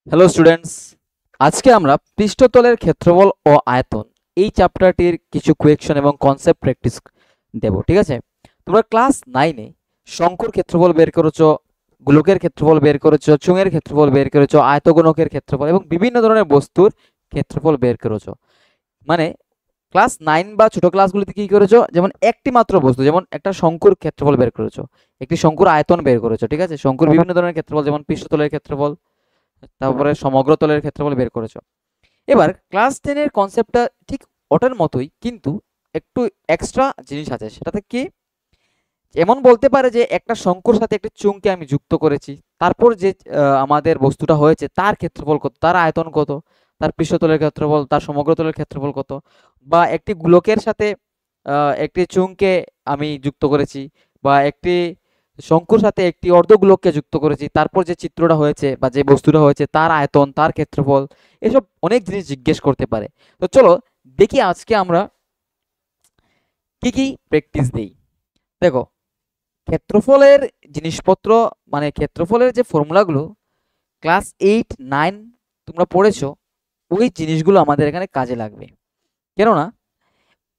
Hello students, আজকে আমরা পৃষ্ঠতলের ক্ষেত্রফল ও আয়তন এই চ্যাপ্টারটির কিছু কোয়েকশন এবং কনসেপ্ট প্র্যাকটিস দেব। ঠিক আছে, তোমরা ক্লাস 9-এ শঙ্কুর ক্ষেত্রফল বের করেছো, গোলকের ক্ষেত্রফল বের করেছো, চোঙের ক্ষেত্রফল বের করেছো, আয়তগুণকের ক্ষেত্রফল এবং বিভিন্ন ধরনের বস্তুর ক্ষেত্রফল বের করেছো। মানে ক্লাস 9 বা ছোট ক্লাসগুলিতে কি করেছো, যেমন একটি মাত্র বস্তু, যেমন একটা শঙ্কুর ক্ষেত্রফল বের করেছো, একটি শঙ্কুর আয়তন বের করেছো। ঠিক আছে, শঙ্কুর বিভিন্ন ধরনের ক্ষেত্রফল, যেমন পৃষ্ঠতলের ক্ষেত্রফল, তারপরে সমগ্র তলের ক্ষেত্রফল বের করেছো। এবার ক্লাস 10 এর কনসেপ্টটা ঠিক ওটার মতোই, কিন্তু একটু এক্সট্রা জিনিস আছে। সেটাতে কি, এমন বলতে পারে যে একটা শঙ্কুর সাথে একটা চুংকে আমি যুক্ত করেছি, তারপর যে আমাদের বস্তুটা হয়েছে তার ক্ষেত্রফল কত, তার আয়তন কত, তার পৃষ্ঠতলের ক্ষেত্রফল, তার সমগ্র তলের ক্ষেত্রফল কত। বা একটি গোলকের সাথে একটি চুংকে আমি যুক্ত করেছি, বা একটি শঙ্কুর সাথে একটি অর্ধগোলককে যুক্ত করেছি, তারপর যে চিত্রটা হয়েছে বা যে বস্তুটা হয়েছে তার আয়তন, তার ক্ষেত্রফল, এসব অনেক জিনিস জিজ্ঞেস করতে পারে। তো চলো দেখি আজকে আমরা কি কি প্র্যাকটিস দেই। দেখো, ক্ষেত্রফলের জিনিসপত্র, মানে ক্ষেত্রফলের যে ফর্মুলাগুলো ক্লাস 8-9 তোমরা পড়েছো, ওই জিনিসগুলো আমাদের এখানে কাজে লাগবে। কেননা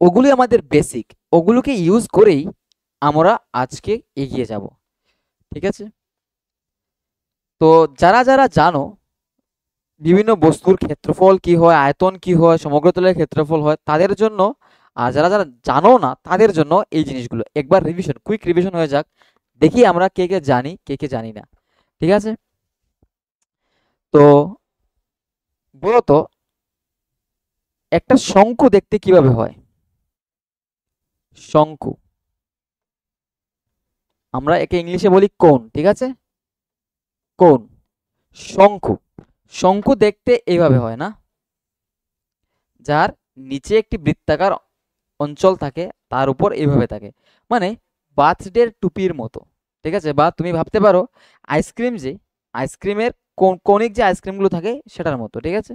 ওগুলি আমাদের বেসিক, ওগুলোকে ইউজ করেই আমরা আজকে এগিয়ে যাব। ঠিক আছে, তো যারা যারা জানো বিভিন্ন বস্তুর ক্ষেত্রফল কি হয়, আয়তন কি হয়, সমগ্রতলের ক্ষেত্রফল হয়, তাদের জন্য, আর যারা যারা জানো না তাদের জন্য এই জিনিসগুলো একবার রিভিশন, কুইক রিভিশন হয়ে যাক। দেখি আমরা কে কে জানি, কে কে জানি না। ঠিক আছে, তো বলতো একটা শঙ্কু দেখতে কিভাবে হয়? শঙ্কু, আমরা একে ইংলিশে বলি কোন। ঠিক আছে, কোন। শঙ্কু, শঙ্কু দেখতে এইভাবে হয় না, যার নিচে একটি বৃত্তাকার অঞ্চল থাকে, তার উপর এইভাবে থাকে, মানে বার্থডের টুপির মতো। ঠিক আছে, বা তুমি ভাবতে পারো আইসক্রিম, যে আইসক্রিমের কনিক যে আইসক্রিমগুলো থাকে সেটার মতো। ঠিক আছে,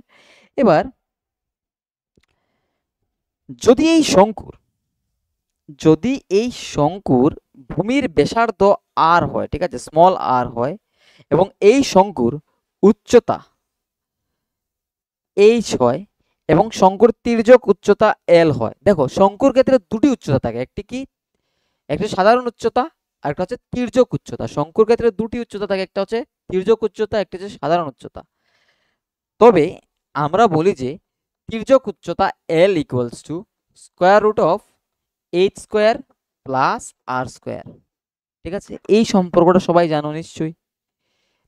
এবার যদি এই শঙ্কুর, যদি এই শঙ্কুর ভূমির ব্যাসার্ধ আর হয়, ঠিক আছে, স্মল আর হয়, এবং এই শঙ্কুর উচ্চতা এইচ হয়, এবং শঙ্কুর তির্যক উচ্চতা এল হয়। দেখো, শঙ্কুর ক্ষেত্রে দুটি উচ্চতা থাকে, একটি কি, একটা সাধারণ উচ্চতা, আর একটা হচ্ছে তির্যক উচ্চতা। শঙ্কুর ক্ষেত্রে দুটি উচ্চতা থাকে, একটা হচ্ছে তির্যক উচ্চতা, একটা হচ্ছে সাধারণ উচ্চতা। তবে আমরা বলি যে তির্যক উচ্চতা L equals to square root of H square plus R square. ঠিক আছে, এই সম্পর্কটা সবাই জানো নিশ্চয়ই,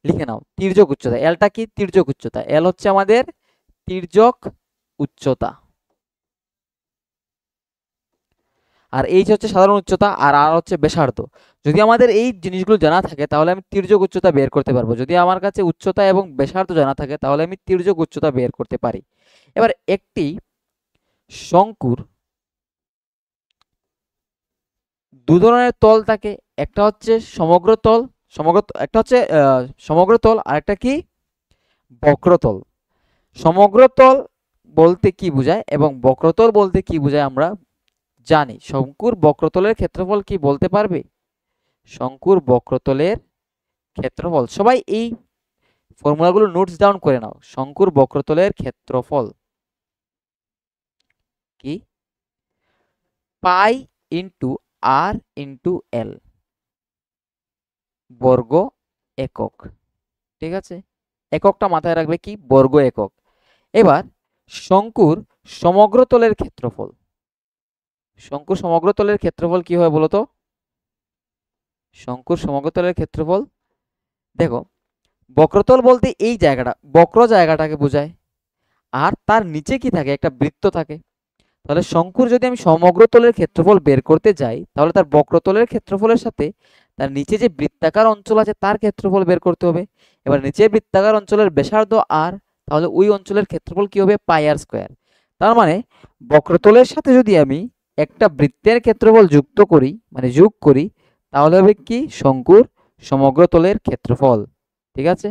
লিখে নাও। তির্যক উচ্চতা, এলটা কি, তির্যক উচ্চতা, এল হচ্ছে আমাদের তির্যক উচ্চতা, আর এইচ হচ্ছে সাধারণ উচ্চতা, আর আর হচ্ছে ব্যাসার্ধ। যদি আমাদের এই জিনিসগুলো জানা থাকে তাহলে আমি তির্যক উচ্চতা বের করতে পারবো। যদি আমার কাছে উচ্চতা এবং ব্যাসার্ধ জানা থাকে তাহলে আমি তির্যক উচ্চতা বের করতে পারি। এবার একটি শঙ্কুর দু ধরনের তল থাকে, একটা হচ্ছে সমগ্র তল, একটা হচ্ছে সমগ্র তল, আর একটা কি, বক্রতল। সমগ্রতল বলতে কি বোঝায় এবং বক্রতল বলতে কি বোঝায় আমরা জানি। শঙ্কুর বক্রতলের ক্ষেত্রফল কি বলতে পারবে? শঙ্কুর বক্রতলের ক্ষেত্রফল, সবাই এই ফর্মুলাগুলো নোটস ডাউন করে নাও। শঙ্কুর বক্রতলের ক্ষেত্রফল কি, পাই ইন্টু আর ইন্টু এল বর্গ একক। ঠিক আছে, এককটা মাথায় রাখবে, কি, বর্গ একক। এবার শঙ্কুর সমগ্রতলের ক্ষেত্রফল, শঙ্কুর সমগ্রতলের ক্ষেত্রফল কি হয় বলতো? শঙ্কুর সমগ্রতলের ক্ষেত্রফল, দেখো, বক্রতল বলতে এই জায়গাটা, বক্র জায়গাটাকে বোঝায়, আর তার নিচে কি থাকে, একটা বৃত্ত থাকে। তাহলে শঙ্কুর যদি আমি সমগ্রতলের ক্ষেত্রফল বের করতে যাই তাহলে তার বক্রতলের ক্ষেত্রফলের সাথে তার নিচে যে বৃত্তাকার অঞ্চল আছে তার ক্ষেত্রফল বের করতে হবে। এবার নিচে বৃত্তাকার অঞ্চলের ব্যাসার্ধ আর, তাহলে ওই অঞ্চলের ক্ষেত্রফল কি হবে, পাই আর স্কোয়ার। তার মানে বক্রতলের সাথে যদি আমি একটা বৃত্তের ক্ষেত্রফল যুক্ত করি, মানে যোগ করি, তাহলে হবে কি, শঙ্কুর সমগ্রতলের ক্ষেত্রফল। ঠিক আছে,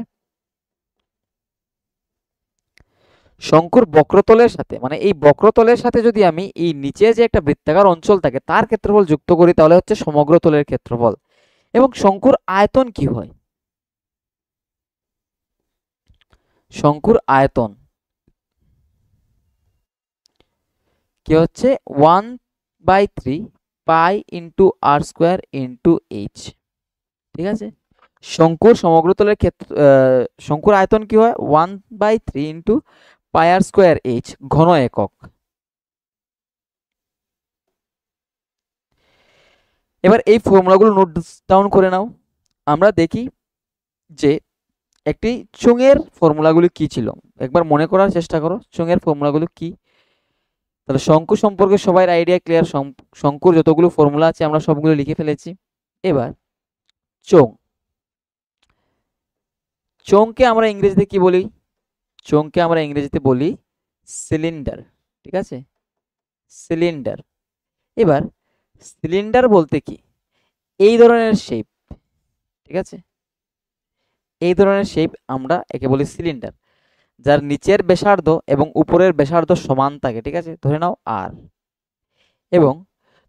শঙ্কুর বক্রতলের সাথে, মানে এই বক্রতলের সাথে যদি আমি এই নিচে যে একটা বৃত্তাকার অঞ্চল থাকে তার ক্ষেত্রফল যুক্ত করি তাহলে হচ্ছে সমগ্রতলের ক্ষেত্রফল। এবং শঙ্কুর আয়তন কি হয়? শঙ্কুর আয়তন কি হচ্ছে 1/3 পাই ইন্টু আর স্কোয়ার ইন্টু এইচ। ঠিক আছে, শঙ্কুর সমগ্রতলের ক্ষেত্র শঙ্কুর আয়তন কি হয় 1/3 ইন্টু পাই আর স্কোয়ার এইচ ঘন একক। এবার এই ফর্মুলাগুলো নোট ডাউন করে নাও। আমরা দেখি যে একটি চুঙের ফর্মুলাগুলি কি ছিল, একবার মনে করার চেষ্টা করো চুঙের ফর্মুলাগুলো কি। তাহলে শঙ্কু সম্পর্কে সবাই আইডিয়া ক্লিয়ার, শঙ্কুর যতগুলো ফর্মুলা আছে আমরা সবগুলো লিখে ফেলেছি। এবার চোঙ, চোঙকে আমরা ইংরেজিতে কি বলি? চোঙকে আমরা ইংরেজিতে বলি সিলিন্ডার। ঠিক আছে, সিলিন্ডার। এবার সিলিন্ডার বলতে কি? এই ধরনের শেপ। ঠিক আছে, এই ধরনের শেপ আমরা একে বলি সিলিন্ডার, যার নিচের ব্যাসার্ধ এবং উপরের ব্যাসার্ধ সমান থাকে। ঠিক আছে, ধরে নাও আর। এবং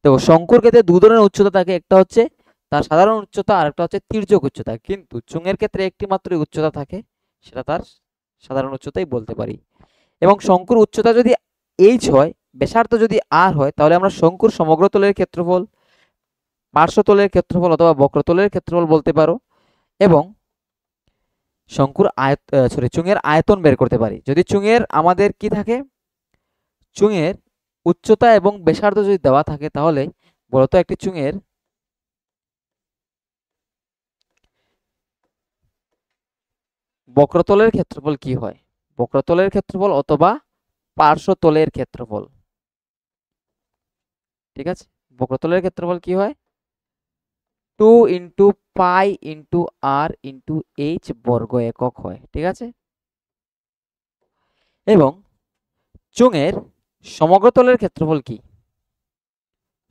দেখো শঙ্কুর ক্ষেত্রে দু ধরনের উচ্চতা থাকে, একটা হচ্ছে তার সাধারণ উচ্চতা আর একটা হচ্ছে তির্যক উচ্চতা। কিন্তু চুঙের ক্ষেত্রে একটি মাত্রই উচ্চতা থাকে, সেটা তার সাধারণ উচ্চতাই বলতে পারি। এবং শঙ্কুর উচ্চতা যদি এইচ হয়, ব্যাসার্ধ যদি আর হয়, তাহলে আমরা শঙ্কুর সমগ্র তলের ক্ষেত্রফল, পার্শ্বতলের ক্ষেত্রফল অথবা বক্রতলের ক্ষেত্রফল বলতে পারো। এবং শঙ্কুর চুঙের আয়তন বের করতে পারি। যদি চুঙের আমাদের কি থাকে, চুঙের উচ্চতা এবং ব্যাসার্ধ যদি দেওয়া থাকে, তাহলে বলতো একটি চুঙের বক্রতলের ক্ষেত্রফল কি হয়? বক্রতলের ক্ষেত্রফল অথবা পার্শ্বতলের ক্ষেত্রফল। ঠিক আছে, বক্রতলের ক্ষেত্রফল কি হয় 2 ইন্টু পাই ইন্টু আর ইন্টু এইচ বর্গ একক হয়। ঠিক আছে, এবং চুঙের সমগ্রতলের ক্ষেত্রফল কি?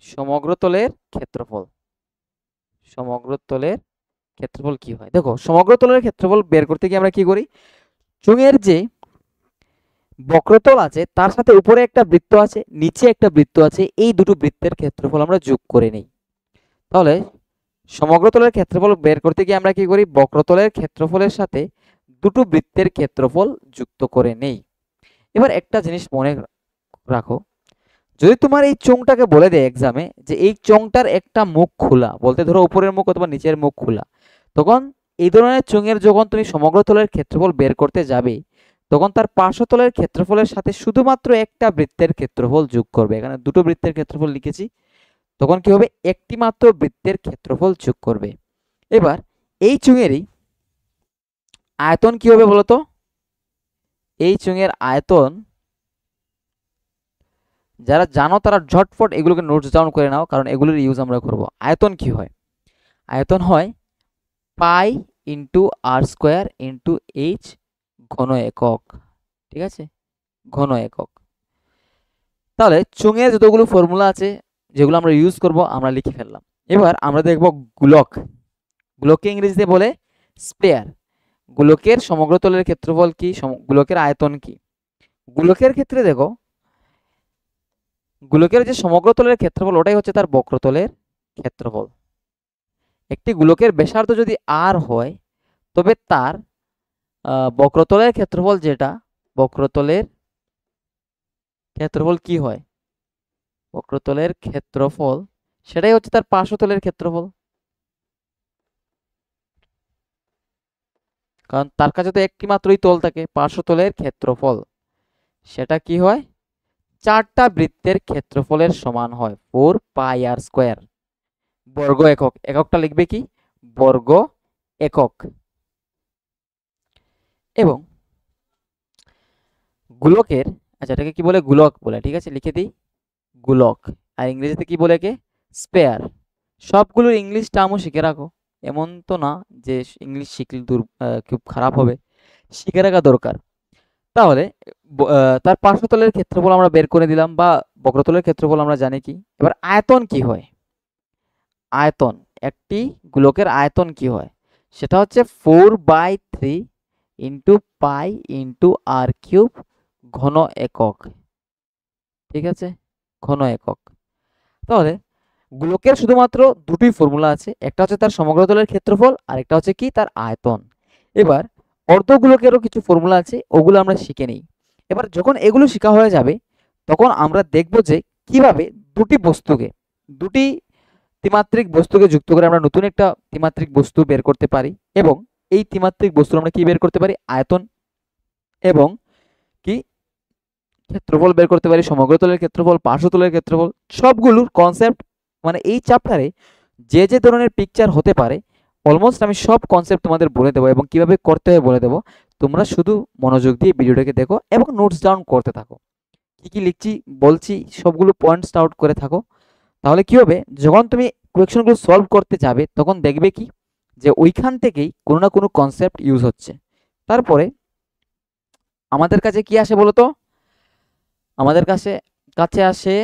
সমগ্রতলের ক্ষেত্রফল, সমগ্রতলের ক্ষেত্রফল কি হয়? দেখো সমগ্রতলের ক্ষেত্রফল বের করতে গিয়ে আমরা কি করি, চুঙের যে বক্রতল আছে তার সাথে উপরে একটা বৃত্ত আছে, নিচে একটা বৃত্ত আছে, এই দুটো বৃত্তের ক্ষেত্রফল আমরা যোগ করে নেই। তাহলে সমগ্রতলের ক্ষেত্রফল বের করতে গিয়ে আমরা কি করি, বক্রতলের ক্ষেত্রফলের সাথে দুটো বৃত্তের ক্ষেত্রফল যুক্ত করে নেই। এবার একটা জিনিস মনে রাখো, যদি তোমার এই চোঙটাকে বলে দেয় এক্সামে যে এই চোঙটার একটা মুখ খোলা, বলতে ধরো উপরের মুখ অথবা নিচের মুখ খোলা, তখন এই ধরনের চোঙের যখন তুমি সমগ্রতলের ক্ষেত্রফল বের করতে যাবে, তখন তার পার্শ্বতলের ক্ষেত্রফলের সাথে শুধুমাত্র একটা বৃত্তের ক্ষেত্রফল যোগ করবে। এখানে দুটো বৃত্তের ক্ষেত্রফল লিখেছি, তখন কি হবে, একটি মাত্র বৃত্তের ক্ষেত্রফল যোগ করবে। এবার এই চোঙেরই আয়তন কি হবে বলতো? এই চোঙের আয়তন যারা জানো তারা ঝটফট এগুলোকে নোটস ডাউন করে নাও, কারণ এগুলোর ইউজ আমরা করব। আয়তন কি হয়? আয়তন হয় পাই ইন্টু আর স্কোয়ার ইন্টু এইচ ঘন একক। ঠিক আছে, ঘন একক। তাহলে চোঙের যতগুলো ফর্মুলা আছে যেগুলো আমরা ইউজ করব আমরা লিখে ফেললাম। এবার আমরা দেখব গোলক। গোলককে ইংরেজিতে বলে স্পেয়ার। গোলকের সমগ্রতলের ক্ষেত্রফল কি, গোলকের আয়তন কি? গোলকের ক্ষেত্রে দেখো, গোলকের যে সমগ্রতলের ক্ষেত্রফল ওটাই হচ্ছে তার বক্রতলের ক্ষেত্রফল। একটি গোলকের ব্যাসার্ধ যদি আর হয়, তবে তার বক্রতলের ক্ষেত্রফল, যেটা বক্রতলের ক্ষেত্রফল কি হয়, বক্রতলের ক্ষেত্রফল সেটাই হচ্ছে তার পার্শ্বতলের ক্ষেত্রফল। কারণ তার কাছে তো একটি মাত্রই তল থাকে, পার্শ্বতলের ক্ষেত্রফল সেটা কি হয়, চারটা বৃত্তের ক্ষেত্রফলের সমান হয় 4 পাই আর স্কোয়ার বর্গ একক। এককটা লিখবে কি, বর্গ একক। এবং গোলকের, আচ্ছা এটাকে কি বলে, গোলক বলে। ঠিক আছে, লিখে দিই গোলক। আর ইংরেজিতে কি বলে, কে স্পেয়ার। সবগুলোর ইংলিশ টার্মও শিখে রাখো, এমন তো না যে ইংলিশ শিখলে খুব খারাপ হবে, শিখে রাখা দরকার। তাহলে তার পার্শ্বতলের ক্ষেত্রফল আমরা বের করে দিলাম, বা বক্রতলের ক্ষেত্রফল আমরা জানি কি। এবার আয়তন কি হয়? আয়তন, একটি গোলকের আয়তন কি হয়, সেটা হচ্ছে 4/3 ইন্টু পাই ইন্টু আর কিউব ঘন একক। ঠিক আছে, ঘন একক। তাহলে গোলকের শুধুমাত্র দুটোই ফর্মুলা আছে, একটা হচ্ছে তার সমগ্রতলের ক্ষেত্রফল আর একটা হচ্ছে কি, তার আয়তন। এবার অর্ধগোলকেরও কিছু ফর্মুলা আছে, ওগুলো আমরা শিখে নিই। এবার যখন এগুলো শেখা হয়ে যাবে তখন আমরা দেখব যে কিভাবে দুটি ত্রিমাত্রিক বস্তুকে যুক্ত করে আমরা নতুন একটা ত্রিমাত্রিক বস্তু বের করতে পারি, এবং এই ত্রিমাত্রিক বস্তু আমরা কি বের করতে পারি, আয়তন এবং কি ক্ষেত্রফল বের করতে পারি, সমগ্রতলের ক্ষেত্রফল, পার্শ্বতলের ক্ষেত্রফল, সবগুলোর কনসেপ্ট মানে এই চ্যাপ্টারে যে যে ধরনের পিকচার হতে পারে অলমোস্ট আমি সব কনসেপ্ট তোমাদের বলে দেবো এবং কিভাবে করতে হয় বলে দেবো। তোমরা শুধু মনোযোগ দিয়ে ভিডিওটাকে দেখো এবং নোটস ডাউন করতে থাকো, কি কি লিখছি বলছি সবগুলো পয়েন্টস আউট করে থাকো। তাহলে কি হবে, যখন তুমি কোয়েকশনগুলো সলভ করতে যাবে তখন দেখবে কি যে ওইখান থেকেই কোনো না কোনো কনসেপ্ট ইউজ হচ্ছে। তারপরে আমাদের কাছে কি আসে বলো তো, আমাদের কাছে কাছে আসে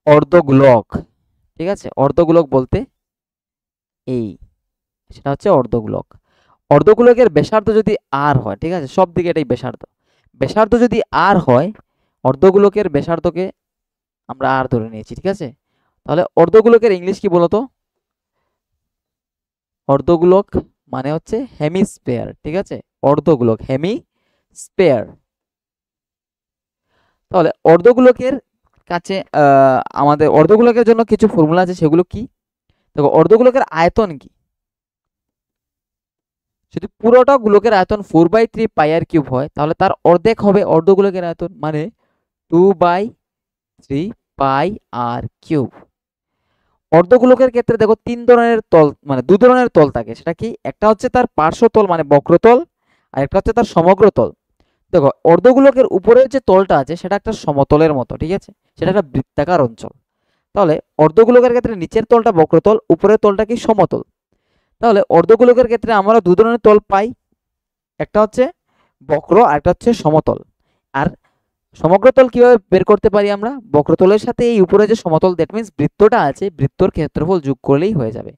অর্ধগোলক। ঠিক আছে, অর্ধগোলক বলতে এই, সেটা হচ্ছে অর্ধগোলক। অর্ধগোলকের ব্যাসার্ধ যদি আর হয়, ঠিক আছে, সব দিকে এটাই ব্যাসার্ধ, ব্যাসার্ধ যদি আর হয়, অর্ধগোলকের ব্যাসার্ধকে আমরা আর ধরে নিয়েছি, ঠিক আছে। তাহলে অর্ধগোলকের ইংলিশ কি বলতো, অর্ধগোলক মানে হচ্ছে হেমিস্ফিয়ার, ঠিক আছে, অর্ধগোলক হেমিস্ফিয়ার। তাহলে অর্ধগোলকের কাছে আমাদের অর্ধগোলকের জন্য কিছু ফর্মুলা আছে, সেগুলো কি দেখো, অর্ধগোলকের আয়তন কি, যদি পুরোটা গোলকের আয়তন 4/3 পাই আর কিউব হয় তাহলে তার অর্ধেক হবে অর্ধগোলকের আয়তন, মানে 2/3 পাই আর কিউব। অর্ধগোলকের ক্ষেত্রে দেখো তিন ধরনের তল মানে দু ধরনের তল থাকে, সেটা কি, একটা হচ্ছে তার পার্শ্বতল মানে বক্রতল, আর একটা হচ্ছে তার সমগ্র তল। দেখো অর্ধগোলকের উপরের যে তলটা আছে সেটা একটা সমতলের মতো, ঠিক আছে, সেটা একটা বৃত্তাকার অঞ্চল। তাহলে অর্ধগোলকের ক্ষেত্রে নিচের তলটা বক্রতল, উপরের তলটা কি সমতল। তাহলে অর্ধগোলকের ক্ষেত্রে আমরা দু ধরনের তল পাই, একটা হচ্ছে বক্র আর একটা হচ্ছে সমতল। আর সমগ্রতল কিভাবে বের করতে পারি আমরা, বক্রতলের সাথে এই উপরে যে সমতল দ্যাট মিন্স বৃত্তটা আছে, বৃত্তর ক্ষেত্রফল যোগ করলেই হয়ে যাবে।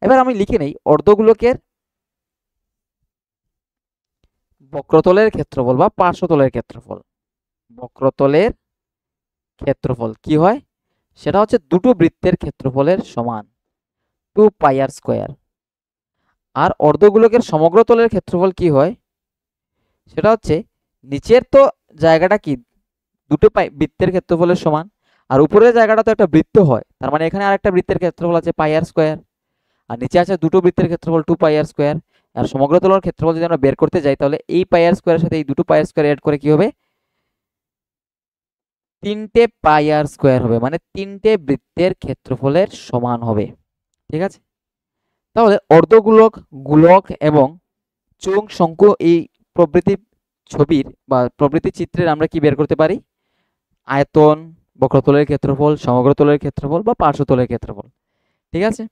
এবার আমি লিখে নেই অর্ধগোলকের বক্রতলের ক্ষেত্রফল বা পার্শ্বতলের ক্ষেত্রফল। বক্রতলের ক্ষেত্রফল কি হয়, সেটা হচ্ছে দুটো বৃত্তের ক্ষেত্রফলের সমান 2 পাই r²। আর অর্ধগোলকের সমগ্রতলের ক্ষেত্রফল কি হয়, সেটা হচ্ছে নিচের তো জায়গাটা কি দুটো বৃত্তের ক্ষেত্রফলের সমান, আর উপরের জায়গাটা তো একটা বৃত্ত হয়, তার মানে এখানে আরেকটা বৃত্তের ক্ষেত্রফল আছে πr², আর নিচে আছে দুটো বৃত্তের ক্ষেত্রফল 2 πr²। আর সমগ্রতলের ক্ষেত্রফল যদি আমরা বের করতে যাই তাহলে এই πr² এর সাথে এই দুটো πr² এড করে কি হবে, 3 πr² হবে, মানে তিনটে বৃত্তের ক্ষেত্রফলের সমান হবে, ঠিক আছে। তাহলে অর্ধগোলক, গোলক এবং চোঙ, শঙ্কু এই প্রভৃতি ছবির বা প্রভৃতি চিত্রের আমরা কি বের করতে পারি, আয়তন, বক্রতলের ক্ষেত্রফল, সমগ্রতলের ক্ষেত্রফল বা পার্শ্বতলের ক্ষেত্রফল, ঠিক আছে।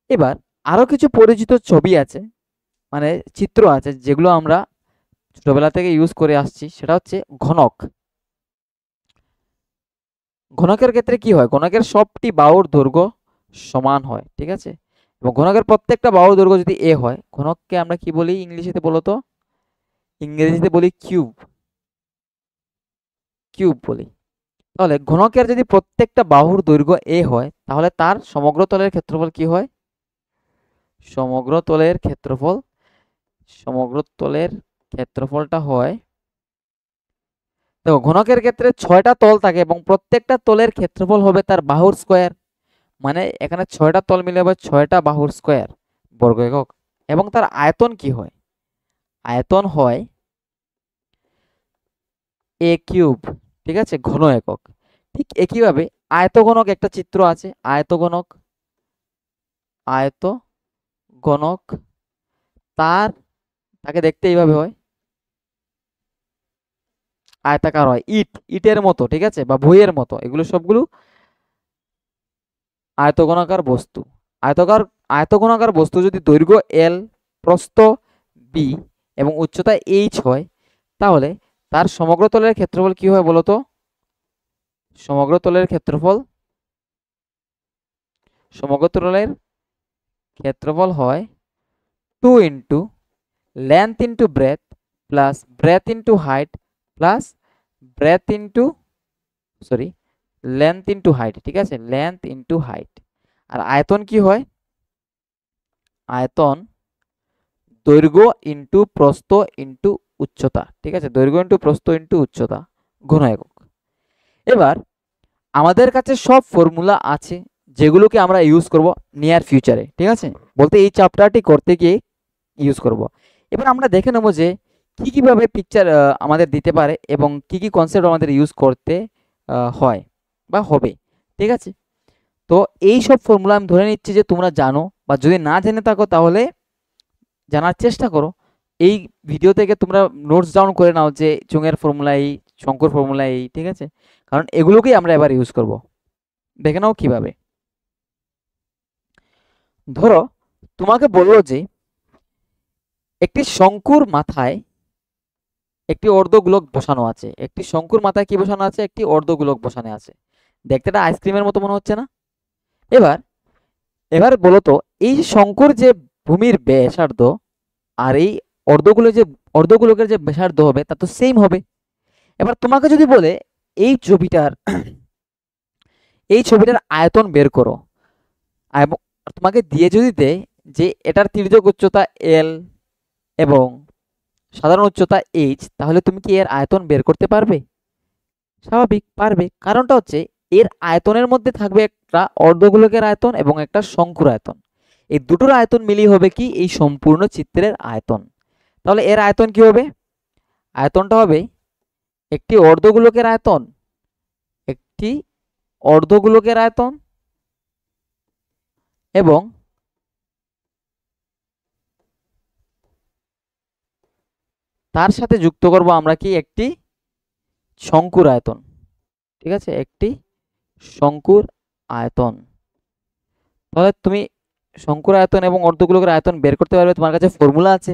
এবার আরো কিছু পরিচিত ছবি আছে মানে চিত্র আছে যেগুলো আমরা ছোটবেলা থেকে ইউজ করে আসছি, সেটা হচ্ছে ঘনক। ঘনকের ক্ষেত্রে কি হয়, ঘনকের সবটি বাহুর দৈর্ঘ্য সমান হয়, ঠিক আছে, এবং ঘনকের প্রত্যেকটা বাহুর দৈর্ঘ্য যদি এ হয়, ঘনককে আমরা কি বলি ইংলিশেতে বলো তো, ইংরেজিতে বলি কিউব, কিউব বলি। তাহলে ঘনকের যদি প্রত্যেকটা বাহুর দৈর্ঘ্য এ হয় তাহলে তার সমগ্র তলের ক্ষেত্রফল কি হয়, সমগ্র তলের ক্ষেত্রফল, সমগ্র তলের ক্ষেত্রফলটা হয়, দেখো ঘনকের ক্ষেত্রে 6টা তল থাকে এবং প্রত্যেকটা তলের ক্ষেত্রফল হবে তার বাহুর স্কয়ার, মানে এখানে 6টা তল মিলে হবে 6টা বাহুর স্কয়ার বর্গ একক। এবং তার আয়তন কি হয়, আয়তন হয় এ কিউব, ঠিক আছে, ঘন একক। ঠিক একইভাবে আয়তঘনক একটা চিত্র আছে, আয়তঘনক, আয়তঘনক তাকে দেখতে এইভাবে হয়, আয়তাকার হয়, ইটের মতো, ঠিক আছে, বা বইয়ের মতো, এগুলো সবগুলো আয়তঘনাকার বস্তু। আয়তকার আয়তঘনাকার বস্তু যদি দৈর্ঘ্য এল, প্রস্থ বি এবং উচ্চতা এইচ হয় তাহলে তার সমগ্র তলের ক্ষেত্রফল কি হয় বলতো, সমগ্র তলের ক্ষেত্রফল, সমগ্র তলের ক্ষেত্রফল হয় 2 into length into breadth plus breadth into height plus breadth into sorry length into height, ঠিক আছে, লেন্থ ইন্টু হাইট। আর আয়তন কি হয়, আয়তন দৈর্ঘ্য ইন্টু প্রস্থ ইন্টু উচ্চতা, ঠিক আছে, দৈর্ঘ্য ইন্টু প্রস্থ ইন্টু উচ্চতা ঘন একক। এবার আমাদের কাছে সব ফর্মুলা আছে যেগুলোকে আমরা ইউজ করব নিয়ার ফিউচারে, ঠিক আছে, বলতে এই চ্যাপ্টারটি করতে গিয়ে ইউজ করব। এবার আমরা দেখে নেব যে কী কীভাবে পিকচার আমাদের দিতে পারে এবং কি কি কনসেপ্ট আমাদের ইউজ করতে হয় বা হবে, ঠিক আছে। তো এই সব ফর্মুলা আমি ধরে নিচ্ছি যে তোমরা জানো, বা যদি না জেনে থাকো তাহলে জানার চেষ্টা করো। এই ভিডিও থেকে তোমরা নোটস ডাউন করে নাও যে চুঙের ফর্মুলা এই, শঙ্কুর ফর্মুলা এই, ঠিক আছে, কারণ এগুলোকেই আমরা এবার ইউজ করব। দেখে নাও কিভাবে। ধরো তোমাকে বললো যে একটি শঙ্কুর মাথায় একটি অর্ধগোলক বসানো আছে, একটি শঙ্কুর মাথায় কি বসানো আছে, একটি অর্ধগোলক বসানো আছে। দেখতে এটা আইসক্রিমের মতো মনে হচ্ছে না? এবার এবার বলো তো এই শঙ্কুর যে ভূমির ব্যাসার্ধ আর এই অর্ধগোলকের যে ব্যাসার্ধ হবে তা তো সেম হবে। এবার তোমাকে যদি বলে এই ছবিটার আয়তন বের করো, এবং তোমাকে দিয়ে যদি দেয় যে এটার তির্যক উচ্চতা এল এবং সাধারণ উচ্চতা এইচ, তাহলে তুমি কি এর আয়তন বের করতে পারবে? স্বাভাবিক পারবে, কারণটা হচ্ছে এর আয়তনের মধ্যে থাকবে একটা অর্ধগোলকের আয়তন এবং একটা শঙ্কুর আয়তন। এই দুটোর আয়তন মিলিয়ে হবে কি এই সম্পূর্ণ চিত্রের আয়তন। তাহলে এর আয়তন কি হবে? আয়তনটা হবে একটি অর্ধগোলকের আয়তন, একটি অর্ধগোলকের আয়তন এবং তার সাথে যুক্ত করব আমরা কি একটি শঙ্কুর আয়তন, ঠিক আছে, একটি শঙ্কুর আয়তন। তাহলে তুমি শঙ্কুর আয়তন এবং অর্ধগোলকের আয়তন বের করতে পারবে, তোমার কাছে ফর্মুলা আছে।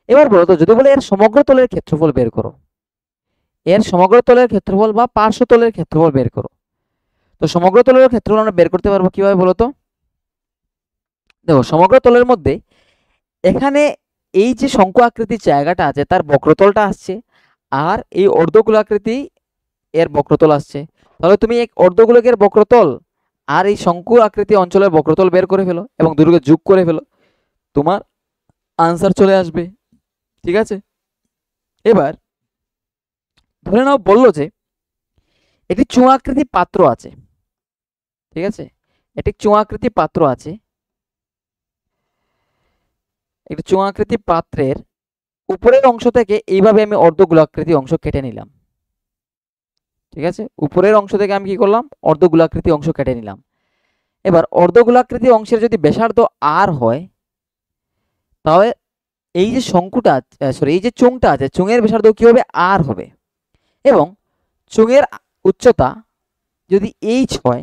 এবার বলো তো যদি বলে এর সমগ্র তলের ক্ষেত্রফল বের করো, এর সমগ্র তলের ক্ষেত্রফল বা পার্শ্ব তলের ক্ষেত্রফল বের করো, তো সমগ্র তলের ক্ষেত্রফল আমরা বের করতে পারবো কিভাবে বলো তো? দেখো সমগ্র তলের মধ্যে এখানে এই যে শঙ্কু আকৃতির জায়গাটা আছে তার বক্রতলটা আসছে, আর এই অর্ধগোলাকৃতি এর বক্রতল আসছে। তাহলে তুমি এক অর্ধগোলকের বক্রতল আর এই শঙ্কু আকৃতি অঞ্চলের বক্রতল বের করে ফেলো এবং দুটোকে যোগ করে ফেলো, তোমার আনসার চলে আসবে, ঠিক আছে। এবার ধরে নাও বললো যে একটি চুঙাকৃতি পাত্র আছে, ঠিক আছে, একটি চুঙাকৃতি পাত্র আছে, একটি চুঙাকৃতি পাত্রের উপরের অংশ থেকে এইভাবে আমি অর্ধগোলাকৃতি অংশ কেটে নিলাম, ঠিক আছে, উপরের অংশ থেকে আমি কি করলাম অর্ধগোলাকৃতি অংশ কেটে নিলাম। এবার অর্ধগোলাকৃতি অংশের যদি ব্যাসার্ধ আর হয়, তাহলে এই যে শঙ্কুটা এই যে চোঙটা আছে চোঙের ব্যাসার্ধ কি হবে আর হবে, এবং চোঙের উচ্চতা যদি এইচ হয়,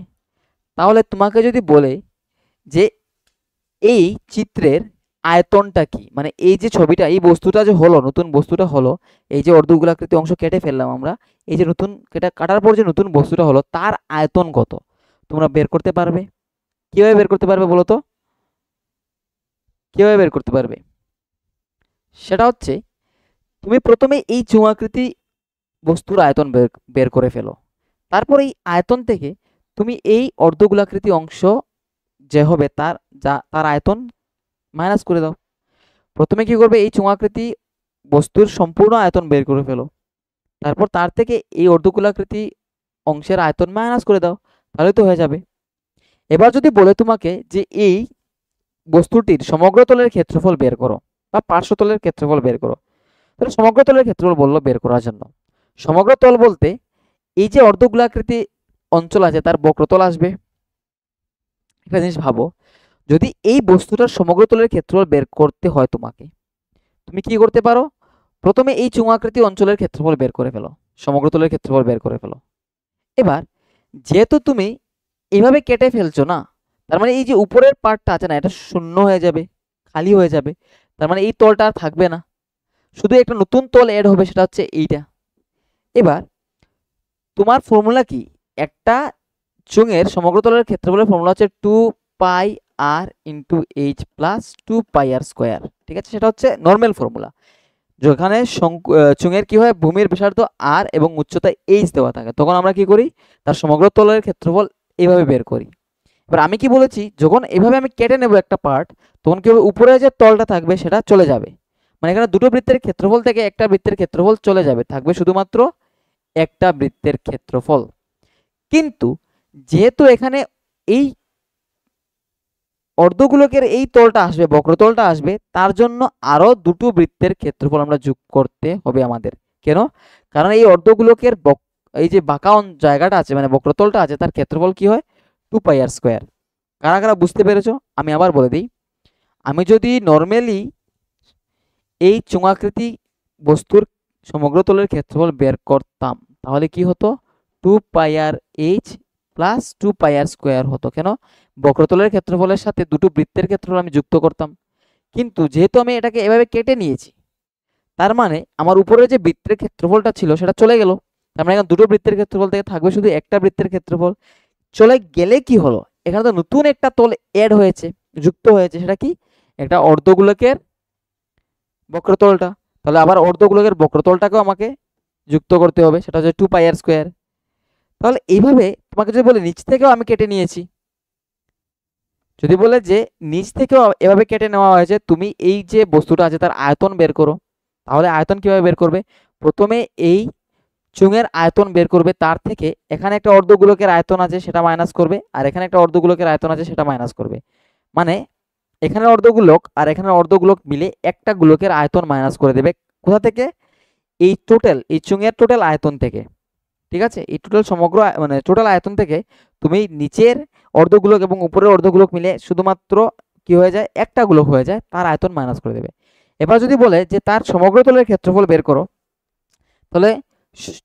তাহলে তোমাকে যদি বলে যে এই চিত্রের আয়তনটা কি, মানে এই যে ছবিটা এই বস্তুটা যে হলো নতুন বস্তুটা হলো, এই যে অর্ধগোলাকৃতি অংশ কেটে ফেললাম আমরা, এই যে নতুন কাটার পর যে নতুন বস্তুটা হলো তার আয়তন কত তোমরা বের করতে পারবে। কিভাবে বের করতে পারবে বলো তো? কিভাবে বের করতে পারবে? সেটা হচ্ছে তুমি প্রথমে এই চুঙাকৃতি বস্তুর আয়তন বের করে ফেলো, তারপর এই আয়তন থেকে তুমি এই অর্ধগোলাকৃতি অংশ যে হবে তার আয়তন মাইনাস করে দাও। প্রথমে কি করবে এই চুঙাকৃতি বস্তুর সম্পূর্ণ আয়তন বের করে ফেলো, তারপর তার থেকে এই অর্ধগোলাকৃতি অংশের আয়তন মাইনাস করে দাও, তাহলে তো হয়ে যাবে। এবার যদি বলে তোমাকে যে এই বস্তুটির সমগ্র তলের ক্ষেত্রফল বের করো বা পার্শ্ব তলের ক্ষেত্রফল বের করো, তাহলে সমগ্র তলের ক্ষেত্রফল বললো বের করার জন্য। সমগ্র তল বলতে এই যে অর্ধগোলাকৃতি অঞ্চল আছে তার বক্রতল আসবে। একটা জিনিস ভাবো, যদি এই বস্তুটার সমগ্র তলের ক্ষেত্রফল বের করতে হয় তোমাকে, তুমি কি করতে পারো? প্রথমে এই চুঙাকৃতি অঞ্চলের ক্ষেত্রফল বের করে ফেলো, সমগ্র তলের ক্ষেত্রফল বের করে ফেলো। এবার যেহেতু তুমি এইভাবে কেটে ফেলছো না, তার মানে এই যে উপরের পার্টটা আছে না এটা শূন্য হয়ে যাবে, খালি হয়ে যাবে, তার মানে এই তলটা আর থাকবে না, শুধু একটা নতুন তল এড হবে, সেটা হচ্ছে এইটা। এবার তোমার ফর্মুলা কি? একটা চোঙের সমগ্র তলের ক্ষেত্রফলের ফর্মুলা হচ্ছে 2πr into H plus 2πr square, ঠিক আছে, সেটা হচ্ছে নর্মাল ফর্মুলা। যেখানে চোঙের কি হয় ভূমির ব্যাসার্ধ আর এবং উচ্চতা এইচ দেওয়া থাকে, তখন আমরা কি করি তার সমগ্র তলের ক্ষেত্রফল এইভাবে বের করি। এবার আমি কি বলেছি, যখন এভাবে আমি কেটে নেব একটা পার্ট, তখন কি হবে, উপরে যে তলটা থাকবে সেটা চলে যাবে। মানে এখানে দুটো বৃত্তের ক্ষেত্রফল থেকে একটা বৃত্তের ক্ষেত্রফল চলে যাবে, থাকবে শুধুমাত্র একটা বৃত্তের ক্ষেত্রফল। কিন্তু যেহেতু এখানে এই অর্ধগোলকের এই তলটা আসবে, বক্রতলটা আসবে, তার জন্য আরো দুটো বৃত্তের ক্ষেত্রফল আমরা যোগ করতে হবে আমাদের। কেন? কারণ এই অর্ধগোলকের এই যে বাঁকা জায়গাটা আছে, মানে বক্রতলটা আছে, তার ক্ষেত্রফল কি হয়, 2πr²। কারা কারা বুঝতে পেরেছো? আমি আবার বলে দিই, আমি যদি নর্মালি এই চোঙাকৃতি বস্তুর সমগ্র তলের ক্ষেত্রফল বের করতাম, তাহলে কি হতো, 2πr² প্লাস 2πr² হতো। কেন? বক্রতলের ক্ষেত্রফলের সাথে দুটো বৃত্তের ক্ষেত্রফল আমি যুক্ত করতাম। কিন্তু যেহেতু আমি এটাকে এভাবে কেটে নিয়েছি, তার মানে আমার উপরে যে বৃত্তের ক্ষেত্রফলটা ছিল সেটা চলে গেল। তার মানে এখন দুটো বৃত্তের ক্ষেত্রফল থেকে থাকবে শুধু একটা বৃত্তের ক্ষেত্রফল। চলে গেলে কি হলো, এখানে তো নতুন একটা তল অ্যাড হয়েছে, যুক্ত হয়েছে। সেটা কি? একটা অর্ধগোলকের বক্রতলটা। তাহলে আবার অর্ধগোলকের বক্রতলটাকেও আমাকে যুক্ত করতে হবে, সেটা হচ্ছে 2πr²। তাহলে এইভাবে তোমাকে যদি বলে নিচ থেকেও আমি কেটে নিয়েছি, যদি বলে যে নিচ থেকেও এভাবে কেটে নেওয়া হয়েছে, তুমি এই যে বস্তুটা আছে তার আয়তন বের করো, তাহলে আয়তন কিভাবে বের করবে? প্রথমে এই চোঙের আয়তন বের করবে, তার থেকে এখানে একটা অর্ধগোলকের আয়তন আছে সেটা মাইনাস করবে, আর এখানে একটা অর্ধগোলকের আয়তন আছে সেটা মাইনাস করবে। মানে এখানে অর্ধগোলক আর এখানে অর্ধগোলক মিলে একটা গোলকের আয়তন মাইনাস করে দেবে। কোথা থেকে? এই টোটাল, এই চোঙের টোটাল আয়তন থেকে। ঠিক আছে, এই টোটাল সমগ্র মানে টোটাল আয়তন থেকে তুমি নিচের অর্ধগোলক এবং উপরের অর্ধগোলক মিলে শুধুমাত্র কি হয়ে যায়, একটা গোলক হয়ে যায়, তার আয়তন মাইনাস করে দেবে। এবার যদি বলে যে তার সমগ্র তলের ক্ষেত্রফল বের করো, তাহলে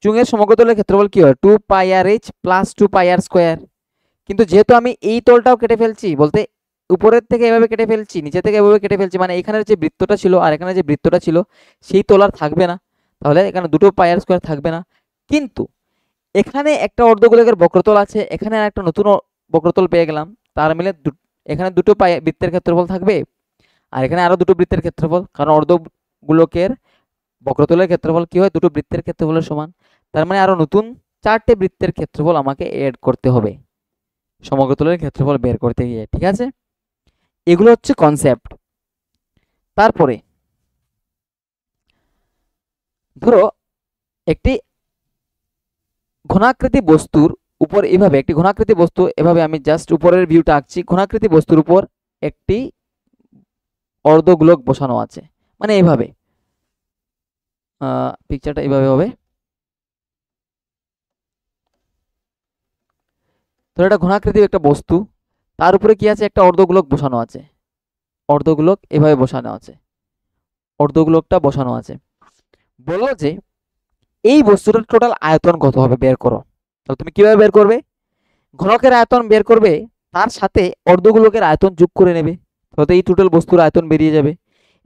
চোঙের সমগ্র তলের ক্ষেত্রফল কি হয়, 2πrh প্লাস 2πr²। কিন্তু যেহেতু আমি এই তলটাও কেটে ফেলছি, বলতে উপরের থেকে এভাবে কেটে ফেলছি, নিচে থেকে এভাবে কেটে ফেলছি, মানে এখানের যে বৃত্তটা ছিল আর এখানে যে বৃত্তটা ছিল সেই তল আর থাকবে না, তাহলে এখানে দুটো πr² থাকবে না। কিন্তু এখানে একটা অর্ধগোলকের বক্রতল আছে, এখানে একটা নতুন বক্রতল পেয়ে গেলাম, তার মিলে এখানে দুটো বৃত্তের ক্ষেত্রফল থাকবে, আর এখানে আরো দুটো বৃত্তের ক্ষেত্রফল, কারণ অর্ধগোলকের বক্রতলের ক্ষেত্রফল কি হয়, দুটো বৃত্তের ক্ষেত্রফলের সমান। তার মানে আরো নতুন 4টে বৃত্তের ক্ষেত্রফল আমাকে এড করতে হবে সমগ্রতলের ক্ষেত্রফল বের করতে গিয়ে। ঠিক আছে, এগুলো হচ্ছে কনসেপ্ট। তারপরে ধরো একটি ঘনাকৃতি বস্তুর উপর এভাবে, একটি ঘনাকৃতি বস্তু এভাবে, আমি জাস্ট উপরের ভিউটা আঁকছি, ঘনাকৃতি বস্তুর উপর একটি অর্ধগোলক বসানো আছে, মানে এইভাবে পিকচারটা এইভাবে হবে। তো এটা ঘনাকৃতি একটা বস্তু, তার উপরে কি আছে, একটা অর্ধগোলক বসানো আছে, অর্ধগোলক এভাবে বসানো আছে, অর্ধগোলকটা বসানো আছে। বলো যে এই বস্তুটার টোটাল আয়তন কত হবে বের করো। তাহলে তুমি কিভাবে বের করবে? ঘনকের আয়তন বের করবে, তার সাথে অর্ধগোলকের আয়তন যোগ করে নেবে, তাহলে এই টোটাল বস্তুর আয়তন বেরিয়ে যাবে।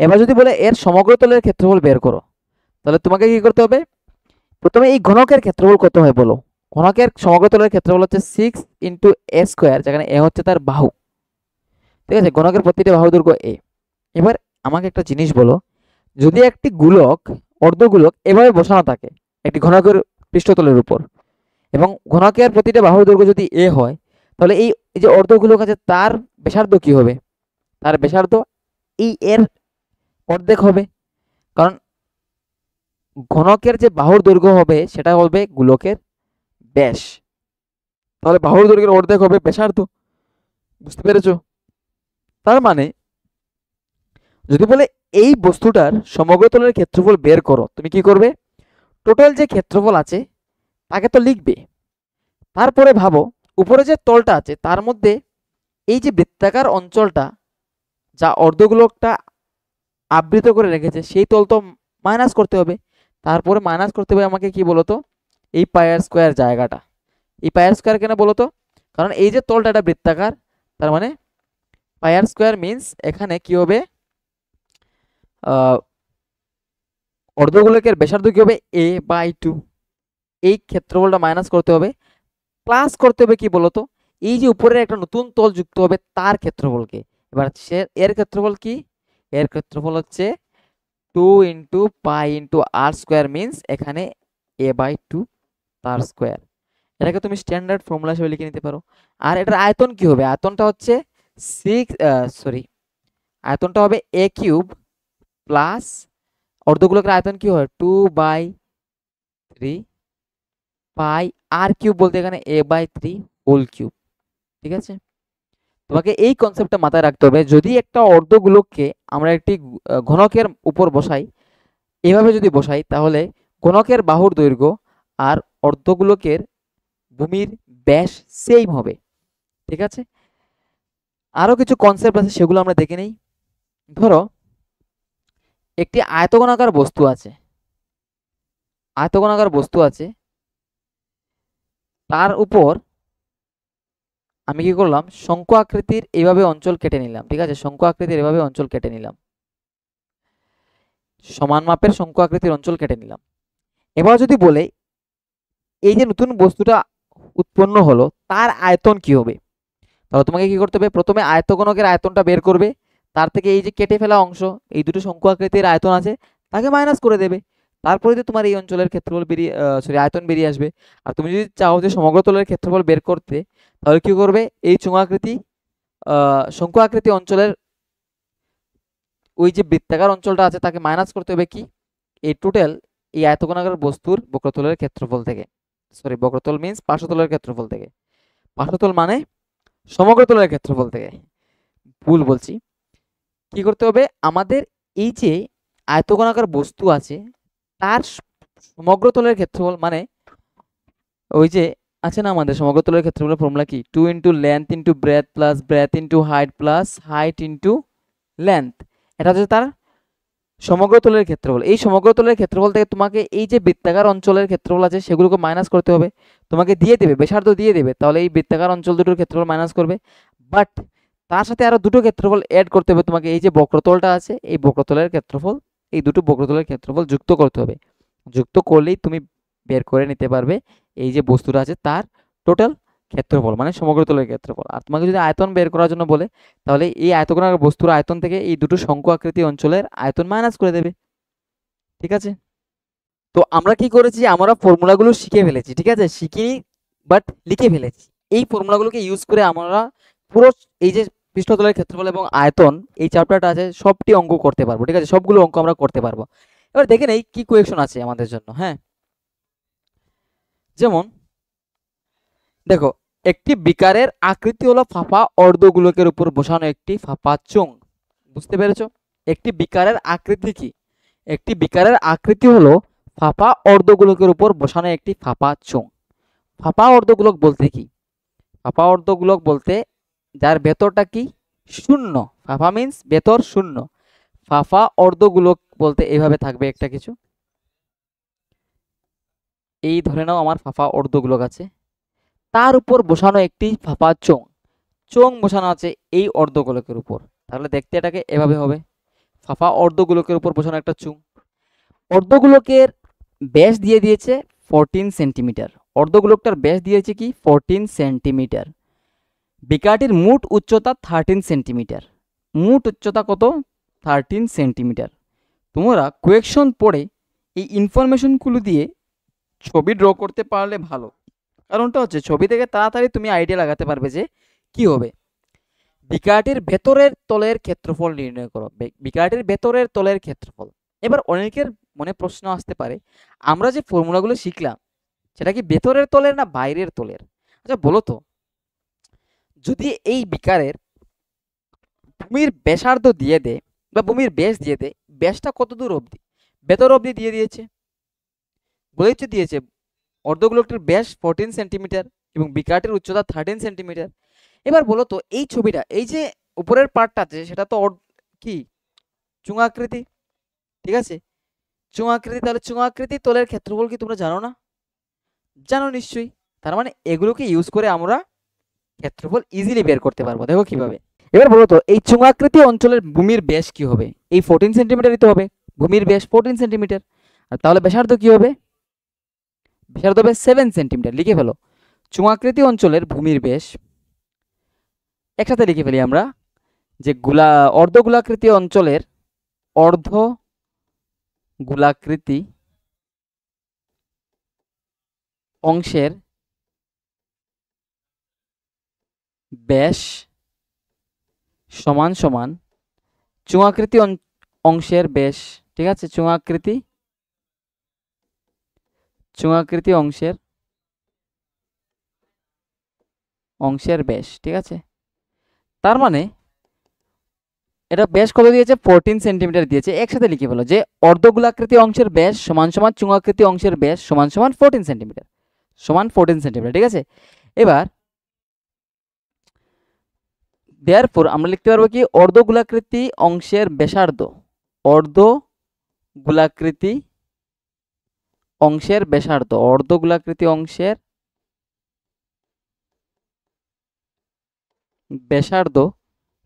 এবার যদি বলে এর সমগ্র তলের ক্ষেত্রফল বের করো, তাহলে তোমাকে কি করতে হবে, প্রথমে এই ঘনকের ক্ষেত্রফল কত হয় বলো। ঘনকের সমগ্র তলের ক্ষেত্রফল হচ্ছে 6 × a², যেখানে এ হচ্ছে তার বাহু। ঠিক আছে, ঘনকের প্রতিটি বাহু দৈর্ঘ্য এ। এবার আমাকে একটা জিনিস বলো, যদি একটি গোলক, অর্ধগোলক এভাবে বসানো থাকে একটি ঘনকের পৃষ্ঠতলের উপর, এবং ঘনকের প্রতিটা বাহুর দৈর্ঘ্য যদি এ হয়, তাহলে এই যে অর্ধগোলক আছে তার ব্যাসার্ধ কি হবে, তার ব্যাসার্ধ এই এর অর্ধেক হবে। কারণ ঘনকের যে বাহুর দৈর্ঘ্য হবে সেটা হবে গোলকের ব্যাস, তাহলে বাহুর দৈর্ঘ্যের অর্ধেক হবে ব্যাসার্ধ। বুঝতে পেরেছো? তার মানে যদি বলে এই বস্তুটার সমগ্র তলের ক্ষেত্রফল বের করো, তুমি কি করবে, টোটাল যে ক্ষেত্রফল আছে তাকে তো লিখবে, তারপরে ভাবো উপরে যে তলটা আছে তার মধ্যে এই যে বৃত্তাকার অঞ্চলটা যা অর্ধগোলকটা আবৃত করে রেখেছে সেই তল তো মাইনাস করতে হবে। তারপরে মাইনাস করতে হবে আমাকে কি বলতো, এই πr² জায়গাটা। এই πr² কেন বলতো, কারণ এই যে তলটা এটা বৃত্তাকার, তার মানে πr² মিন্স এখানে কি হবে, অর্ধগোলকের ব্যাসার্ধ কি হবে a/2। এই ক্ষেত্রফলটা মাইনাস করতে হবে, প্লাস করতে হবে কি বলতো, এই যে উপরের একটা নতুন তল যুক্ত হবে তার ক্ষেত্রফলকে। এবার এর ক্ষেত্রফল কি, এর ক্ষেত্রফল হচ্ছে 2 × π × r² মিন্স এখানে a/2 তার স্কোয়ার। এটাকে তুমি স্ট্যান্ডার্ড ফর্মুলা হিসেবে লিখে নিতে পারো। আর এটার আয়তন কি হবে? আয়তনটা হচ্ছে আয়তনটা হবে এ কিউব প্লাস অর্ধগোলকের আয়তন কি হয় 2/3 পাই আর কিউব, বলতে এখানে a/3 হোল কিউব। ঠিক আছে, তোমাকে এই কনসেপ্টটা মাথায় রাখতে হবে। যদি একটা অর্ধগোলককে আমরা একটি ঘনকের উপর বসাই, এভাবে যদি বসাই, তাহলে ঘনকের বাহুর দৈর্ঘ্য আর অর্ধগোলকের ভূমির ব্যাস সেম হবে। ঠিক আছে, আরো কিছু কনসেপ্ট আছে, সেগুলো আমরা দেখে নেই। ধরো একটি আয়তঘনাকার বস্তু আছে, তার উপর আমি কি করলাম, শঙ্কু আকৃতির এইভাবে অঞ্চল কেটে নিলাম। ঠিক আছে, শঙ্কু আকৃতির এভাবে অঞ্চল কেটে নিলাম, সমান মাপের শঙ্কু আকৃতির অঞ্চল কেটে নিলাম। এবার যদি বলে এই যে নতুন বস্তুটা উৎপন্ন হলো তার আয়তন কি হবে, তাহলে তোমাকে কি করতে হবে, প্রথমে আয়তঘনকের আয়তনটা বের করবে, তার থেকে এই যে কেটে ফেলা অংশ, এই দুটো শঙ্কু আকৃতির আয়তন আছে, তাকে মাইনাস করে দেবে। তারপরে তো তোমার এই অঞ্চলের ক্ষেত্রফল বেরিয়ে আয়তন বেরিয়ে আসবে। আর তুমি যদি চাও যে সমগ্র তলের ক্ষেত্রফল বের করতে, তাহলে কি করবে, এই চুঙাকৃতি শঙ্কু আকৃতি অঞ্চলের ওই যে বৃত্তাকার অঞ্চলটা আছে তাকে মাইনাস করতে হবে কি, এই টোটাল এই আয়তঘনাকার বস্তুর বক্রতলের ক্ষেত্রফল থেকে। বক্রতল মিন্স পার্শ্বতলের ক্ষেত্রফল থেকে। পার্শ্বতল মানে সমগ্র তলের ক্ষেত্রফল থেকে, ভুল বলছি। কি করতে হবে, আমাদের এই যে আয়তঘনাকার বস্তু আছে তার সমগ্র তলের ক্ষেত্রফল মানে ওই যে আছে না আমাদের সমগ্র তলের ক্ষেত্রফলের ফর্মুলা কি, 2 into length into breadth plus breadth into height plus height into length. এটা হচ্ছে তার সমগ্র তলের ক্ষেত্রফল। এই সমগ্র তলের ক্ষেত্রফল থেকে তোমাকে এই যে বৃত্তাকার অঞ্চলের ক্ষেত্রফল আছে সেগুলোকে মাইনাস করতে হবে। তোমাকে দিয়ে দেবে, ব্যাসার্ধ দিয়ে দেবে, তাহলে এই বৃত্তাকার অঞ্চল দুটোর ক্ষেত্রফল মাইনাস করবে। বাট তার সাথে আরো দুটো ক্ষেত্রফল অ্যাড করতে হবে তোমাকে, এই যে বক্রতলটা আছে এই বক্রতলের ক্ষেত্রফল, এই দুটো বক্রতলের ক্ষেত্রফল যুক্ত করতে হবে। যুক্ত করলেই তুমি বের করে নিতে পারবে এই যে বস্তুটা আছে তার টোটাল ক্ষেত্রফল মানে সমগ্র তলের ক্ষেত্রফল। আর তোমাকে যদি আয়তন বের করার জন্য বলে, তাহলে এই আয়তঘনাকার বস্তুর আয়তন থেকে এই দুটো শঙ্কু আকৃতি অঞ্চলের আয়তন মাইনাস করে দেবে। ঠিক আছে, তো আমরা কি করেছি, আমরা ফর্মুলাগুলো শিখে ফেলেছি। ঠিক আছে, শিখিনি বাট লিখে ফেলেছি। এই ফর্মুলাগুলোকে ইউজ করে আমরা পুরো এই যে পৃষ্ঠতলের ক্ষেত্রফল এবং আয়তন এই চ্যাপ্টারটা আছে সবটি অঙ্ক করতে পারবো। ঠিক আছে, সবগুলো অঙ্ক আমরা করতে পারবো। এবার দেখে নেই কি কোয়েকশন আছে আমাদের জন্য। হ্যাঁ, যেমন দেখো, একটি বিকারের আকৃতি হলো ফাঁপা অর্ধগোলকের উপর বসানো একটি ফাঁপা চোঙ। বুঝতে পেরেছো, একটি বিকারের আকৃতি কি, একটি বিকারের আকৃতি হলো ফাঁপা অর্ধগোলকের উপর বসানো একটি ফাঁপা চোঙ। ফাঁপা অর্ধগোলক বলতে কি, ফাঁপা অর্ধগোলক বলতে যার ভেতরটা কি শূন্য, ফাঁপা মিন্স ভেতর শূন্য। ফাঁপা অর্ধগোলক বলতে এইভাবে থাকবে একটা কিছু, এই ধরে নাও আমার ফাঁপা অর্ধগোলক আছে, তার উপর বসানো একটি ফাঁপা চোঙ, চোঙ বসানো আছে এই অর্ধগোলকের উপর। তাহলে দেখতে এটাকে এভাবে হবে, ফাঁপা অর্ধগোলকের উপর বসানো একটা চোঙ। অর্ধগোলকের ব্যাস দিয়ে দিয়েছে 14 সেন্টিমিটার, অর্ধগোলকটার ব্যাস দিয়েছে কি 14 সেন্টিমিটার। বিকারটির মোট উচ্চতা 13 সেন্টিমিটার, মোট উচ্চতা কত 13 সেন্টিমিটার। তোমরা কোয়েকশন পড়ে এই ইনফরমেশনগুলো দিয়ে ছবি ড্র করতে পারলে ভালো, কারণটা হচ্ছে ছবি থেকে তাড়াতাড়ি তুমি আইডিয়া লাগাতে পারবে যে কি হবে। বিকারটির ভেতরের তলের ক্ষেত্রফল নির্ণয় করো, বিকারটির ভেতরের তলের ক্ষেত্রফল। এবার অনেকের মনে প্রশ্ন আসতে পারে, আমরা যে ফর্মুলাগুলো শিখলাম সেটা কি ভেতরের তলের না বাইরের তলের? আচ্ছা বলো তো, যদি এই বিকারের ভূমির ব্যাসার্ধ দিয়ে দেয় বা ভূমির ব্যাস দিয়ে দেয়, ব্যাসটা কত দূর অবধি, ভেতর অবধি দিয়ে দিয়েছে, বলেই তো দিয়েছে অর্ধগোলকটির ব্যাস 14 সেন্টিমিটার এবং বিকারটির উচ্চতা 13 সেন্টিমিটার। এবার বলো তো এই ছবিটা, এই যে উপরের পার্টটা আছে সেটা তো কি চুঙাকৃতি। ঠিক আছে, চুঙাকৃতি, তাহলে চুঙাকৃতি তলের ক্ষেত্রফল কি তোমরা জানো না? জানো নিশ্চয়ই। তার মানে এগুলোকে ইউজ করে আমরা ক্ষেত্রফল ইজিলি বের করতে পারবো। দেখো কিভাবে, এবার বলো তো এই চুঙাকৃতি অঞ্চলের ভূমির ব্যাস কি হবে, এই 14 সেন্টিমিটার দিতে হবে, ভূমির ব্যাস 14 সেন্টিমিটার। আর তাহলে ব্যাসার্ধ কি হবে, ব্যাসার্ধ হবে 7 সেন্টিমিটার। লিখে ফেলো, চুঙাকৃতি অঞ্চলের ভূমির ব্যাস, একসাথে লিখে ফেলি আমরা, যে অর্ধগোলাকৃতি অঞ্চলের অর্ধগোলাকৃতি অংশের ব্যাস সমান সমান চুঙাকৃতি অংশের ব্যাস, ঠিক আছে, চুঙাকৃতি অংশের ব্যাস, ঠিক আছে। তার মানে এটা ব্যাস কত দিয়েছে, 14 সেন্টিমিটার দিয়েছে। একসাথে লিখে ফেলো যে অর্ধগোলাকৃতি অংশের ব্যাস সমান সমান চুঙাকৃতি অংশের ব্যাস সমান সমান 14 সেন্টিমিটার, সমান 14 সেন্টিমিটার, ঠিক আছে। এবার দেয়ারফর আমরা লিখতে পারবো কি, অর্ধগোলাকৃতি অংশের ব্যাসার্ধ, অর্ধগোলাকৃতি অংশের ব্যাসার্ধ, অর্ধগোলাকৃতি অংশের ব্যাসার্ধ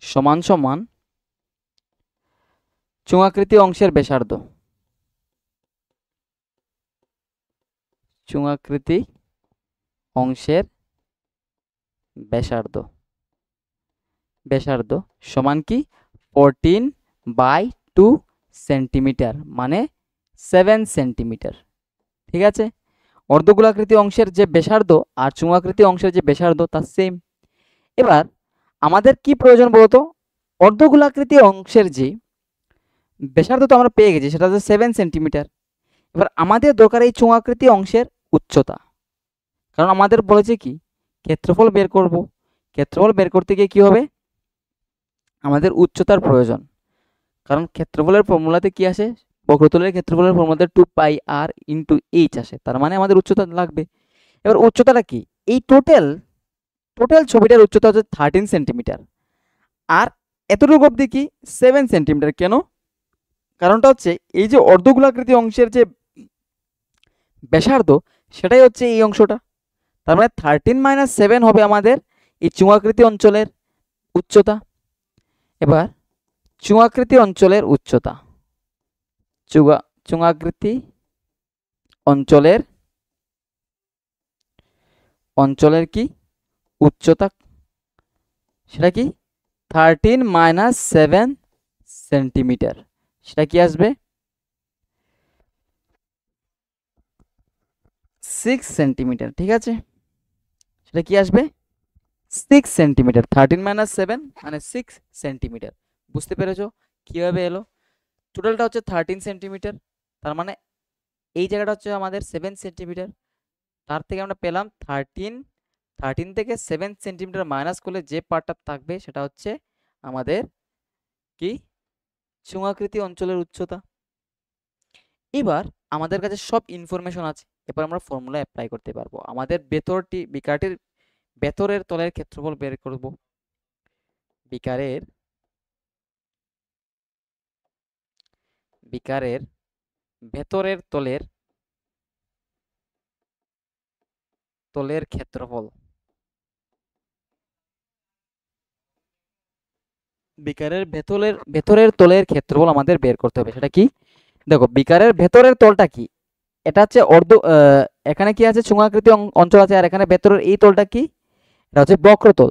সমান সমান চুঙাকৃতি অংশের ব্যাসার্ধ, চুঙাকৃতি অংশের ব্যাসার্ধ, সমান কি 14/2 সেন্টিমিটার, মানে 7 সেন্টিমিটার, ঠিক আছে। অর্ধগোলাকৃতি অংশের যে ব্যাসার্ধ আর চুঙাকৃতি অংশের যে ব্যাসার্ধ তা সেম। এবার আমাদের কি প্রয়োজন বলতো, অর্ধগোলাকৃতি অংশের যে ব্যাসার্ধ তো আমরা পেয়ে গেছি, সেটা হচ্ছে 7 সেন্টিমিটার। এবার আমাদের দরকার এই চুঙাকৃতি অংশের উচ্চতা, কারণ আমাদের বলেছে কি ক্ষেত্রফল বের করব। ক্ষেত্রফল বের করতে গিয়ে কি হবে, আমাদের উচ্চতার প্রয়োজন, কারণ ক্ষেত্রফলের ফর্মুলাতে কি আসে, বক্রতলের ক্ষেত্রফলের ফর্মুলাতে 2πr × h আসে, তার মানে আমাদের উচ্চতা লাগবে। এবার উচ্চতাটা কি, এই টোটাল ছবিটার উচ্চতা হচ্ছে 13 সেন্টিমিটার, আর এতটুকু অবধি কি 7 সেন্টিমিটার। কেন, কারণটা হচ্ছে এই যে অর্ধগোলাকৃতি অংশের যে ব্যাসার্ধ সেটাই হচ্ছে এই অংশটা, তার মানে 13 - 7 হবে আমাদের এই চুঙাকৃতি অঞ্চলের উচ্চতা। এবার চুঙাকৃতি অঞ্চলের উচ্চতা, চুঙাকৃতি অঞ্চলের কি উচ্চতা, সেটা কি 13 - 7 সেন্টিমিটার, সেটা কি আসবে 6 সেন্টিমিটার, ঠিক আছে। সেটা কি আসবে 6 সেন্টিমিটার, 13 - 7 মানে 6 সেন্টিমিটার। বুঝতে পেরেছো কিভাবে এলো? টোটালটা হচ্ছে 13 সেন্টিমিটার, তার মানে এই জায়গাটা হচ্ছে আমাদের 7 সেন্টিমিটার, তার থেকে আমরা পেলাম 13 থেকে 7 সেন্টিমিটার মাইনাস করলে যে পার্টটা থাকবে সেটা হচ্ছে আমাদের কি চুঙাকৃতি অঞ্চলের উচ্চতা। এবার আমাদের কাছে সব ইনফরমেশন আছে, এবার আমরা ফর্মুলা অ্যাপ্লাই করতে পারবো। আমাদের বিকারটির ভেতরের তলের ক্ষেত্রফল বের করব। বিকারের ভেতরের তলের ক্ষেত্রফল, বিকারের ভেতরের তলের ক্ষেত্রফল আমাদের বের করতে হবে। সেটা কি, দেখো বিকারের ভেতরের তলটা কি, এটা হচ্ছে এখানে কি আছে চুঙাকৃতি অঞ্চল আছে, আর এখানে ভেতরের এই তলটা কি, এটা হচ্ছে বক্রতল।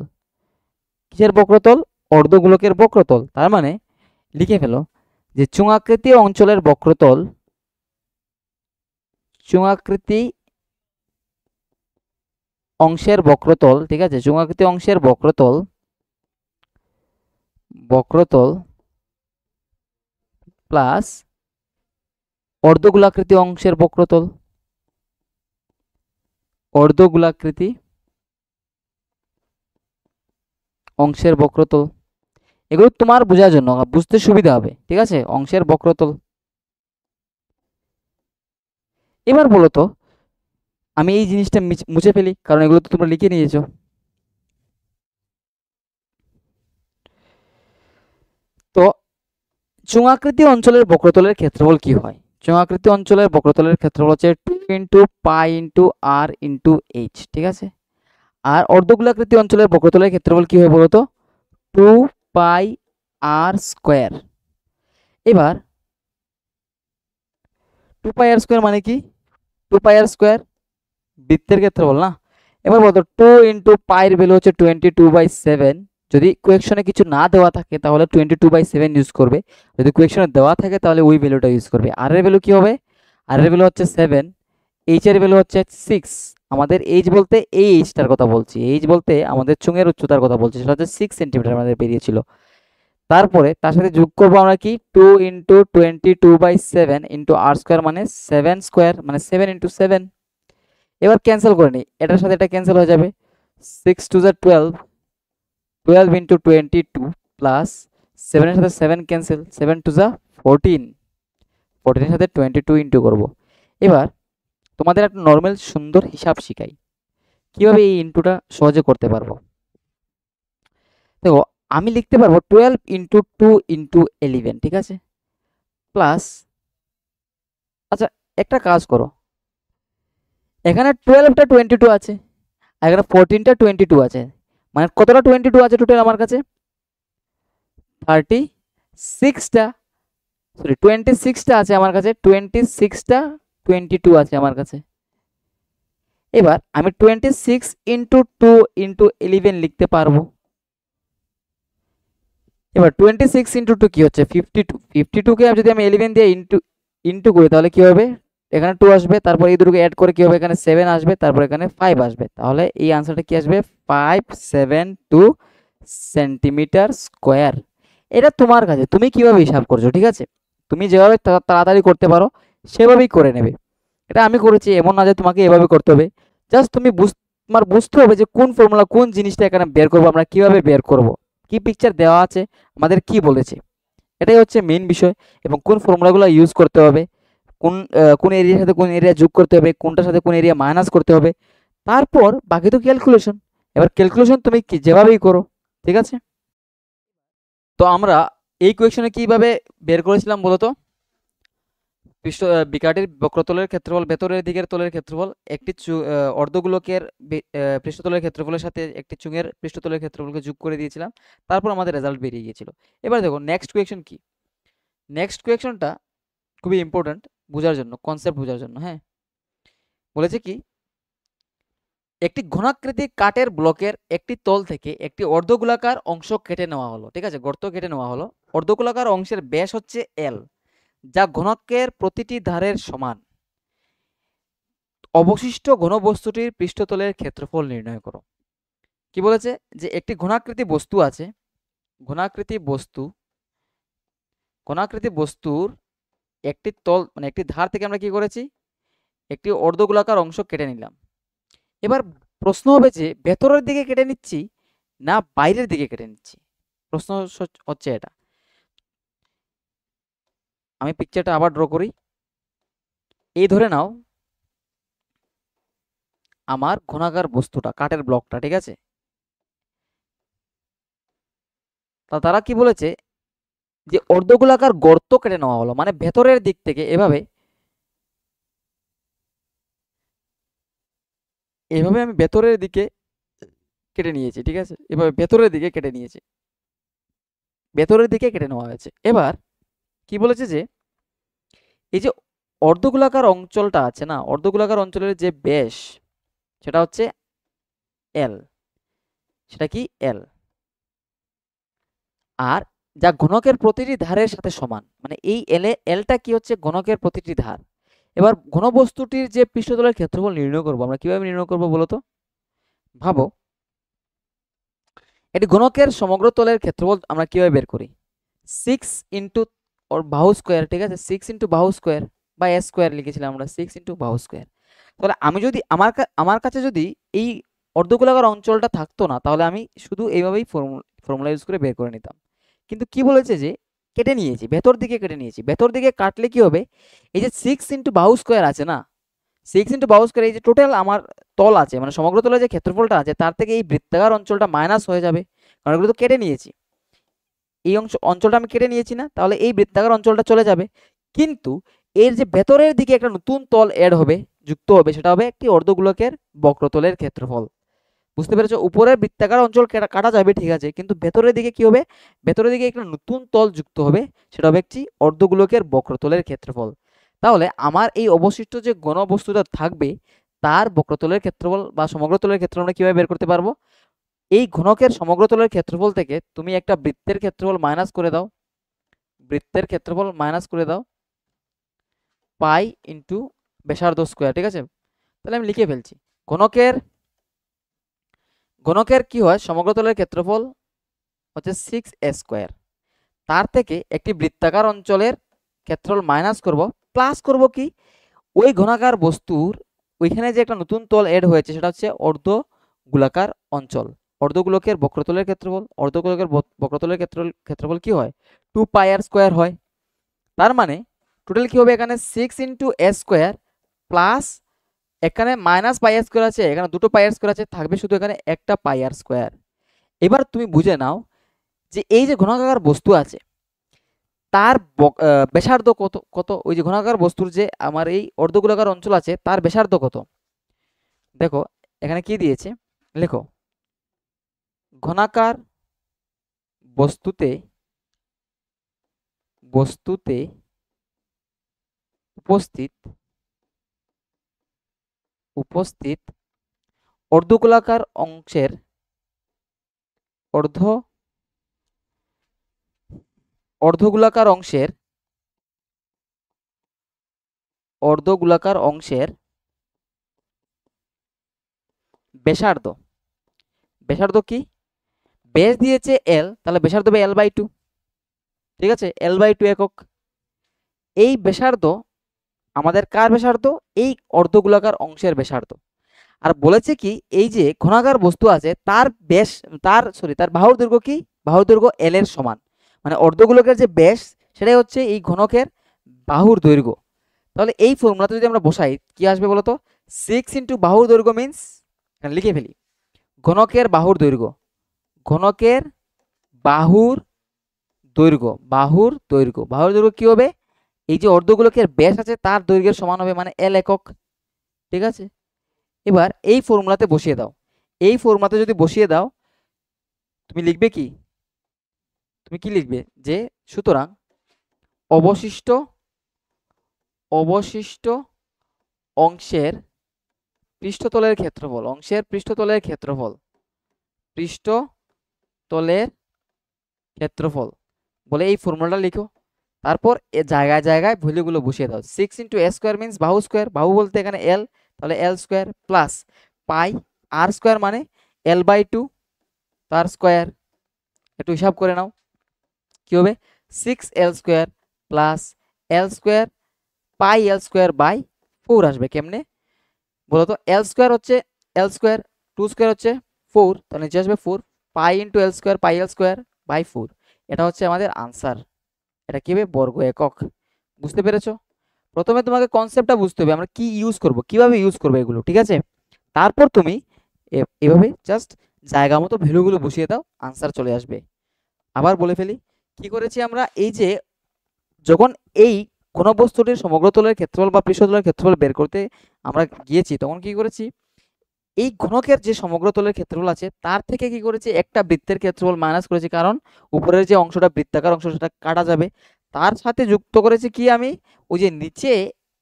কিসের বক্রতল, অর্ধগোলকের বক্রতল। তার মানে লিখে ফেলো যে চুঙাকৃতি অঞ্চলের বক্রতল, চুঙাকৃতি অংশের বক্রতল, ঠিক আছে, চুঙাকৃতি অংশের বক্রতল প্লাস অর্ধগোলাকৃতি অংশের বক্রতল, অর্ধগোলাকৃতি অংশের বক্রতল। এগুলো তোমার বোঝার জন্য, বুঝতে সুবিধা হবে, ঠিক আছে, অংশের বক্রতল। এবার বলো তো, আমি এই জিনিসটা মুছে ফেলি, কারণ এগুলো তো তোমরা লিখে নিয়েছো। তো চুঙাকৃতি অঞ্চলের বক্রতলের ক্ষেত্রফল কি হয়, চুঙাকৃতি অঞ্চলের বক্রতলের ক্ষেত্রফল হচ্ছে 2 × π × r × h, ঠিক আছে। আর অর্ধগোলাকৃতি অঞ্চলের বক্রতলের ক্ষেত্রফল কি হয় বলতো, 2πr²। এবার 2πr² মানে কি, 2πr² বৃত্তের ক্ষেত্রফল না। এবার বলতো 2 × π এর ভ্যালু হচ্ছে 22/7। যদি কোয়েকশনে কিছু না দেওয়া থাকে তাহলে 22/7 ইউজ করবে, যদি কোয়েকশনে দেওয়া থাকে তাহলে ওই ভ্যালুটা ইউজ করবে। আর এর ভ্যালু কি হবে, আর এর ভ্যালু হচ্ছে 7, এইচ এর ভ্যালু হচ্ছে 6, আমাদের এইচ বলতে এই এইচটার কথা বলছি, এইচ বলতে আমাদের চুঙের উচ্চতার কথা বলছি, সেটা হচ্ছে 6 সেন্টিমিটার আমাদের বেরিয়েছিল। তারপরে তার সাথে যোগ করবো আমরা কি 2 × 22/7 × r² মানে 7² মানে 7 × 7। এবার ক্যান্সেল করে নিই, এটার সাথে এটা ক্যান্সেল হয়ে যাবে, 6 × 2 = 12, 12 × 22 প্লাস 7-এর সাথে 7 ক্যান্সেল, 7 × 2 = 14, 14-এর সাথে 22 ইন্টু করবো। এবার তোমাদের একটা নর্মাল সুন্দর হিসাব শিখাই, কিভাবে এই ইন্টুটা সহজে করতে পারবো। দেখো, আমি লিখতে পারবো 12 × 2 × 11, ঠিক আছে, প্লাস, আচ্ছা একটা কাজ করো, এখানে 12টা 22 আছে আর এখানে 14টা 22 আছে, মানে কতটা 22 আছে টোটাল আমার কাছে? 36টা, সরি 26টা আছে আমার কাছে, 26টা 22 আছে আমার কাছে। এবার আমি 26 × 2 × 11 লিখতে পারবো। এবার 26 × 2 কি হচ্ছে 52, 52কে যদি আমি 11 দিয়ে ইন্টু করি তাহলে কি হবে, এখানে 2 আসবে, তারপর এই দুটোকে অ্যাড করে কি হবে, এখানে 7 আসবে, তারপর এখানে 5 আসবে, তাহলে এই আনসারটা কি আসবে 572 সেন্টিমিটার স্কোয়ার। এটা তোমার কাছে, তুমি কিভাবে হিসাব করছো, ঠিক আছে, তুমি যেভাবে তাড়াতাড়ি করতে পারো সেভাবেই করে নেবে। এটা আমি করেছি, এমন না যে তোমাকে এভাবে করতে হবে, জাস্ট তুমি তোমার বুঝতে হবে যে কোন ফর্মুলা কোন জিনিসটা এখানে বের করবো, আমরা কিভাবে বের করব, কি পিকচার দেওয়া আছে, আমাদের কি বলেছে, এটাই হচ্ছে মেইন বিষয়। এবং কোন ফর্মুলাগুলো ইউজ করতে হবে, কোন এরিয়ার সাথে কোন এরিয়া যোগ করতে হবে, কোনটার সাথে কোন এরিয়া মাইনাস করতে হবে, তারপর বাকি তো ক্যালকুলেশন। এবার ক্যালকুলেশন তুমি কি যেভাবেই করো, ঠিক আছে। তো আমরা এই কোয়েশনে কিভাবে বের করেছিলাম বলতো, বিকাটির বক্রতলের ক্ষেত্রফল, ভেতরের দিকের তলের ক্ষেত্রফল একটি অর্ধগোলকের পৃষ্ঠতলের ক্ষেত্রফলের সাথে একটি চুঙের পৃষ্ঠতলের ক্ষেত্রফলকে যোগ করে দিয়েছিলাম, তারপর আমাদের রেজাল্ট বেরিয়ে গিয়েছিল। এবার দেখো নেক্সট কোয়েশন কি, নেক্সট কোয়েশনটা খুবই ইম্পর্ট্যান্ট বোঝার জন্য, কনসেপ্ট বোঝার জন্য। হ্যাঁ, বলেছে কি, একটি ঘনাকৃতি কাঠের ব্লকের একটি তল থেকে একটি অর্ধগোলাকার অংশ কেটে নেওয়া হলো, ঠিক আছে, গর্ত কেটে নেওয়া হলো, অর্ধগোলাকার অংশের ব্যাস হচ্ছে এল, যা ঘনকের প্রতিটি ধারের সমান। অবশিষ্ট ঘনবস্তুটির পৃষ্ঠতলের ক্ষেত্রফল নির্ণয় করো। কি বলেছে, যে একটি ঘনাকৃতি বস্তু আছে, ঘনাকৃতি বস্তুর একটি তল মানে একটি ধার থেকে আমরা কি করেছি, একটি অর্ধগোলাকার অংশ কেটে নিলাম। এবার প্রশ্ন হবে যে ভেতরের দিকে কেটে নিচ্ছি না বাইরের দিকে কেটে নিচ্ছি, প্রশ্ন হচ্ছে এটা। আমি পিকচারটা আবার ড্র করি, এই ধরে নাও আমার ঘনাকার বস্তুটা, কাঠের ব্লকটা, ঠিক আছে, তারা কি বলেছে যে অর্ধগোলাকার গর্ত কেটে নেওয়া হলো, মানে ভেতরের দিক থেকে এভাবে, এভাবে আমি ভেতরের দিকে কেটে নিয়েছি, ঠিক আছে, এভাবে ভেতরের দিকে কেটে নিয়েছি, ভেতরের দিকে কেটে নেওয়া হয়েছে। এবার কি বলেছে যে এই যে অর্ধগোলাকার অঞ্চলটা আছে না, অর্ধগোলাকার অঞ্চলের যে ব্যাস সেটা হচ্ছে এল, সেটা কি এল, আর যা ঘনকের প্রতিটি ধারের সাথে সমান, মানে এই এলটা কি হচ্ছে ঘনকের প্রতিটি ধার। এবার ঘনবস্তুটির যে পৃষ্ঠতলের ক্ষেত্রফল নির্ণয় করবো, আমরা কিভাবে নির্ণয় করবো বলতো, ভাবো এটি ঘনকের সমগ্র তলের ক্ষেত্রফল আমরা কিভাবে বের করি, 6 ইন্টু ওর বাহু স্কোয়ার, ঠিক আছে, 6 ইন্টু বাহু স্কোয়ার বা এস স্কোয়ার লিখেছিলাম আমরা, 6 ইন্টু বাহু স্কোয়ার। তাহলে আমি যদি আমার কাছে যদি এই অর্ধগোলাকার অঞ্চলটা থাকতো না, তাহলে আমি শুধু এইভাবেই ফর্মুলা ইউজ করে বের করে নিতাম। কিন্তু কি বলেছে যে কেটে নিয়েছি, ভেতর দিকে কেটে নিয়েছি, ভেতর দিকে কাটলে কি হবে, এই যে 6 ইন্টু বাহু স্কোয়ার আছে না, 6 ইন্টু বাহু স্কোয়ার, এই যে টোটাল আমার তল আছে, মানে সমগ্র তলের যে ক্ষেত্রফলটা আছে তার থেকে এই বৃত্তাকার অঞ্চলটা মাইনাস হয়ে যাবে, কারণ এগুলো তো কেটে নিয়েছি, এই অঞ্চলটা আমি কেটে নিয়েছি না, তাহলে এই বৃত্তাকার অঞ্চলটা চলে যাবে। কিন্তু এর যে ভেতরের দিকে একটা নতুন তল অ্যাড হবে, যুক্ত হবে, সেটা হবে একটি অর্ধগোলকের বক্রতলের ক্ষেত্রফল। বুঝতে পেরেছো, উপরের বৃত্তাকার অঞ্চল কাটা যাবে, ঠিক আছে, কিন্তু ভেতরের দিকে কি হবে, ভেতরের দিকে একটা নতুন তল যুক্ত হবে, সেটা হবে একটি অর্ধগোলকের বক্রতলের ক্ষেত্রফল। তাহলে আমার এই অবশিষ্ট যে ঘনবস্তুটা থাকবে তার বক্রতলের ক্ষেত্রফল বা সমগ্র তলের ক্ষেত্রফল আমরা কিভাবে বের করতে পারবো, এই ঘনকের সমগ্র তলের ক্ষেত্রফল থেকে তুমি একটা বৃত্তের ক্ষেত্রফল মাইনাস করে দাও, বৃত্তের ক্ষেত্রফল মাইনাস করে দাও পাই ইন্টু ব্যাসার্ধ স্কোয়ার, ঠিক আছে। তাহলে আমি লিখে ফেলছি, ঘনকের ঘনকের কি হয়, সমগ্রতলের ক্ষেত্রফল হচ্ছে 6a²। তার থেকে একটি বৃত্তাকার অঞ্চলের ক্ষেত্রফল মাইনাস করব, প্লাস করব কি, ওই ঘনাকার বস্তুর ওইখানে যে একটা নতুন তল এড হয়েছে সেটা হচ্ছে অর্ধ গোলাকার অঞ্চল। অর্ধগোলকের বক্রতলের ক্ষেত্রফল, অর্ধগোলকের বক্রতলের ক্ষেত্রফল কি হয়, 2πr² হয়। তার মানে টোটাল কি হবে, এখানে 6 × a² প্লাস এখানে -πr² আছে, এখানে দুটো πr² আছে, থাকবে শুধু এখানে একটা πr²। এবার তুমি বুঝে নাও যে এই যে ঘনাকার বস্তু আছে তার ব্যাসার্ধ কত কত, ওই যে ঘনাকার বস্তুর যে আমার এই অর্ধগোলাকার অঞ্চল আছে তার ব্যাসার্ধ কত। দেখো এখানে কি দিয়েছে, লেখো ঘনাকার বস্তুতে উপস্থিত অর্ধগোলাকার অংশের অর্ধগোলাকার অংশের ব্যাসার্ধ কি, ব্যাস দিয়েছে এল, তাহলে ব্যাসার্ধ হবে l/2, ঠিক আছে, l/2 একক। এই ব্যাসার্ধ আমাদের কার ব্যাসার্ধ, এই অর্ধগোলাকার অংশের ব্যাসার্ধ। আর বলেছে কি এই যে ঘনাকার বস্তু আছে তার ব্যাস তার বাহুর দৈর্ঘ্য কি, বাহুর দৈর্ঘ্য এল এর সমান, মানে অর্ধগোলকের যে ব্যাস সেটাই হচ্ছে এই ঘনকের বাহুর দৈর্ঘ্য। তাহলে এই ফর্মুলাতে যদি আমরা বসাই কি আসবে বলতো, 6 × বাহুর দৈর্ঘ্য মিন্স, এখানে লিখে ফেলি ঘনকের বাহুর দৈর্ঘ্য, ঘনকের বাহুর দৈর্ঘ্য কি হবে, এই যে অর্ধগোলকের ব্যাস আছে তার দৈর্ঘ্যের সমান হবে, মানে এল একক, ঠিক আছে। এবার এই ফর্মুলাতে বসিয়ে দাও, এই ফর্মুলাতে যদি বসিয়ে দাও তুমি লিখবে কি, যে সুতরাং অবশিষ্ট অংশের পৃষ্ঠতলের ক্ষেত্রফল বলে এই ফর্মুলাটা লিখো। তারপর জায়গায় জায়গায় ভ্যালুগুলো বসিয়ে দাও। 6 × a² মিন্স বাহু স্কোয়ার, বাহু বলতে এখানে এল, তাহলে l² প্লাস πr² মানে l/2 তার স্কোয়ার, একটু হিসাব করে নাও কি হবে, 6l² প্লাস l² πl²/4 আসবে কেমনে বলতো, l² হচ্ছে l², 2² হচ্ছে 4, তাহলে নিচে আসবে 4 π × l² πl²/4, এটা হচ্ছে আমাদের আনসার। এটা কি হবে, বর্গ একক। বুঝতে পেরেছো? প্রথমে তোমাকে কনসেপ্টটা বুঝতে হবে আমরা কি ইউজ করব, কিভাবে ইউজ করব এগুলো, ঠিক আছে। তারপর তুমি এভাবে জাস্ট জায়গা মতো ভ্যালুগুলো বসিয়ে দাও, আনসার চলে আসবে। আবার বলে ফেলি কি করেছি আমরা, এই যে যখন এই কোন বস্তুটির সমগ্রতলের ক্ষেত্রফল বা পৃষ্ঠতলের ক্ষেত্রফল বের করতে আমরা গিয়েছি তখন কি করেছি, এই ঘনকের যে সমগ্রতলের ক্ষেত্রফল আছে তার থেকে কি করেছি, একটা বৃত্তের ক্ষেত্রফল মাইনাস করেছি, কারণ উপরের যে অংশটা বৃত্তাকার অংশ সেটা কাটা যাবে, তার সাথে যুক্ত করেছি কি আমি, ওই যে নিচে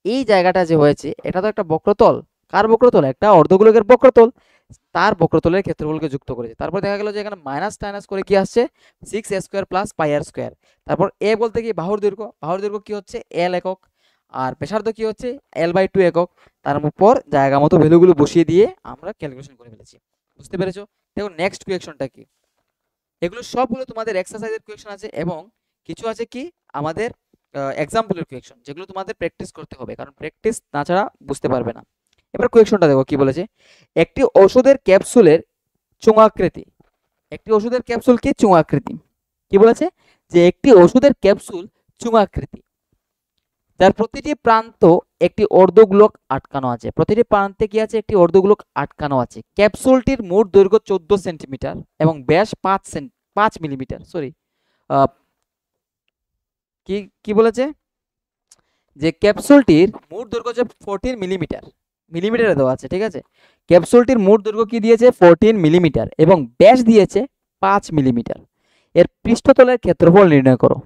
এই জায়গাটা যে হয়েছে এটা তো একটা বক্রতল, কার বক্রতল, একটা অর্ধগোলকের বক্রতল, তার বক্রতলের ক্ষেত্রফলকে যুক্ত করেছে। তারপর দেখা গেল যে এখানে মাইনাস টাইনাস করে কি আসছে, 6a² প্লাস πr²। তারপর এ বলতে কি বাহুর দৈর্ঘ্য কি হচ্ছে এল একক, আর ব্যাসার্ধ কি হচ্ছে l/2 একক। তার উপর জায়গা মতো ভ্যালুগুলো বসিয়ে দিয়ে আমরা ক্যালকুলেশন করে ফেলেছি। বুঝতে পেরেছো? দেখো নেক্সট কোয়েকশনটা কি, এগুলো সবগুলো তোমাদের এক্সারসাইজের কোয়েকশন আছে এবং কিছু আছে কি আমাদের এক্সাম্পলের কোয়েকশন, যেগুলো তোমাদের প্র্যাকটিস করতে হবে, কারণ প্র্যাকটিস না ছাড়া বুঝতে পারবে না। এবার কোয়েকশনটা দেখো কি বলেছে, একটি ওষুধের ক্যাপসুলের চোঙাকৃতি, একটি ওষুধের ক্যাপসুল কি চোঙাকৃতি, কি বলেছে যে একটি ওষুধের ক্যাপসুল চোঙাকৃতি, তার প্রতিটি প্রান্ত একটি অর্ধগোলক আটকানো আছে, প্রতিটি প্রান্তে কি আছে, একটি অর্ধগোলক আটকানো আছে। ক্যাপসুলটির মোট দৈর্ঘ্য 14 সেন্টিমিটার এবং ব্যাস 5 মিলিমিটার, সরি কি বলেছে যে ক্যাপসুলটির মোট দৈর্ঘ্য হচ্ছে 14 মিলিমিটার, মিলিমিটারে দেওয়া আছে, ঠিক আছে। ক্যাপসুলটির মোট দৈর্ঘ্য কি দিয়েছে 14 মিলিমিটার এবং ব্যাস দিয়েছে 5 মিলিমিটার। এর পৃষ্ঠতলের ক্ষেত্রফল নির্ণয় করো।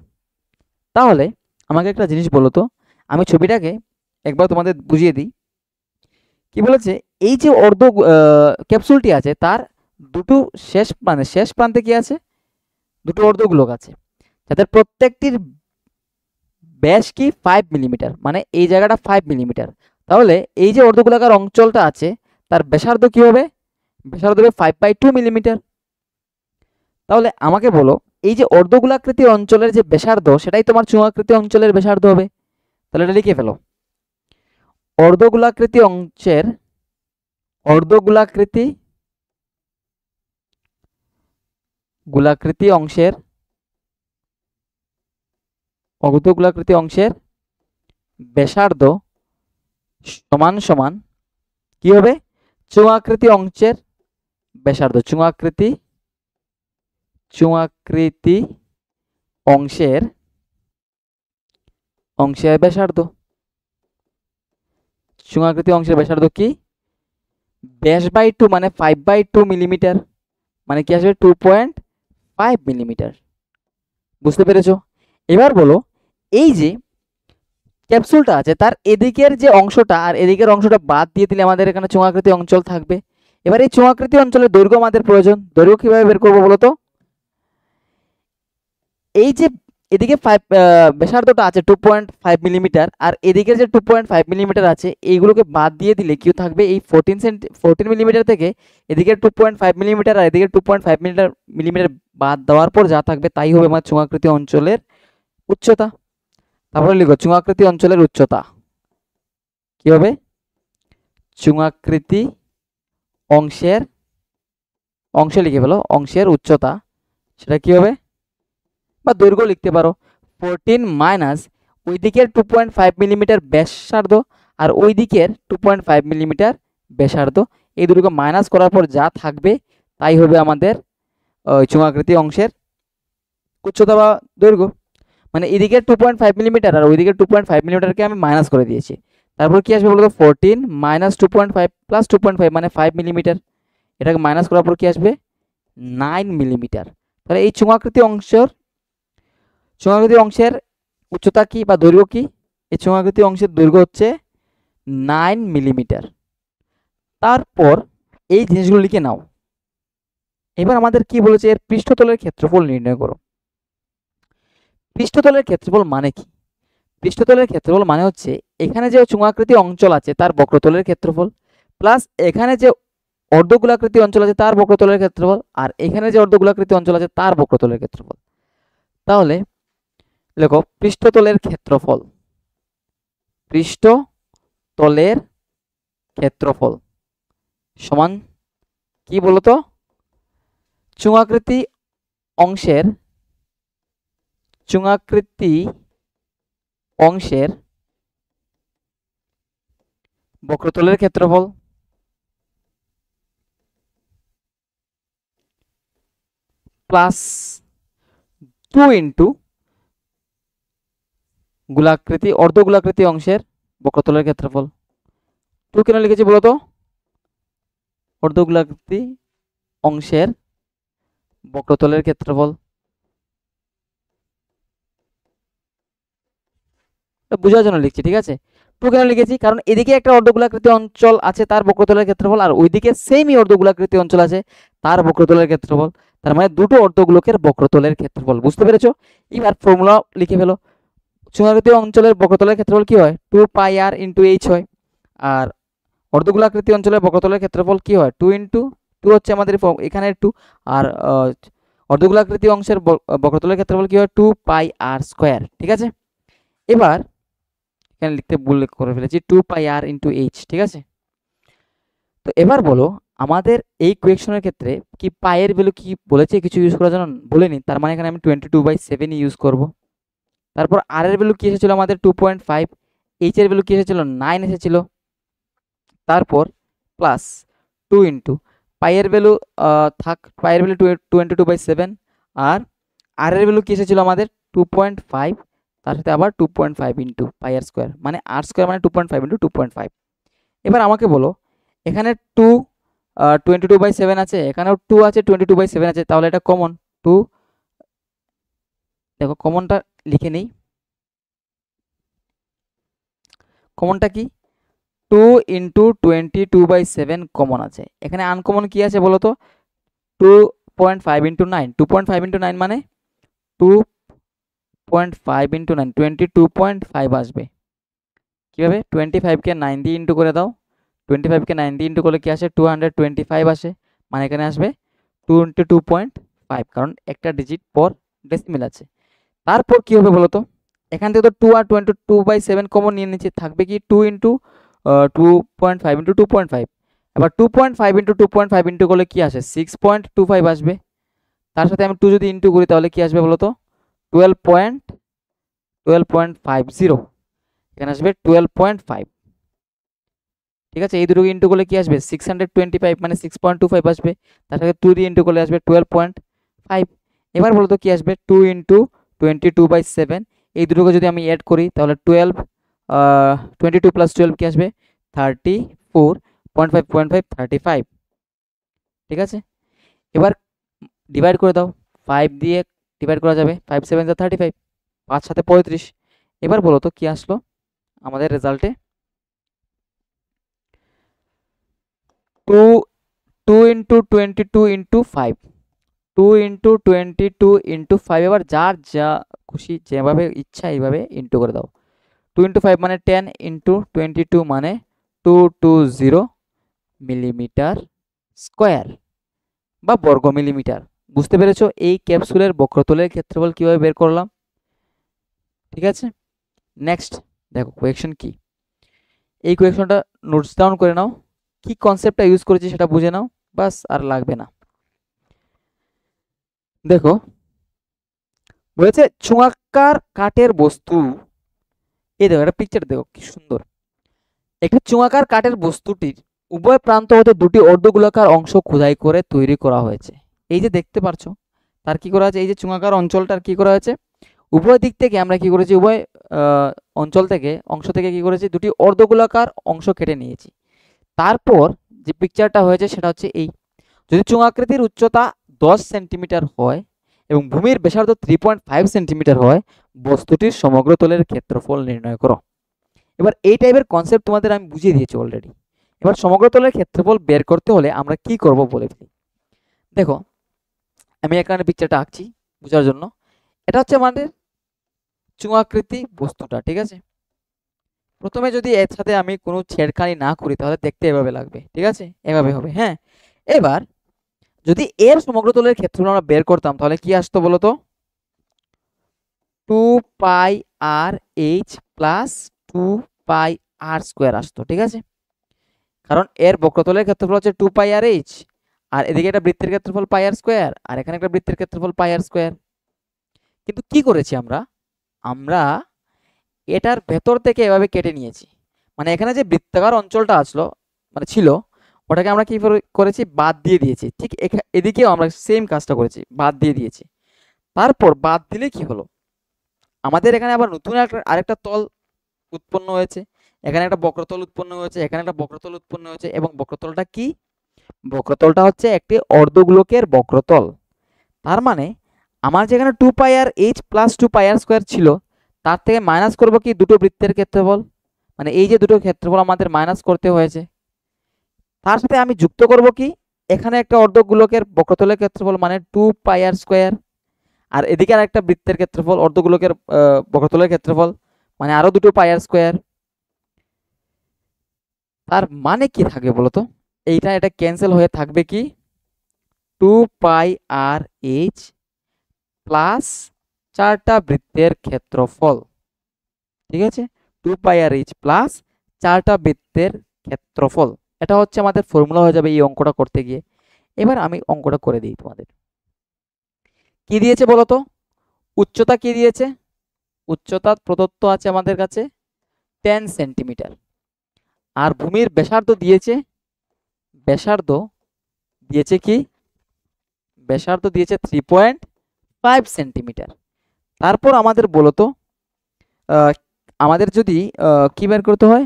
তাহলে আমাকে একটা জিনিস বলো তো, আমি ছবিটাকে একবার তোমাদের বুঝিয়ে দিই। কি বলেছে, এই যে ক্যাপসুলটি আছে তার দুটো শেষ প্রান্তে কি আছে, দুটো অর্ধগোলক আছে, যাদের প্রত্যেকটির ব্যাস কি 5 মিলিমিটার, মানে এই জায়গাটা 5 মিলিমিটার। তাহলে এই যে অর্ধগোলাকার অঞ্চলটা আছে তার ব্যাসার্ধ কি হবে? ব্যাসার্ধ হবে 5/2 মিলিমিটার। তাহলে আমাকে বলো, এই যে অর্ধগোলাকৃতি অঞ্চলের যে ব্যাসার্ধ সেটাই তোমার চুঙাকৃতি অঞ্চলের ব্যাসার্ধ হবে। তাহলে এটা লিখে ফেলো। অর্ধগোলাকৃতি অংশের অর্ধগোলাকৃতি গোলাকৃতি অংশের অর্ধগোলাকৃতি অংশের ব্যাসার্ধ সমান সমান কি হবে? চুঙাকৃতি অংশের ব্যাসার্ধ। চুঙাকৃতি অংশের ব্যাসার্ধ। চুঙাকৃতি অংশের ব্যাসার্ধ কি? ব্যাস বাই 2 মানে 5/2 মিলিমিটার, মানে কি আসবে? 2.5 মিলিমিটার। বুঝতে পেরেছো? এবার বলো, এই যে ক্যাপসুলটা আছে তার এদিকের যে অংশটা আর এদিকের অংশটা বাদ দিয়ে দিলে আমাদের এখানে চুঙাকৃতি অঞ্চল থাকবে। এবার এই চুঙাকৃতি অঞ্চলের দৈর্ঘ্য আমাদের প্রয়োজন। দৈর্ঘ্য কিভাবে বের করবো বলো তো? এই যে এদিকে ব্যাসার্ধটা আছে 2.5 মিলিমিটার আর এদিকের যে 2.5 মিলিমিটার আছে এইগুলোকে বাদ দিয়ে দিলে কি থাকবে? এই 14 মিলিমিটার থেকে এদিকের 2.5 মিলিমিটার আর এদিকে 2.5 মিলিমিটার বাদ দেওয়ার পর যা থাকবে তাই হবে আমার চুঙাকৃতি অঞ্চলের উচ্চতা। তারপরে লিখো চুঙাকৃতি অঞ্চলের উচ্চতা কি হবে? চুঙাকৃতি অংশে লিখে ফেলো, অংশের উচ্চতা সেটা কি হবে? বা দৈর্ঘ্য লিখতে পারো 14 মাইনাস ওই দিকের 2.5 মিলিমিটার ব্যাসার্ধ আর ওই দিকের 2.5 মিলিমিটার ব্যাসার্ধ, এই দুটোকে মাইনাস করার পর যা থাকবে তাই হবে আমাদের চুঙাকৃতি অংশের উচ্চতা বা দৈর্ঘ্য। মানে এদিকের 2.5 মিলিমিটার আর ওই দিকের 2.5 মিলিমিটারকে আমি মাইনাস করে দিয়েছি। তারপর কি আসবে বলতো? 14 মাইনাস 2.5 প্লাস 2.5 মানে 5 মিলিমিটার। এটাকে মাইনাস করার পর কি আসবে? 9 মিলিমিটার। তাহলে এই চুঙাকৃতি অংশের উচ্চতা কি বা দৈর্ঘ্য কি? এই চুঙাকৃতি অংশের দৈর্ঘ্য হচ্ছে 9 মিলিমিটার। তারপর এই জিনিসগুলো লিখে নাও। এবার আমাদের কি বলেছে? এর পৃষ্ঠতলের ক্ষেত্রফল নির্ণয় করো। পৃষ্ঠতলের ক্ষেত্রফল মানে কি? পৃষ্ঠতলের ক্ষেত্রফল মানে হচ্ছে এখানে যে চুঙাকৃতি অঞ্চল আছে তার বক্রতলের ক্ষেত্রফল প্লাস এখানে যে অর্ধগোলাকৃতি অঞ্চল আছে তার বক্রতলের ক্ষেত্রফল আর এখানে যে অর্ধগোলাকৃতি অঞ্চল আছে তার বক্রতলের ক্ষেত্রফল। তাহলে দেখো পৃষ্ঠতলের ক্ষেত্রফল সমান কি বলতো? চুঙাকৃতি অংশের বক্রতলের ক্ষেত্রফল প্লাস 2 ইন্টু অর্ধগোলাকৃতি অংশের বক্রতলের ক্ষেত্রফল। 2 কেন লিখেছি বলতো? অর্ধগোলাকৃতি অংশের বক্রতলের ক্ষেত্রফল বোঝার জন্য লিখছি, ঠিক আছে? 2 কেন লিখেছি? কারণ এদিকে একটা অর্ধগোলাকৃতি অঞ্চল আছে তার বক্রতলের ক্ষেত্রফল আর ওইদিকে সেমই অর্ধগোলাকৃতি অঞ্চল আছে তার বক্রতলের ক্ষেত্রফল, তার মানে দুটো অর্ধগোলকের বক্রতলের ক্ষেত্রফল। বুঝতে পেরেছো? এবার ফর্মুলা লিখে ফেলো। চুঙাকৃতি অঞ্চলের বক্রতলের ক্ষেত্রফল কি হয়? 2πr ইন্টু এইচ হয়। আর অর্ধগোলাকৃতি অঞ্চলের বক্রতলের ক্ষেত্রফল কি হয়? 2 ইন্টু 2 হচ্ছে আমাদের এখানে 2 আর অর্ধগোলাকৃতি অংশের বক্রতলের ক্ষেত্রফল কি হয়? 2πr square. ঠিক আছে? এবার এখানে লিখতে ভুল করে ফেলেছি, 2πr ইন্টু এইচ। ঠিক আছে? তো এবার বলো আমাদের এই কোয়েকশনের ক্ষেত্রে কি পায়ের ভ্যালু কি বলেছে কিছু ইউজ করার জন্য? বলেনি, তার মানে এখানে আমি 22/7 ইউজ করব। তারপর আর এর ভ্যালু কি এসেছিল আমাদের? 2.5। এইচ এর ভ্যালু কি এসেছিল? 9 এসেছিল। তারপর প্লাস 2 ইন্টু পাইয়ের ভ্যালু পাইয়ের ভ্যালু 22/7 আর এর ভ্যালু কি এসেছিল আমাদের? 2.5, তার সাথে আবার 2.5 ইন্টু পাইয়ার স্কোয়ার মানে আর স্কোয়ার মানে 2.5 ইন্টু 2.5। এবার আমাকে বলো এখানে 22/7 আছে, এখানেও 2 আছে, 22/7 আছে, তাহলে এটা কমন 2। দেখো কমনটা লিখে নেই। কমনটা কি? 2 ইন্টু 22/7 কমন আছে। এখানে আনকমন কি আছে বলো তো? 2.5 ইন্টু 9। 2.5 ইন্টু 9 মানে 2.5 ইন্টু 9 22.5 আসবে। কিভাবে? 25 কে 9 দিয়ে ইন্টু করে দাও, 25কে 90 ইন্টু করলে কি আসে 225 আসে, মানে এখানে আসবে 2 ইন্টু 2.5, কারণ একটা ডিজিট পর ডেসিমেল আছে। তারপর কি হবে বলো তো, এখান থেকে তো 2 আর 2/7 কমন নিয়ে নিচ্ছে, থাকবে কি 2 ইন্টু 2.5 ইন্টু 2.5। এবার 2.5 ইন্টু 2.5 ইন্টু করলে কি আসে 6.25 আসবে। তার সাথে আমি 2 যদি ইন্টু করি তাহলে কি আসবে বলো তো 12.50, এখানে আসবে 12.5। ঠিক আছে, এই দুটো ইন্টু করলে কি আসবে 625, মানে 6.25 আসবে। তার সাথে 2 দিয়ে ইন্টু করলে আসবে 12.5। এবার বলো তো কি আসবে 2 ইন্টু 22/7, এই দুটোকে যদি আমি অ্যাড করি তাহলে 22 প্লাস 12 কি আসবে 34.5 ঠিক আছে। এবার ডিভাইড করে দাও, 5 দিয়ে ডিভাইড করা যাবে, 5 7 যা 35, 5 সাথে 35। এবার বলো তো কি আসলো আমাদের রেজাল্টে 2 2 ইন্টু 22 ইন্টু 5, 2 ইন্টু 22 ইন্টু 5। এবার যার যা খুশি যেভাবে ইচ্ছা এইভাবে ইন্টু করে দাও। 2 ইন্টু 5 মানে 10, ইন্টু 22 মানে 220 মিলিমিটার স্কোয়ার বা বর্গ মিলিমিটার। বুঝতে পেরেছো এই ক্যাপসুলের বক্রতলের ক্ষেত্রফল কিভাবে বের করলাম? ঠিক আছে, নেক্সট দেখো কোয়েকশন কি। এই কোয়েকশনটা নোটস ডাউন করে নাও, কি কনসেপ্টটা ইউজ করেছি সেটা বুঝে নাও, বাস আর লাগবে না। দেখো বলেছে চুঙাকার কাঠের বস্তু, এই দেখো একটা পিকচার দেখো কি সুন্দর। একটি চুঙাকার কাঠের বস্তুটির উভয় প্রান্ত হতে দুটি অর্ধগোলাকার অংশ খোদাই করে তৈরি করা হয়েছে। এই যে দেখতে পারছো তার কি করা আছে, এই যে চুঙাকার অঞ্চলটার কি করা হয়েছে, উভয় দিক থেকে আমরা কি করেছি, উভয় অঞ্চল থেকে অংশ থেকে কি করেছি দুটি অর্ধগোলাকার অংশ কেটে নিয়েছি। তারপর যে পিকচারটা হয়েছে সেটা হচ্ছে এই, যদি চুঙাকৃতির উচ্চতা 10 সেন্টিমিটার হয় এবং ভূমির ব্যাসার্ধ 3.5 সেন্টিমিটার হয়, বস্তুটির সমগ্র তলের ক্ষেত্রফল নির্ণয় করো। এবার এই টাইপের কনসেপ্ট তোমাদের আমি বুঝিয়ে দিয়েছি অলরেডি। এবার সমগ্র তলের ক্ষেত্রফল বের করতে হলে আমরা কি করব বলে ফেলি। দেখো আমি এখানে পিকচারটা আঁকছি বোঝার জন্য। এটা হচ্ছে আমাদের চুঙাকৃতি বস্তুটা, ঠিক আছে। প্রথমে যদি এর সাথে আমি কোনো ছেড়খানি না করি তাহলে দেখতে এভাবে লাগবে, ঠিক আছে, এভাবে হবে। হ্যাঁ, এবার যদি এর সমগ্র তলের ক্ষেত্রফল আমরা বের করতাম তাহলে কি আসতো বলতো 2πr/h প্লাস 2πr² আসতো, ঠিক আছে। কারণ এর বক্রতলের ক্ষেত্রফল হচ্ছে 2πr/h, আর এদিকে একটা বৃত্তের ক্ষেত্রফল πr², আর এখানে একটা বৃত্তের ক্ষেত্রফল πr²। কিন্তু কি করেছি আমরা, আমরা এটার ভেতর থেকে এভাবে কেটে নিয়েছি, মানে এখানে যে বৃত্তাকার অঞ্চলটা আসলো মানে ছিল ওটাকে আমরা কি করেছি বাদ দিয়ে দিয়েছি। ঠিক এদিকেও আমরা সেম কাজটা করেছি, বাদ দিয়ে দিয়েছি। তারপর বাদ দিলে কি হলো, আমাদের এখানে আবার নতুন আরেকটা তল উৎপন্ন হয়েছে, এখানে একটা বক্রতল উৎপন্ন হয়েছে, এখানে একটা বক্রতল উৎপন্ন হয়েছে, এবং বক্রতলটা কি, বক্রতলটা হচ্ছে একটি অর্ধগোলকের বক্রতল। তার মানে আমার যেখানে 2πr/h প্লাস 2πr² ছিল তার থেকে মাইনাস করব কি দুটো বৃত্তের ক্ষেত্রফল, মানে এই যে দুটো ক্ষেত্রফল আমাদের মাইনাস করতে হয়েছে, তার সাথে আমি যুক্ত করব কি এখানে একটা অর্ধগোলকের বক্রতলের ক্ষেত্রফল মানে 2πr², আর এদিকে আর একটা বৃত্তের ক্ষেত্রফল অর্ধগোলকের বক্রতলের ক্ষেত্রফল মানে আরো দুটো πr²। তার মানে কি থাকবে বলতো, এটা ক্যান্সেল হয়ে থাকবে কি 2πr/h প্লাস 4টা বৃত্তের ক্ষেত্রফল, ঠিক আছে, 2πr/h প্লাস 4টা বৃত্তের ক্ষেত্রফল। এটা হচ্ছে আমাদের ফর্মুলা হয়ে যাবে এই অঙ্কটা করতে গিয়ে। এবার আমি অঙ্কটা করে দিই তোমাদের। কি দিয়েছে বলতো, উচ্চতা কি দিয়েছে, উচ্চতা প্রদত্ত আছে আমাদের কাছে 10 সেন্টিমিটার, আর ভূমির ব্যাসার্ধ দিয়েছে, ব্যাসার্ধ দিয়েছে কি, ব্যাসার্ধ দিয়েছে 3.5 সেন্টিমিটার। তারপর আমাদের বলতো আমাদের যদি কি বের করতে হয়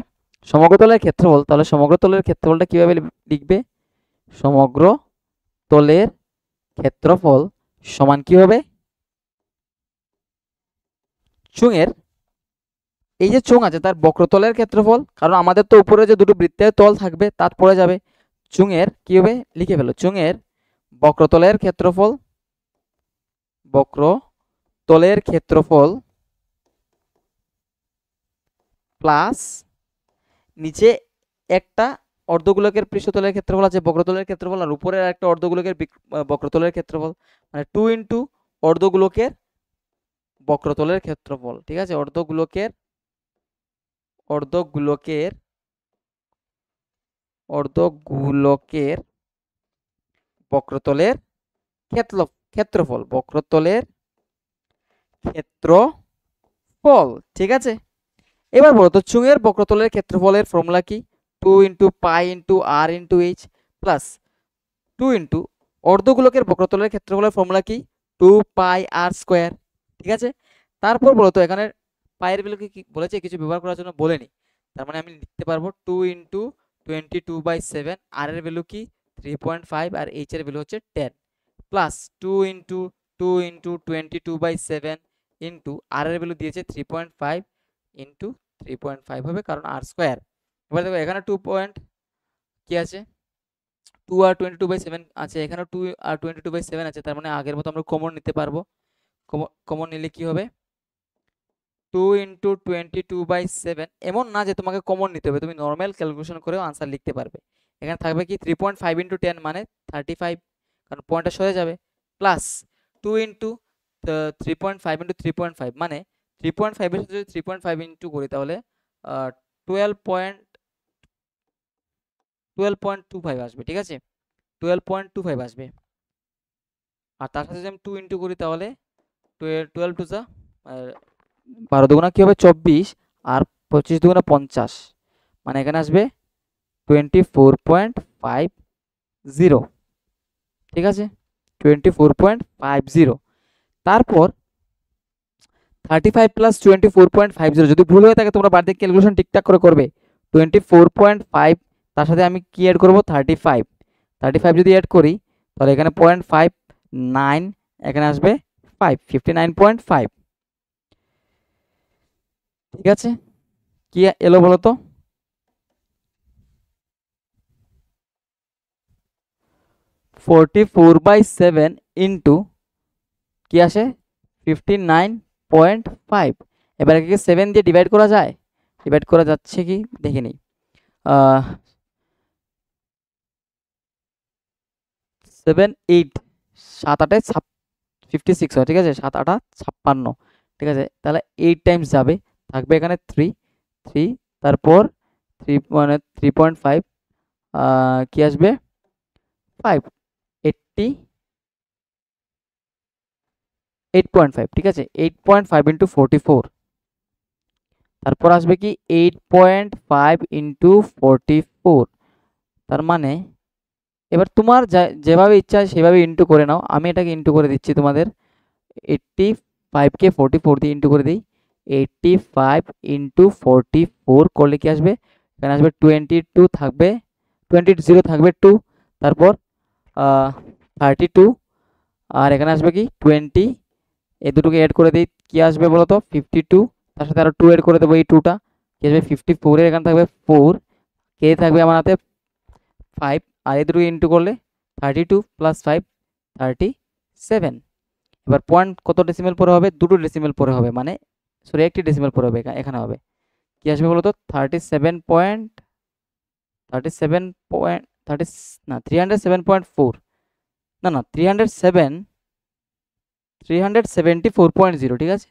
সমগ্র তলের ক্ষেত্রফল, তাহলে সমগ্র তলের ক্ষেত্রফলটা কিভাবে লিখবে, সমগ্র তলের ক্ষেত্রফল সমান কি হবে চুঙের, এই যে চুং আছে তার বক্রতলের ক্ষেত্রফল, কারণ আমাদের তো উপরে যে দুটো বৃত্তের তল থাকবে তার পড়ে যাবে, চুঙের কি হবে লিখে ফেলো, চুঙের বক্রতলের ক্ষেত্রফল, বক্রতলের ক্ষেত্রফল প্লাস নিচে একটা অর্ধগোলকের পৃষ্ঠতলের ক্ষেত্রফল আছে বক্রতলের ক্ষেত্রফল, আর উপরের একটা অর্ধগোলকের বক্রতলের ক্ষেত্রফল, মানে 2 ইন্টু অর্ধগোলকের বক্রতলের ক্ষেত্রফল। ঠিক আছে, অর্ধগোলকের অর্ধগোলকের অর্ধগোলকের বক্রতলের ক্ষেত্রফল, বক্রতলের ক্ষেত্রফল। ঠিক আছে, এবার বলো তো চুঙের বক্রতলের ক্ষেত্রফলের ফর্মুলা কি? 2 ইন্টু পাই ইন্টু আর ইন্টু এইচ প্লাস 2 ইন্টু অর্ধগোলকের বক্রতলের ক্ষেত্রফলের ফর্মুলা কি? 2 পাই আর স্কোয়ার। ঠিক আছে, তারপর বলো তো এখানে পায়ের ভ্যালু কি বলেছে কিছু ব্যবহার করার জন্য বলেনি, তার মানে আমি লিখতে পারবো 2 ইন্টু 22/7, আর এর ভ্যালু কি 3.5, আর এইচ এর ভ্যালু হচ্ছে 10, প্লাস 2 ইন্টু 22/7 ইন্টু আর এর ভ্যালু দিয়েছে 3.5 ইন্টু 3.5 হবে কারণ আর স্কোয়ার। এবার দেখো এখানে 2 পয়েন্ট কি আছে, 2 আর 22/7 আছে, এখানে 2 আর 22/7 আছে, তার মানে আগের মতো আমরা কমন নিতে পারবো। কমন নিলে কি হবে 2 ইন্টু 22/7, এমন না যে তোমাকে কমন নিতে হবে, তুমি নর্মাল ক্যালকুলেশন করেও আনসার লিখতে পারবে। এখানে থাকবে কি 3.5 ইন্টু 10 মানে 35, কারণ পয়েন্টটা সরে যাবে, প্লাস 2 ইন্টু 3.5 ইন্টু 3.5 মানে 3.5 এর সাথে যদি 3.5 ইন্টু করি তাহলে 12.25 আসবে। ঠিক আছে, 12.25 আসবে, আর তার সাথে যদি আমি 2 ইন্টু করি তাহলে 12 টু যা 12 দুগুণা কি হবে 24, আর 25 দুগুণা 50, মানে এখানে আসবে 24.50। ঠিক আছে, 24.50। তারপর 35 প্লাস 24.50, যদি ভুল হয়ে থাকে তোমরা বাড়িতে ক্যালকুলেশন ঠিকঠাক করে করবে। 24.5 তার সাথে আমি কি অ্যাড করব 35 যদি অ্যাড করি তাহলে এখানে 0.59, এখানে আসবে 59.5। ঠিক আছে, কি এলো বলো তো? 44/7 ইন্টু কি আসে 59.5। এবার একে 7 দিয়ে ডিভাইড করা যায়? ডিভাইড করা যাচ্ছে কি দেখে নিই। 7 8 7 8 56 হয়। ঠিক আছে, 7 8 56। ঠিক আছে, তাহলে 8 টাইমস যাবে, থাকবে এখানে 3 তারপর 3 মানে 3.5 কি আসবে 5 8.5। ঠিক আছে, 8.5 ইন্টু 44, তারপর আসবে কি 8.5 ইন্টু 44, তার মানে এবার তোমার যেভাবে ইচ্ছা সেভাবে ইন্টু করে নাও, আমি এটাকে ইন্টু করে দিচ্ছি তোমাদের। 85 কে 44 দিয়ে ইন্টু করে দিই, 85 ইন্টু 44 করলে কি আসবে, এখানে আসবে 22 থাকবে, 20 থাকবে 2, তারপর 32, আর এখানে আসবে কি 20, এই দুটোকে অ্যাড করে দিই কি আসবে বলো তো 52, তার সাথে আরো 2 অ্যাড করে দেবো, এই 2টা কি আসবে 54, এর এখানে থাকবে 4, কে থাকবে আমার হাতে 5, আর এই দুটো ইন্টু করলে 32 প্লাস 5 37। এবার পয়েন্ট কত ডেসিমেল পরে হবে, দুটো ডেসিমেল পরে হবে, মানে সরি একটি ডেসিমেল পরে হবে, এখানে হবে কি আসবে বলো তো 307.4, না 374.0। ঠিক আছে,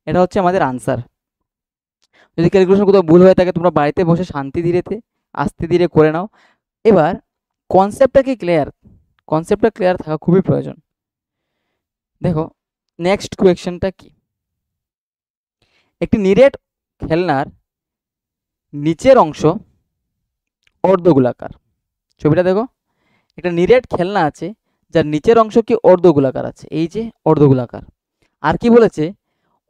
এটা হচ্ছে আমাদের আনসার। যদি ক্যালকুলেশন কোথাও ভুল হয়ে থাকে তোমরা বাড়িতে বসে শান্তি ধীরে আস্তে ধীরে করে নাও। এবার কনসেপ্টটা ক্লিয়ার থাকা খুবই প্রয়োজন। দেখো নেক্সট কোয়েশ্চেনটা কি, একটি নিরেট খেলনার নিচের অংশ অর্ধগোলাকার। ছবিটা দেখো, একটা নিরেট খেলনা আছে যার নিচের অংশ কি অর্ধগোলাকার আছে, এই যে অর্ধগোলাকার। আর কি বলেছে,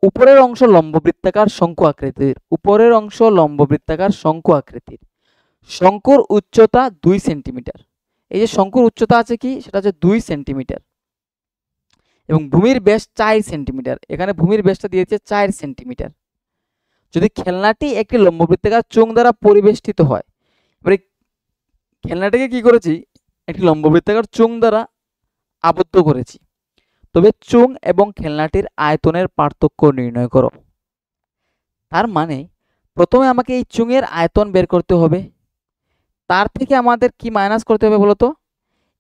উপরের অংশ লম্ববৃত্তাকার শঙ্কু আকৃতির, উপরের অংশ লম্ববৃত্তাকার শঙ্কু আকৃতির, শঙ্কুর উচ্চতা 2 সেন্টিমিটার। এই যে শঙ্কুর উচ্চতা আছে কি সেটা হচ্ছে 2 সেন্টিমিটার, এবং ভূমির ব্যাস 4 সেন্টিমিটার, এখানে ভূমির ব্যাসটা দিয়েছে 4 সেন্টিমিটার। যদি খেলনাটি একটি লম্ববৃত্তাকার চোঙ দ্বারা পরিবেষ্টিত হয়, এবারে খেলনাটিকে কি করেছি একটি লম্ববৃত্তাকার চোঙ দ্বারা আবদ্ধ করেছি, তবে চোঙ এবং খেলনাটির আয়তনের পার্থক্য নির্ণয় করো। তার মানে প্রথমে আমাকে এই চোঙের আয়তন বের করতে হবে, তার থেকে আমাদের কি মাইনাস করতে হবে বলতো?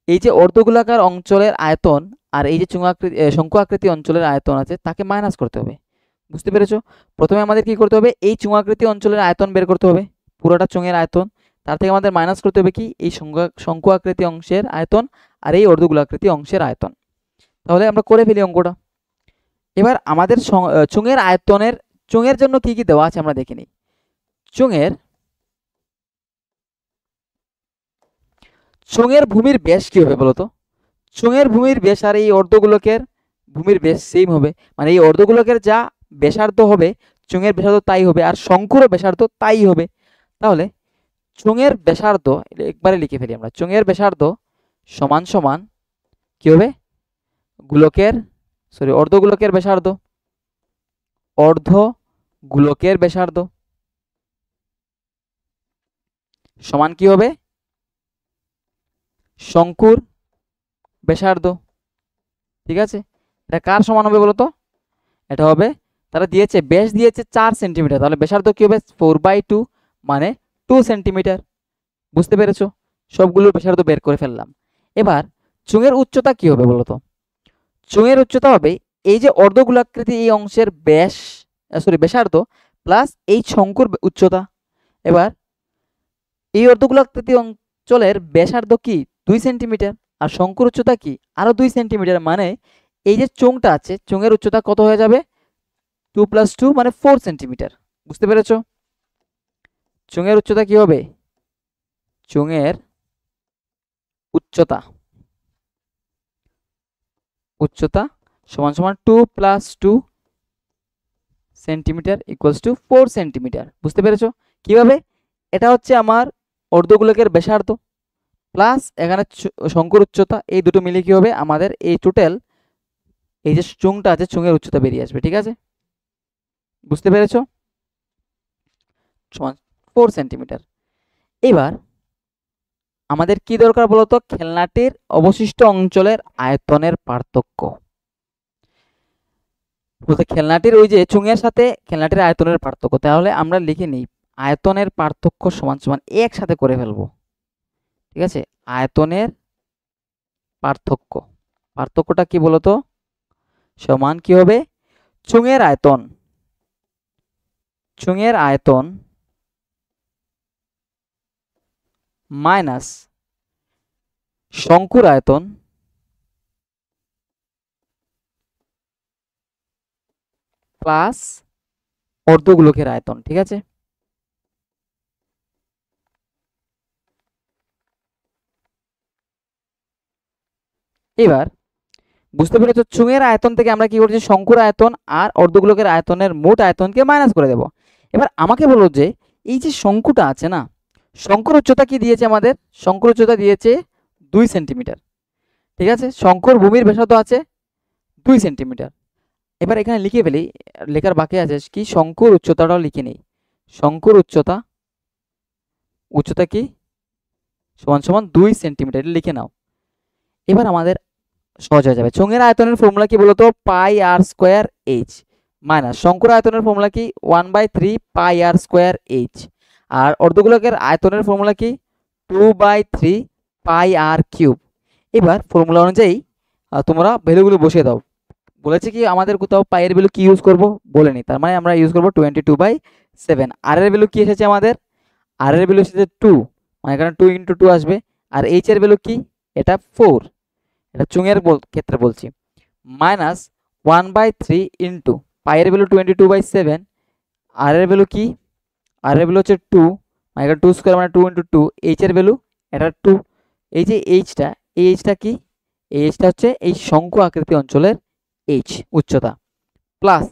এই যে অর্ধগোলাকার অঞ্চলের আয়তন আর এই যে শঙ্কু আকৃতি অঞ্চলের আয়তন আছে তাকে মাইনাস করতে হবে। বুঝতে পেরেছো? প্রথমে আমাদের কি করতে হবে? এই চুঙাকৃতি অঞ্চলের আয়তন বের করতে হবে, পুরোটা চোঙের আয়তন। তার থেকে আমাদের মাইনাস করতে হবে কি? এই শঙ্কু আকৃতি অংশের আয়তন আর এই অর্ধগোলাকৃতি অংশের আয়তন। তাহলে আমরা করে ফেলি অঙ্কটা। এবার আমাদের চোঙের আয়তনের চোঙের জন্য কি কি দেওয়া আছে আমরা দেখে নিই। চোঙের ভূমির ব্যাস কি হবে বলতো? চোঙের ভূমির ব্যাস আর এই অর্ধগোলকের ভূমির ব্যাস সেম হবে, মানে এই অর্ধগোলকের যা ব্যাসার্ধ হবে চোঙের ব্যাসার্ধ তাই হবে, আর শঙ্কুরও ব্যাসার্ধ তাই হবে। তাহলে চোঙের ব্যাসার্ধ একবারে লিখে ফেলি আমরা। চোঙের ব্যাসার্ধ সমান সমান কি হবে? অর্ধগোলকের ব্যাসার্ধ, অর্ধগোলকের ব্যাসার্ধ সমান কি হবে? শঙ্কুর ব্যাসার্ধ। ঠিক আছে, এটা কার সমান হবে বলতো? এটা হবে, তারা দিয়েছে ব্যাস দিয়েছে 4 সেন্টিমিটার, তাহলে ব্যাসার্ধ কি হবে? 4/2 মানে 2 সেন্টিমিটার। বুঝতে পেরেছো? সবগুলোর ব্যাসার্ধ বের করে ফেললাম। এবার চোঙের উচ্চতা কি হবে বলতো? চোঙের উচ্চতা হবে এই যে অর্ধগোলাকৃতি এই অংশের ব্যাসার্ধ প্লাস এই শঙ্কুর উচ্চতা। এবার এই অর্ধগোলাকৃতি অঞ্চলের ব্যাসার্ধ কি? 2 সেন্টিমিটার, আর শঙ্কুর উচ্চতা কি? আরো 2 সেন্টিমিটার, মানে এই যে চোঙটা আছে চোঙের উচ্চতা কত হয়ে যাবে? 2 + 2 মানে 4 সেন্টিমিটার। বুঝতে পেরেছো? চোঙের উচ্চতা কি হবে? চোঙের উচ্চতা সমান সমান 2 + 2 সেন্টিমিটার = 4 সেন্টিমিটার। বুঝতে পেরেছো কিভাবে? এটা হচ্ছে আমার অর্ধগোলকের ব্যাসার্ধ প্লাস এখানে শঙ্কুর উচ্চতা, এই দুটো মিলে কি হবে? আমাদের এই টোটাল এই যে চোঙটা আছে চোঙের উচ্চতা বেরিয়ে আসবে। ঠিক আছে, বুঝতে পেরেছো? সমান 4 সেন্টিমিটার। এবার আমাদের কি দরকার বলতো? খেলনাটির অবশিষ্ট অঞ্চলের আয়তনের পার্থক্য। বলতে খেলনাটির ওই যে চোঙের সাথে খেলনাটির আয়তনের পার্থক্য। তাহলে আমরা লিখে নিই আয়তনের পার্থক্য সমান সমান একসাথে করে ফেলবো। ঠিক আছে, আয়তনের পার্থক্যটা কি বলতো? সমান কি হবে? চোঙের আয়তন মাইনাস শঙ্কুর আয়তন প্লাস অর্ধগোলকের আয়তন। ঠিক আছে, এবার বুঝতে পেরেছো? চোঙের আয়তন থেকে আমরা কি করছি? শঙ্কুর আয়তন আর অর্ধগোলকের আয়তনের মোট আয়তনকে মাইনাস করে দেব। এবার আমাকে বলো যে এই যে শঙ্কুটা আছে না, শঙ্কুর উচ্চতা কি দিয়েছে আমাদের? শঙ্কুর উচ্চতা দিয়েছে 2 সেন্টিমিটার। ঠিক আছে, শঙ্কুর ভূমির ব্যাসার্ধ আছে 2 সেন্টিমিটার। এবার এখানে লিখে ফেলি, লেখার বাকি আছে কি? শঙ্কুর উচ্চতাটাও লিখে নেই। শঙ্কুর উচ্চতা কি? সমান সমান 2 সেন্টিমিটার, লিখে নাও। এবার আমাদের সহজ হয়ে যাবে। চোঙের আয়তনের ফর্মুলা কি বলতো? πr² মাইনাস শঙ্কুর আয়তনের ফর্মুলা কি? 1/3 πr²h। আর অর্ধগোলকের আয়তনের ফর্মুলা কি? 2/3 πr³। এবার ফর্মুলা অনুযায়ী তোমরা ভ্যালুগুলো বসিয়ে দাও। বলেছে কি আমাদের কোথাও পাই এর ভ্যালু কি ইউজ করব বলেনি, তার মানে আমরা ইউজ করব 22/7। আর এর ভ্যালু কি এসেছে আমাদের? আর এর ভ্যালু এসেছে 2, মানে এখানে 2 × 2 আসবে। আর এইচ এর ভ্যালু কি? এটা 4, এটা চোঙের ক্ষেত্রে বলছি। মাইনাস 1/3 ইন্টু পাই এর ভ্যালু 22/7, আর এর ভ্যালু কি? আর এর ভ্যালু হচ্ছে 2, মানে এটা 2 স্কয়ার মানে 2 × 2। এইচ এর ভ্যালু এটা 2। এই যে এইচটা, এই এইচটা কি? এই এইচটা হচ্ছে এই শঙ্কু আকৃতি অঞ্চলের এইচ উচ্চতা plus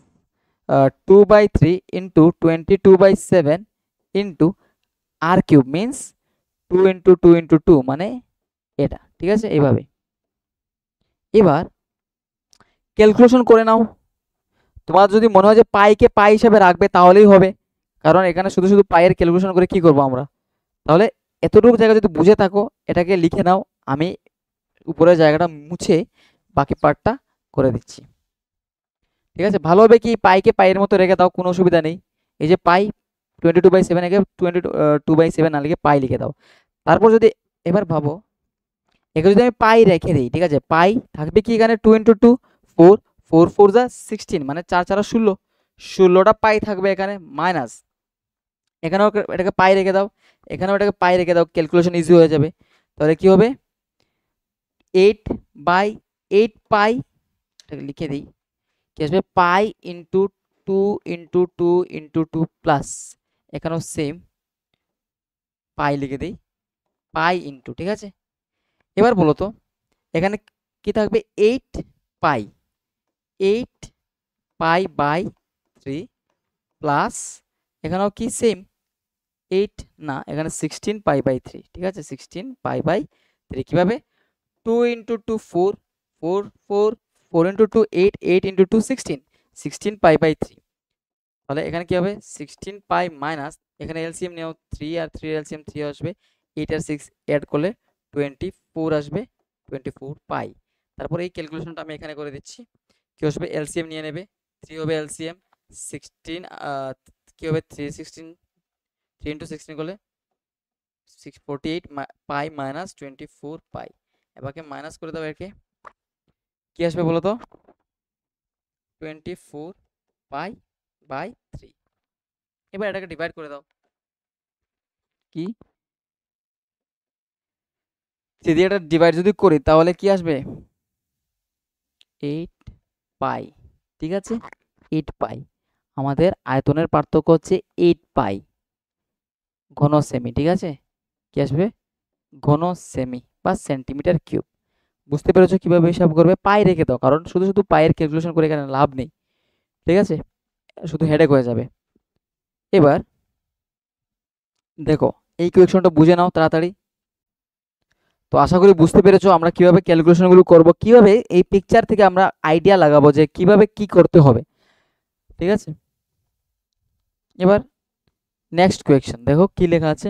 2/3 into 22/7 into r³ means 2 × 2 × 2 মানে এটা। ঠিক আছে, এইভাবে। এবার ক্যালকুলেশন করে নাও। তোমার যদি মনে হয় যে পাইকে পাই হিসাবে রাখবে তাহলেই হবে, কারণ এখানে শুধু শুধু পাইয়ের ক্যালকুলেশন করে কি করব আমরা? তাহলে এতটুকু জায়গা যদি বুঝে থাকো এটাকে লিখে নাও, আমি উপরের জায়গাটা মুছে বাকি পার্টটা করে দিচ্ছি। ঠিক আছে, ভালোভাবে কি পাইকে পাইয়ের মতো রেখে দাও, কোনো অসুবিধা নেই। এই যে পাই 22/7 একে 22/7 না লিখে পাই লিখে দাও। তারপর যদি এবার ভাবো, এখানে যদি আমি পাই রেখে দিই, ঠিক আছে, পাই থাকবে কি এখানে 2 × 2 4, 4 4 যা 16, মানে 4 4 16, 16টা পাই থাকবে এখানে, মাইনাস এখানেও এটাকে পাই রেখে দাও, এখানেও এটাকে পাই রেখে দাও, ক্যালকুলেশন ইজি হয়ে যাবে। তাহলে কি হবে 8/8 পাই, এটাকে লিখে দিই, কি আসবে পাই ইন্টু 2 × 2 × 2 প্লাস এখানেও সেম পাই লিখে দিই, পাই ইন্টু, ঠিক আছে। এবার বলো তো এখানে কি থাকবে 8 পাই বাই 3 প্লাস এখানেও কি সেম 8 না, এখানে 16 পাই বাই 3, ঠিক আছে, 16 পাই বাই 3 কিভাবে 2 × 2 4, 4 4 4 × 2 8, 8 × 2 16, 16 পাই বাই 3। তাহলে এখানে কি হবে 16 পাই মাইনাস এখানে এলসিএম নেও 3 আর 3 এলসিএম 3 আসবে, 8 আর 6 অ্যাড করলে 24 আসবে, 24 পাই। তারপর এই ক্যালকুলেশনটা আমি এখানে করে দিচ্ছি, কি আসবে এলসিএম নিয়ে নেবে, 3 হবে এলসিএম 16, কি হবে 3 16, 3 × 16 করলে 648 পাই মাইনাস 24 পাই। এবারকে মাইনাস করে দাও, এরকে কি আসবে বলো তো 24 পাই বাই 3। এবার এটাকে ডিভাইড করে দাও, কি যদি এটা ডিভাইড যদি করি তাহলে কি আসবে 8 পাই, ঠিক আছে, 8 পাই। আমাদের আয়তনের পার্থক্য হচ্ছে 8 পাই ঘন সেমি, ঠিক আছে, কি আসবে ঘন সেমি বা সেন্টিমিটার কিউব। বুঝতে পেরেছো কিভাবে হিসাব করবে, পাই রেখে দাও, কারণ শুধু শুধু পাইয়ের ক্যালকুলেশন করে এখানে লাভ নেই, ঠিক আছে, শুধু হেডেক হয়ে যাবে। এবার দেখো এই ইকুয়েশনটা বুঝে নাও তাড়াতাড়ি। তো আশা করি বুঝতে পেরেছো আমরা কিভাবে ক্যালকুলেশনগুলো করব, কিভাবে এই পিকচার থেকে আমরা আইডিয়া লাগাবো যে কিভাবে কি করতে হবে, ঠিক আছে। এবার নেক্সট কোয়েশ্চেন দেখো কি লেখা আছে,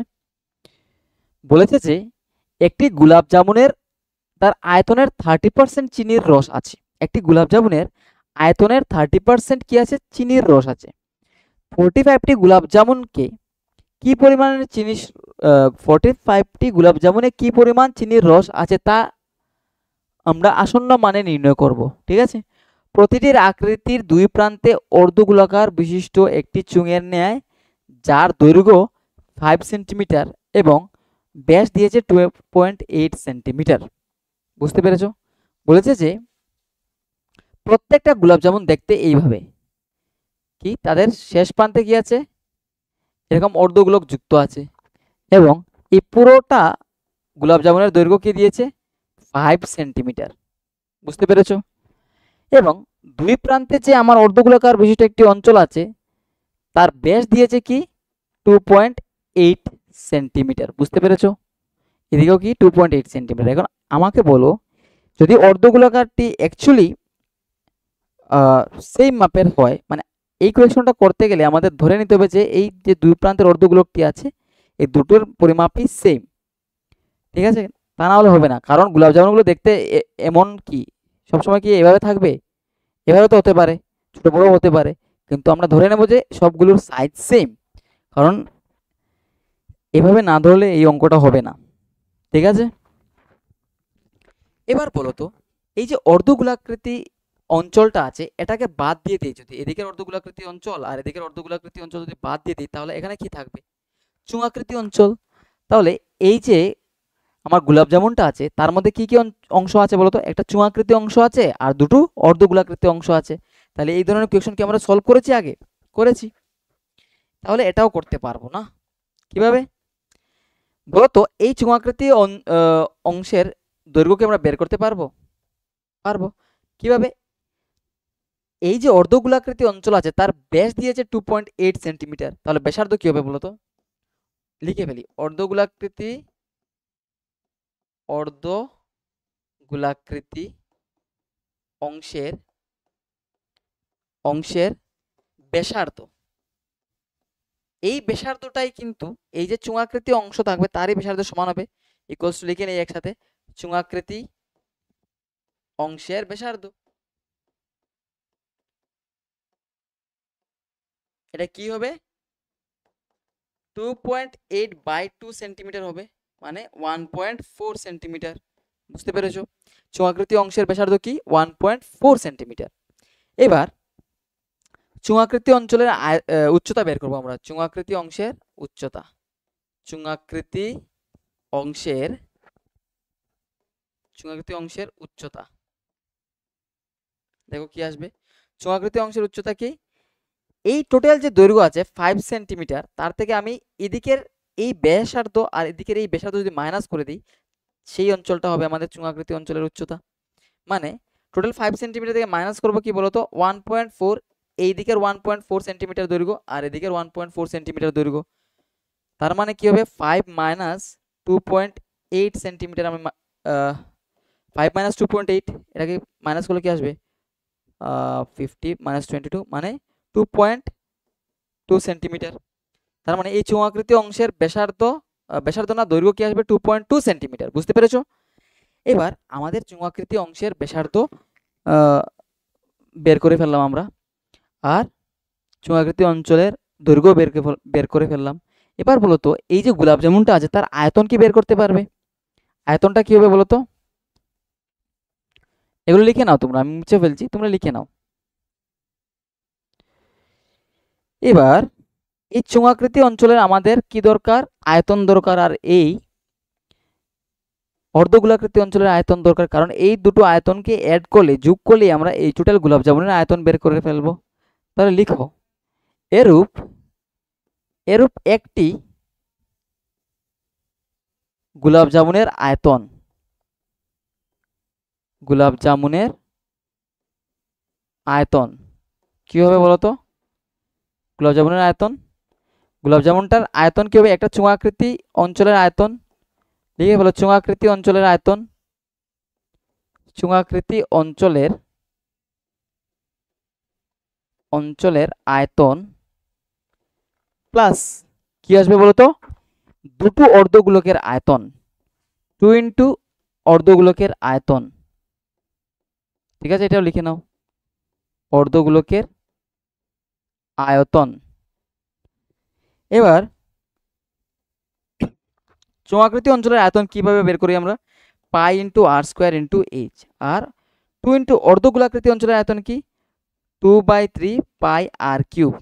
বলেছে যে একটি গোলাপ জামুনের তার আয়তনের 30% চিনির রস আছে, একটি গোলাপ জামুনের আয়তনের 30% কি আছে চিনির রস আছে, 45টি গোলাপ জামুনকে কি পরিমাণের চিনি 45টি গোলাপ জামুনে কি পরিমাণ চিনির রস আছে তা আমরা আসন্ন মানে নির্ণয় করব, ঠিক আছে। প্রতিটির আকৃতির দুই প্রান্তে অর্ধগোলাকার বিশিষ্ট একটি চুঙের ন্যায়, যার দৈর্ঘ্য 5 সেন্টিমিটার এবং ব্যাস দিয়েছে 12.8 সেন্টিমিটার। বুঝতে পেরেছো, বলেছে যে প্রত্যেকটা গোলাপ জামুন দেখতে এইভাবে, কি তাদের শেষ প্রান্তে কি আছে এরকম অর্ধগোলক যুক্ত আছে, এবং এই পুরোটা গোলাপ জামুনের দৈর্ঘ্য কি দিয়েছে 5 সেন্টিমিটার। বুঝতে পেরেছো, এবং দুই প্রান্তে যে আমার অর্ধগোলাকার বিশিষ্ট একটি অঞ্চল আছে তার ব্যাস দিয়েছে কি 2.8 সেন্টিমিটার। বুঝতে পেরেছো, এদিকেও কি 2.8 সেন্টিমিটার। এখন আমাকে বলো যদি অর্ধগোলাকারটি অ্যাকচুয়ালি সেম মাপের হয়, মানে এই কোয়েশনটা করতে গেলে আমাদের ধরে নিতে হবে যে এই যে দুই প্রান্তের অর্ধগোলকটি আছে এই দুটোর পরিমাপই সেম, ঠিক আছে, তা না হলে হবে না, কারণ গোলাপ জামুনগুলো দেখতে এমন কি সবসময় কি এভাবে থাকবে, এভাবে তো হতে পারে, ছোট বড় হতে পারে, কিন্তু আমরা ধরে নেব যে সবগুলোর সাইজ সেম, কারণ এভাবে না ধরলে এই অঙ্কটা হবে না, ঠিক আছে। এবার বলো তো এই যে অর্ধগোলাকৃতি অঞ্চলটা আছে এটাকে বাদ দিয়ে দিই, যদি এদিকের অর্ধগোলাকৃতি অঞ্চল আর এদিকের অর্ধগোলাকৃতি অঞ্চল যদি বাদ দিয়ে দিই তাহলে এখানে কি থাকবে চুঙাকৃতি অঞ্চল। তাহলে এই যে আমার গোলাপ জামুনটা আছে তার মধ্যে কি কি অংশ আছে বলতো, একটা চুঙাকৃতি অংশ আছে আর দুটো অর্ধগোলাকৃতি অংশ আছে। তাহলে এই ধরনের কোয়েশ্চন কি আমরা সলভ করেছি আগে, করেছি, তাহলে এটাও করতে পারবো না, কিভাবে বলতো এই চুঙাকৃতি অংশের দৈর্ঘ্য কি আমরা বের করতে পারবো, পারবো, কিভাবে এই যে অর্ধগোলাকৃতি অঞ্চল আছে তার ব্যাস দিয়েছে 2.8 সেন্টিমিটার, তাহলে ব্যাসার্ধ কি হবে বলতো, লিখে ফেলি অর্ধগোলাকৃতি অংশের অংশের ব্যাসার্ধ, এই ব্যাসার্ধটাই কিন্তু এই যে চুঙাকৃতি অংশ থাকবে তারই ব্যাসার্ধের সমান হবে, ইকুয়ালস টু লিখে নেই একসাথে চুঙাকৃতি অংশের ব্যাসার্ধ, এটা কি হবে 2.8/2 সেন্টিমিটার হবে, মানে 1.4 সেন্টিমিটার। বুঝতে পেরেছো? চোঙাকৃতি অংশের ব্যাসার্ধ কি 1.4 সেন্টিমিটার। এবার চোঙাকৃতি অঞ্চলের উচ্চতা বের করবো আমরা। চোঙাকৃতি অংশের উচ্চতা, চোঙাকৃতি অংশের উচ্চতা দেখো কি আসবে। চোঙাকৃতি অংশের উচ্চতা কি, এই টোটাল যে দৈর্ঘ্য আছে 5 সেন্টিমিটার, তার থেকে আমি এদিকের এই ব্যাসার্ধ আর এদিকের এই ব্যাসার্ধ যদি মাইনাস করে দিই, সেই অঞ্চলটা হবে আমাদের চোঙাকৃতি অঞ্চলের উচ্চতা। মানে টোটাল 5 সেন্টিমিটার থেকে মাইনাস করবো কি বলতো 1.4, এই দিকের 1.4 সেন্টিমিটার দৈর্ঘ্য আর এদিকের 1.4 সেন্টিমিটার দৈর্ঘ্য। তার মানে কি হবে 5 মাইনাস 2.8 সেন্টিমিটার। আমি 5 মাইনাস 2.8, এটাকে মাইনাস করলে কি আসবে 50 মাইনাস 22 মানে 2.2 সেন্টিমিটার। তার মানে এই চোঙাকৃতি অংশের ব্যাসার্ধ না দৈর্ঘ্য কি আসবে 2.2 সেন্টিমিটার। বুঝতে পেরেছো? এবার আমাদের চোঙাকৃতি অংশের ব্যাসার্ধ বের করে ফেললাম আমরা, আর চোঙাকৃতি অঞ্চলের দৈর্ঘ্য বের করে ফেললাম। এবার বলো তো এই যে গোলাপ জামুনটা আছে তার আয়তন কি বের করতে পারবে? আয়তনটা কি হবে বলো তো? এগুলো লিখে নাও তোমরা, আমি মুছে ফেলছি, তোমরা লিখে নাও। এবার এই চোঙাকৃতি অঞ্চলের আমাদের কি দরকার, আয়তন দরকার। আর এই অর্ধগোলাকৃতি অঞ্চলের আয়তন দরকার, কারণ এই দুটো আয়তনকে অ্যাড করলে, যোগ করলে আমরা এই টোটাল গোলাপ জামুনের আয়তন বের করে ফেলবো। তাহলে লিখো এরূপ এরূপ একটি গোলাপ জামুনের আয়তন, গোলাপ জামুনের আয়তন কি হবে বলতো? গোলাপ জামুনের আয়তন, গোলাপ জামুনটার আয়তন কি হবে? একটা চোঙাকৃতি অঞ্চলের আয়তন, লিখে বলো চোঙাকৃতি অঞ্চলের আয়তন, চোঙাকৃতি অঞ্চলের আয়তন প্লাস কি আসবে বলতো? দুটো অর্ধগোলকের আয়তন, 2 ইন্টু অর্ধগোলকের আয়তন। ঠিক আছে, এটাও লিখে নাও, অর্ধগোলকের আয়তন। এবার চোঙাকৃতি অঞ্চলের আয়তন কিভাবে বের করি আমরা? পাই ইন্টু আর স্কোয়ার ইন্টু এইচ। আর 2 ইন্টু অর্ধগোলাকৃতি অঞ্চলের আয়তন কি 2/3 পাই আর কিউব।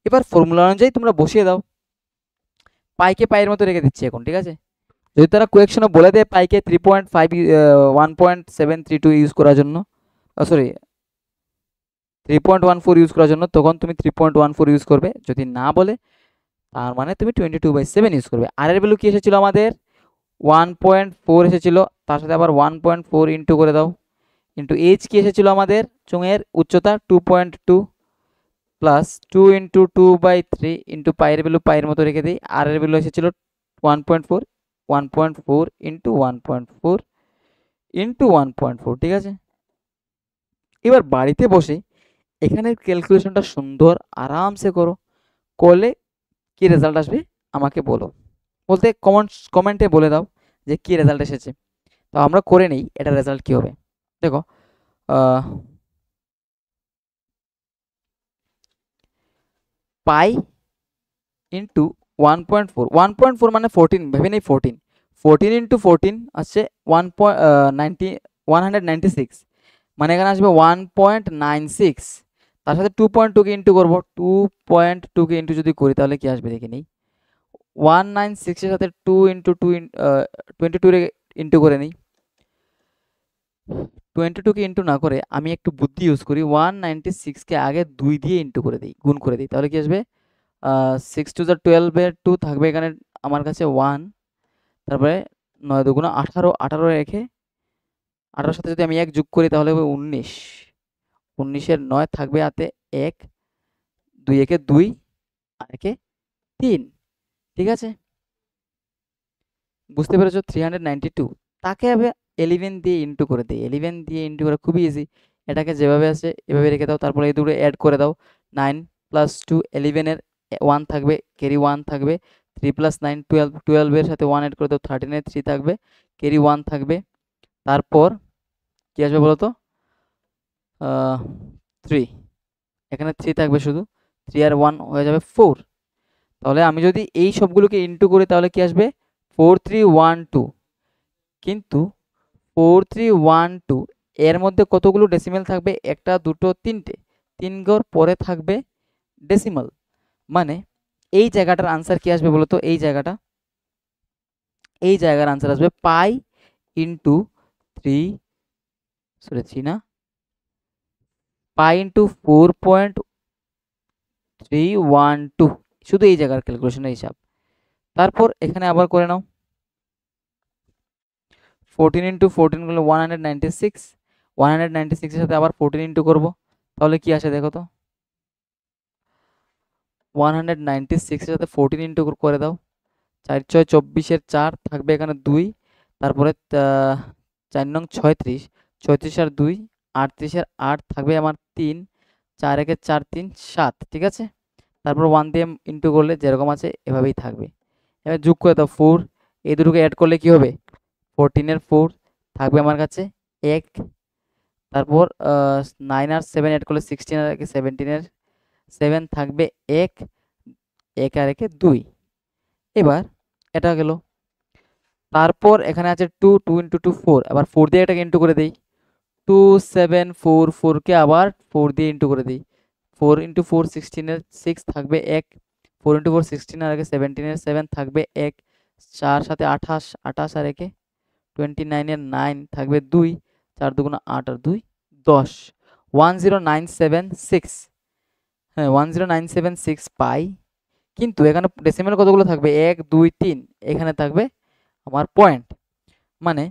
এবার ফর্মুলা অনুযায়ী তোমরা বসিয়ে দাও। পাইকে পাইয়ের মতো রেখে দিচ্ছি এখন, ঠিক আছে? যদি তারা কোয়েকশনে বলে দেয় পাইকে 3.5 1.732 ইউজ করার জন্য, সরি 3.14 ইউজ করার জন্য, তখন তুমি 3.14 ইউজ করবে। যদি না বলে তার মানে তুমি 22/7 ইউজ করবে। আর এর ভ্যালু কি এসেছিল আমাদের 1.4 এসেছিল, তার সাথে আবার 1.4 ইন্টু করে দাও, ইন্টু এইচ কি এসেছিল আমাদের চোঙের উচ্চতা 2.2 প্লাস 2 ইন্টু 2/3 ইন্টু পায়ের ভ্যালু পায়ের মতো রেখে দিই। আর এর ভ্যালু এসেছিল 1.4, 1.4 ইন্টু 1.4 ইন্টু 1.4। ঠিক আছে, এবার বাড়িতে বসে এখানের ক্যালকুলেশনটা সুন্দর আরামসে করো, করলে কি রেজাল্ট আসবে আমাকে বলো, বলতে কমেন্টে বলে দাও যে কি রেজাল্ট এসেছে। তো আমরা করে নেই এটা রেজাল্ট কি হবে। দেখো পাই ইন্টু 1.4 মানে 14, ভেবে নেই 14 ইন্টু 14 আসছে 196, মানে এখানে আসবে 1.96। তার সাথে 2.2 কে ইন্টু করবো, 2.2 কে ইন্টু যদি করি তাহলে কি আসবে দেখে নিই। 196 এর সাথে 2 ইন্টু 2 22 রে ইন্টু করে নিই। 22 কে ইন্টু না করে আমি একটু বুদ্ধি ইউজ করি, 196 কে আগে 2 দিয়ে ইন্টু করে দিই, গুণ করে দিই, তাহলে কি আসবে 6 টু যা 12 এর 2 থাকবে এখানে আমার কাছে 1, তারপরে 9 দুগুণ 18, 18 রেখে 18 সাথে যদি আমি 1 যোগ করি তাহলে হবে 19, 19 এর 9 থাকবে হাতে 1, 2 একে 2 আর একে 3। ঠিক আছে, বুঝতে পেরেছো? 392 তাকে হবে 11 দিয়ে ইন্টু করে দিই, 11 দিয়ে ইন্টু করা খুবই ইজি। এটাকে যেভাবে আছে এভাবে রেখে দাও, তারপরে এই দুটো অ্যাড করে দাও, 9 প্লাস 2 11 এর 1 থাকবে, ক্যারি 1 থাকবে, 3 প্লাস 9 12, 12 এর সাথে 1 অ্যাড করে দাও, 13 এর 3 থাকবে, ক্যারি 1 থাকবে, তারপর কি আসবে বলো তো 3, এখানে 3 থাকবে শুধু, 3 আর 1 হয়ে যাবে 4। তাহলে আমি যদি এই সবগুলোকে ইন্টু করি তাহলে কি আসবে 4312, কিন্তু 4312 এর মধ্যে কতগুলো ডেসিমেল থাকবে? একটা, দুটো, তিনটে, 3 ঘর পরে থাকবে ডেসিমাল। মানে এই জায়গাটার আনসার কি আসবে বলতো? এই জায়গার আনসার আসবে পাই ইন্টু 3 না, পাই ইন্টু 4.312, শুধু এই জায়গার ক্যালকুলেশনের হিসাব। তারপর এখানে আবার করে নাও, 14 ইন্টু 14 করলে 196, 196 এর সাথে আবার 14 ইন্টু করবো, তাহলে কি আসে দেখো তো? 196 এর সাথে 14 ইন্টু করে দাও, 4 6 24 4 থাকবে এখানে 2, তারপরে 4 নং 36, 36 আর 2 38 এর 8 থাকবে আমার 3, 4 একে 4 3 7, ঠিক আছে। তারপর 1 দিয়ে ইন্টু করলে যেরকম আছে এভাবেই থাকবে। এবার যোগ করে দাও 4, এই দুটোকে অ্যাড করলে কি হবে? 14 এর 4 থাকবে আমার কাছে 1, তারপর 9 আর 7 অ্যাড করলে 16 আর 17 এর 7 থাকবে 1, 1 আর 1 2। এবার এটা গেল। তারপর এখানে আছে 2, 2 ইন্টু 2 4, আবার 4 দিয়ে এটাকে ইন্টু করে দিই, 2 7 4, 4 কে আবার 4 দিয়ে ইন্টু করে দিই, 4 ইন্টু 4 16 এর 6 থাকবে 1, 4 ইন্টু 4 16 আর 17 এর 7 থাকবে 1, 4 সাথে 28, 28 আর 29 এর 9 থাকবে 2, 4 দুগুণ 8 আর 2 10, 10976, হ্যাঁ 10976 পাই। কিন্তু এখানে ডেসিমেল কতগুলো থাকবে? 1 2 3, এখানে থাকবে আমার পয়েন্ট। মানে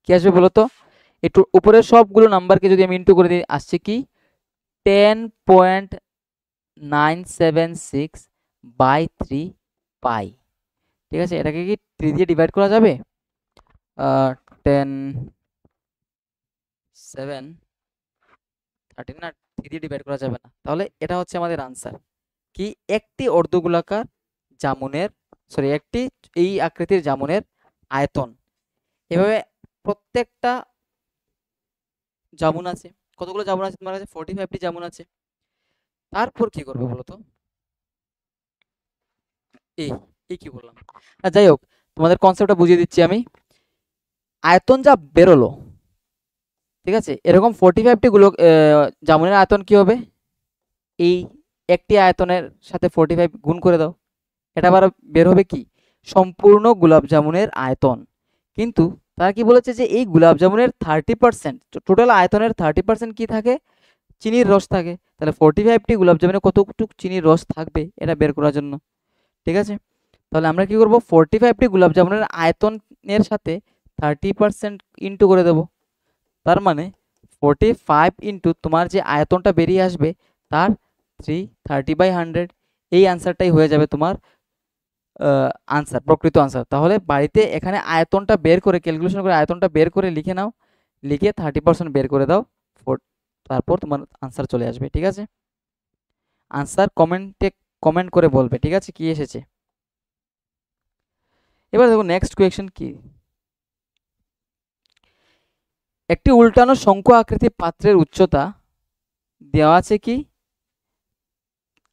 কি আসবে বলতো? একটু উপরের সবগুলো নাম্বারকে যদি আমি ইন্টু করে দিই, আসছে কি 10.976 বাই 3 পাই, ঠিক আছে। এটাকে কি 3 দিয়ে ডিভাইড করা যাবে? 10 7 13 না, 3 দিয়ে ডিভাইড করা যাবে না, তাহলে এটা হচ্ছে আমাদের আনসার। কি একটি অর্ধগোলাকার জামুনের, একটি এই আকৃতির জামুনের আয়তন। এভাবে প্রত্যেকটা জামুন আছে, কতগুলো জামুন আছে তোমার কাছে? 45টি জামুন আছে। তারপর কি করবে বলতো? এই এই কি বললাম, যাই হোক তোমাদের কনসেপ্টটা বুঝিয়ে দিচ্ছি আমি। আয়তন যা বেরোলো, ঠিক আছে, এরকম 45টি জামুনের আয়তন কি হবে? এই একটি আয়তনের সাথে 45 গুণ করে দাও, এটা আবার বের হবে কি? সম্পূর্ণ গোলাপ জামুনের আয়তন। কিন্তু তারা কি বলেছে যে এই গোলাপ জামুনের 30%, টোটাল আয়তনের 30% কি থাকে? চিনির রস থাকে। তাহলে 45টি গোলাপ জামুনে কতটুকু চিনির রস থাকবে এটা বের করার জন্য, ঠিক আছে। তাহলে আমরা কি করব? 45টি গোলাপ জামুনের আয়তনের সাথে 30% ইন্টু করে দেব। তার মানে 45 ইন্টু তোমার যে আয়তনটা বেরিয়ে আসবে তার 330/100, এই আনসারটাই হয়ে যাবে তোমার আনসার, প্রকৃত আনসার। তাহলে বাড়িতে এখানে আয়তনটা বের করে, ক্যালকুলেশন করে আয়তনটা বের করে লিখে নাও, লিখে 30% বের করে দাও, তারপর তোমার আনসার চলে আসবে, ঠিক আছে। আনসার কমেন্ট করে বলবে, ঠিক আছে, কি এসেছে। এবার দেখো নেক্সট কোয়েশ্চেন কি। একটি উল্টানো শঙ্কু আকৃতির পাত্রের উচ্চতা দেওয়া আছে কি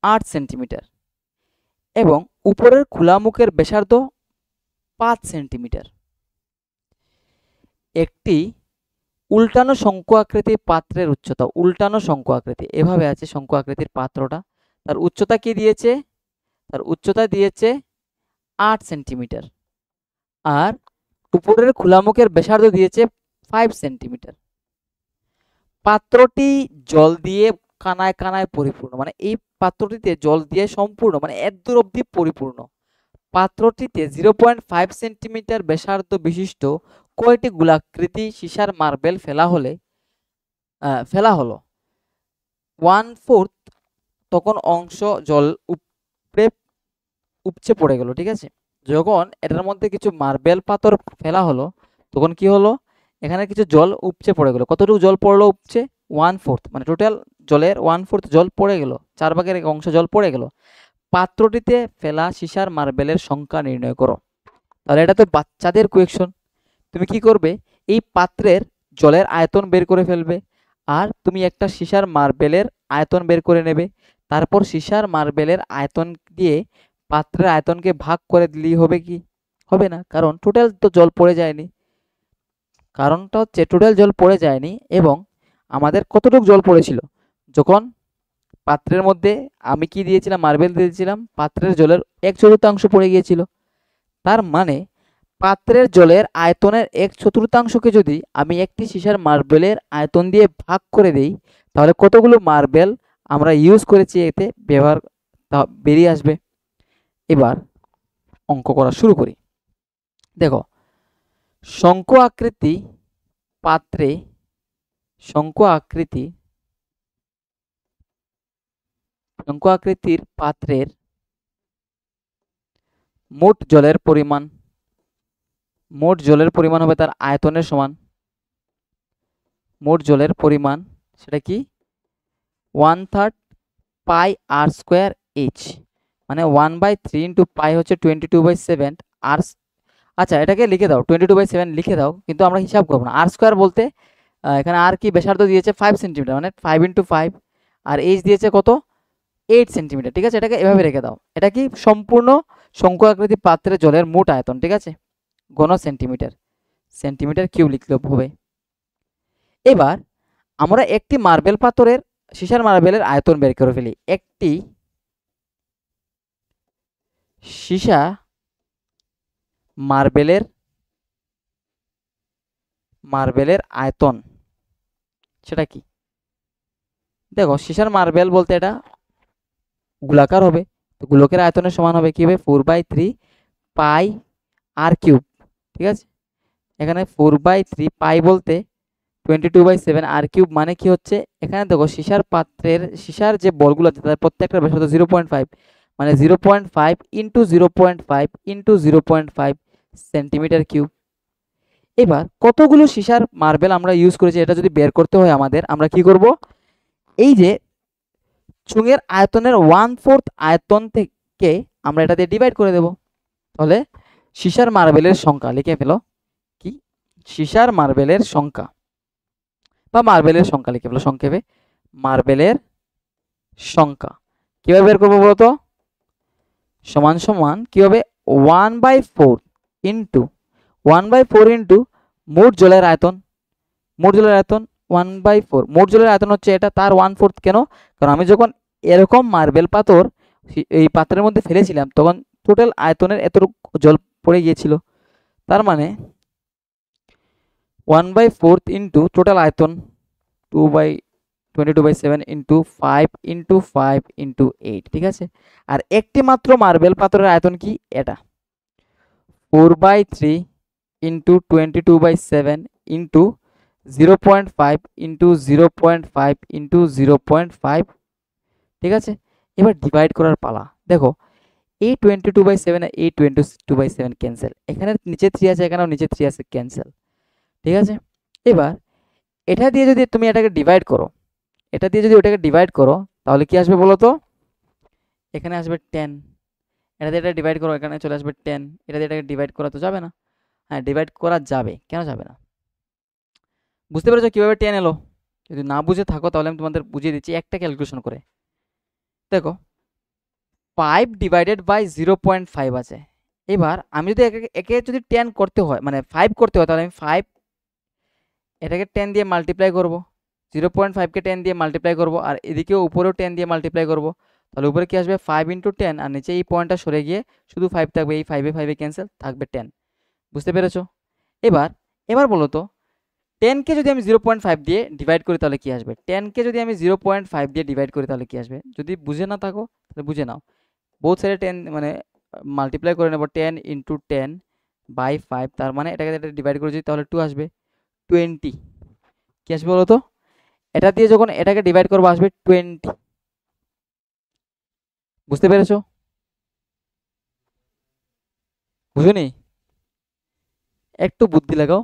8 সেন্টিমিটার এবং উপরের খোলা মুখের ব্যাসার্ধ 5 সেন্টিমিটার। একটি উল্টানো শঙ্কু আকৃতির পাত্রের উচ্চতা, উল্টানো শঙ্কু আকৃতি, এভাবে আছে শঙ্কু আকৃতির পাত্রটা, তার উচ্চতা কি দিয়েছে? তার উচ্চতা দিয়েছে 8 সেন্টিমিটার আর উপরের খোলা মুখের ব্যাসার্ধ দিয়েছে 5 সেন্টিমিটার। পাত্রটি জল দিয়ে কানায় কানায় পরিপূর্ণ, মানে এই পাত্রটিতে জল দিয়ে সম্পূর্ণ, মানে এতদূর অবধি পরিপূর্ণ। পাত্রটিতে 0.5 সেন্টিমিটার ব্যাসার্ধ বিশিষ্ট কয়টি গোলাকৃতি সীসার মার্বেল ফেলা হলো 1/4, তখন অংশ জল উপচে পড়ে গেল, ঠিক আছে। যখন এটার মধ্যে কিছু মার্বেল পাথর ফেলা হলো তখন কি হলো? এখানে কিছু জল উপচে পড়ে গেল। কতটুকু জল পড়লো উপচে? 1/4, মানে টোটাল জলের 1/4 জল পড়ে গেল, 4/1 অংশ জল পড়ে গেল। পাত্রটিতে ফেলা সীসার মার্বেলের সংখ্যা নির্ণয় করো। তাহলে এটা তো বাচ্চাদের কোয়েকশন। তুমি কি করবে? এই পাত্রের জলের আয়তন বের করে ফেলবে আর তুমি একটা সীসার মার্বেলের আয়তন বের করে নেবে। তারপর সীসার মার্বেলের আয়তন দিয়ে পাত্রের আয়তনকে ভাগ করে দিলেই হবে কি? হবে না, কারণ টোটাল তো জল পড়ে যায়নি। কারণটা হচ্ছে টোটাল জল পড়ে যায়নি, এবং আমাদের কতটুকু জল পড়েছিল যখন পাত্রের মধ্যে আমি কি দিয়েছিলাম, মার্বেল দিয়েছিলাম, পাত্রের জলের 1/4 পড়ে গিয়েছিল। তার মানে পাত্রের জলের আয়তনের 1/4কে যদি আমি একটি সীসার মার্বেলের আয়তন দিয়ে ভাগ করে দিই, তাহলে কতগুলো মার্বেল আমরা ইউজ করেছি এতে ব্যবহার বেরিয়ে আসবে। এবার অঙ্ক করা শুরু করি। দেখো, শঙ্কু আকৃতি পাত্রে শঙ্কু আকৃতির পাত্রের মোট জলের পরিমাণ হবে তার আয়তনের সমান। মোট জলের পরিমাণ সেটা কি? 1/3 পাই আর স্কোয়ার এইচ, মানে 1/3 ইন্টু পাই হচ্ছে 22/7 আর। আচ্ছা, এটাকে লিখে দাও, 22/7 লিখে দাও, কিন্তু আমরা হিসাব করবো না। আর স্কোয়ার বলতে এখানে আর কি ব্যাসার্ধ দিয়েছে 5 সেন্টিমিটার, মানে 5 ইন্টু 5, আর এইচ দিয়েছে কত? 8 সেন্টিমিটার। ঠিক আছে, এটাকে এভাবে রেখে দাও। এটা কি? সম্পূর্ণ শঙ্কু আকৃতি পাত্রে জলের মোট আয়তন। ঠিক আছে, ঘন সেন্টিমিটার কিউব লিখলে হবে। এবার আমরা একটি মার্বেল পাথরের সীসার মার্বেলের আয়তন বের করে ফেলি। একটি সীসা মার্বেলের আয়তন সেটা কি? দেখো, সীসার মার্বেল বলতে এটা গোলাকার হবে, তো গোলকের আয়তনের সমান হবে কি হবে? 4/3 পাই আর কিউব। ঠিক আছে, এখানে 4/3 পাই বলতে 22/7 আর কিউব, মানে কি হচ্ছে? এখানে দেখো, সীসার যে বলগুলো আছে তাদের প্রত্যেকটা ব্যাসার্ধ 0.5, মানে 0.5 ইন্টু 0.5 ইন্টু 0.5 সেন্টিমিটার কিউব। এবার কতগুলো সীসার মার্বেল আমরা ইউজ করেছি এটা যদি বের করতে হয় আমাদের, আমরা কি করব? এই যে চুঙের আয়তনের 1/4 আয়তন থেকে আমরা এটা দিয়ে ডিভাইড করে দেব। তাহলে সীসার মার্বেলের সংখ্যা লিখে ফেলো। কি? সীসার মার্বেলের সংখ্যা বা মার্বেলের সংখ্যা লিখে ফেলো সংক্ষেপে। মার্বেলের সংখ্যা কিভাবে বের করবো বলতো? সমান সমান কি হবে? 1/4 ইন্টু 1/4 ইন্টু মোট জলের আয়তন। 1/4। মোট জলের আয়তন হচ্ছে এটা, তার 1/4 কেন? কারণ আমি যখন এরকম মার্বেল পাথর এই পাত্রের মধ্যে ফেলেছিলাম তখন টোটাল আয়তনের এতটুকু জল পড়ে গিয়েছিল। তার মানে 1/4 ইন্টু টোটাল আয়তন 22/7 ইন্টু 5 ইন্টু 5 ইন্টু 8। ঠিক আছে, আর একটি মাত্র মার্বেল পাথরের আয়তন কি? এটা 4/3 ইন্টু 22/7 ইন্টু 0.5 ইন্টু 0.5 ইন্টু 0.5। ঠিক আছে, এবার ডিভাইড করার পালা। দেখো, এই 22/7 আর এই 22/7 ক্যান্সেল, এখানে নিচে 3 আছে, এখানেও নিচে 3 আছে, ক্যান্সেল। ঠিক আছে, এবার এটা দিয়ে যদি তুমি এটাকে ডিভাইড করো, ওটাকে ডিভাইড করো, তাহলে কি আসবে বলো তো? এখানে আসবে 10। এটা দিয়ে এটা ডিভাইড করো, এখানে চলে আসবে 10। এটা দিয়ে এটাকে ডিভাইড করা তো যাবে না। হ্যাঁ, ডিভাইড করা যাবে, কেন যাবে না? বুঝতে পেরেছো কিভাবে 10 এলো? যদি না বুঝে থাকো তাহলে আমি তোমাদের বুঝিয়ে দিচ্ছি একটা ক্যালকুলেশন করে। দেখো, 5 ডিভাইডেড বাই 0.5 আছে। এবার আমি যদি একে যদি 10 করতে হয়, মানে 5 করতে হয়, তাহলে আমি 5 এটাকে 10 দিয়ে মাল্টিপ্লাই করব, 0.5কে 10 দিয়ে মাল্টিপ্লাই করব, আর এদিকেও উপরেও 10 দিয়ে মাল্টিপ্লাই করব। তাহলে উপরে কি আসবে? 5 ইন্টু 10, আর নিচে এই পয়েন্টটা সরে গিয়ে শুধু 5 থাকবে। এই 5 ক্যান্সেল, থাকবে 10। বুঝতে পেরেছো? এবার বলো তো, 10কে যদি আমি 0.5 দিয়ে ডিভাইড করি তাহলে কি আসবে? 10কে যদি আমি 0.5 দিয়ে ডিভাইড করি তাহলে কি আসবে? যদি বুঝে না থাকো তাহলে বুঝে নাও। বোথ সাইডে 10 মানে মাল্টিপ্লাই করে নেব, 10 ইন্টু 10 বাই 5, তার মানে এটাকে এটা ডিভাইড করে যদি তাহলে 2 আসবে, 20। কি আসবে বলো তো? এটা দিয়ে যখন এটাকে ডিভাইড করবো আসবে 20। বুঝতে পেরেছো? বুঝুনি? একটু বুদ্ধি লাগাও।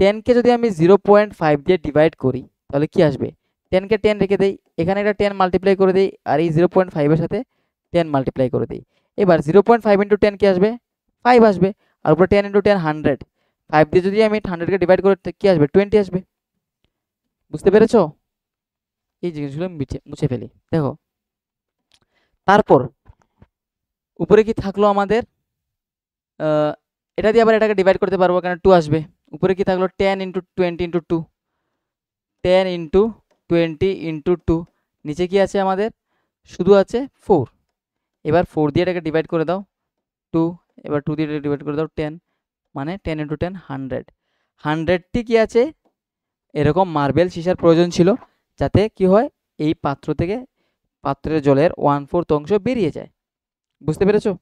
10কে যদি আমি 0.5 দিয়ে ডিভাইড করি তাহলে কি আসবে? 10কে 10 রেখে দেই, এখানে একটা 10 মাল্টিপ্লাই করে দিই, আর এই 0.5 এর সাথে 10 মাল্টিপ্লাই করে দিই। এবার 0.5 ইন্টু 10 কি আসবে? 5 আসবে। আর উপরে 10 ইন্টু 10 100। 5 দিয়ে যদি আমি 100কে ডিভাইড করি কি আসবে? 20 আসবে। বুঝতে পেরেছো? এই জিনিসগুলো মুছে ফেলি। দেখো, তারপর উপরে কি থাকলো আমাদের, এটা দিয়ে আবার এটাকে ডিভাইড করতে পারবো, কারণ 2 আসবে। উপরে কি থাকলো 10 ইন্টু 20 ইন্টু 2, 10 ইন্টু 20 ইন্টু 2, নিচে কি আছে আমাদের, শুধু আছে 4। এবার 4 দিয়ে এটাকে ডিভাইড করে দাও 2, এবার 2 দিয়ে এটাকে ডিভাইড করে দাও 10, মানে 10 ইন্টু 10 100। 100টি কি আছে, এরকম মার্বেল সীসার প্রয়োজন ছিল, যাতে কি হয়, এই পাত্র থেকে পাত্রের জলের 1/4 অংশ বেরিয়ে যায়। বুঝতে পেরেছো?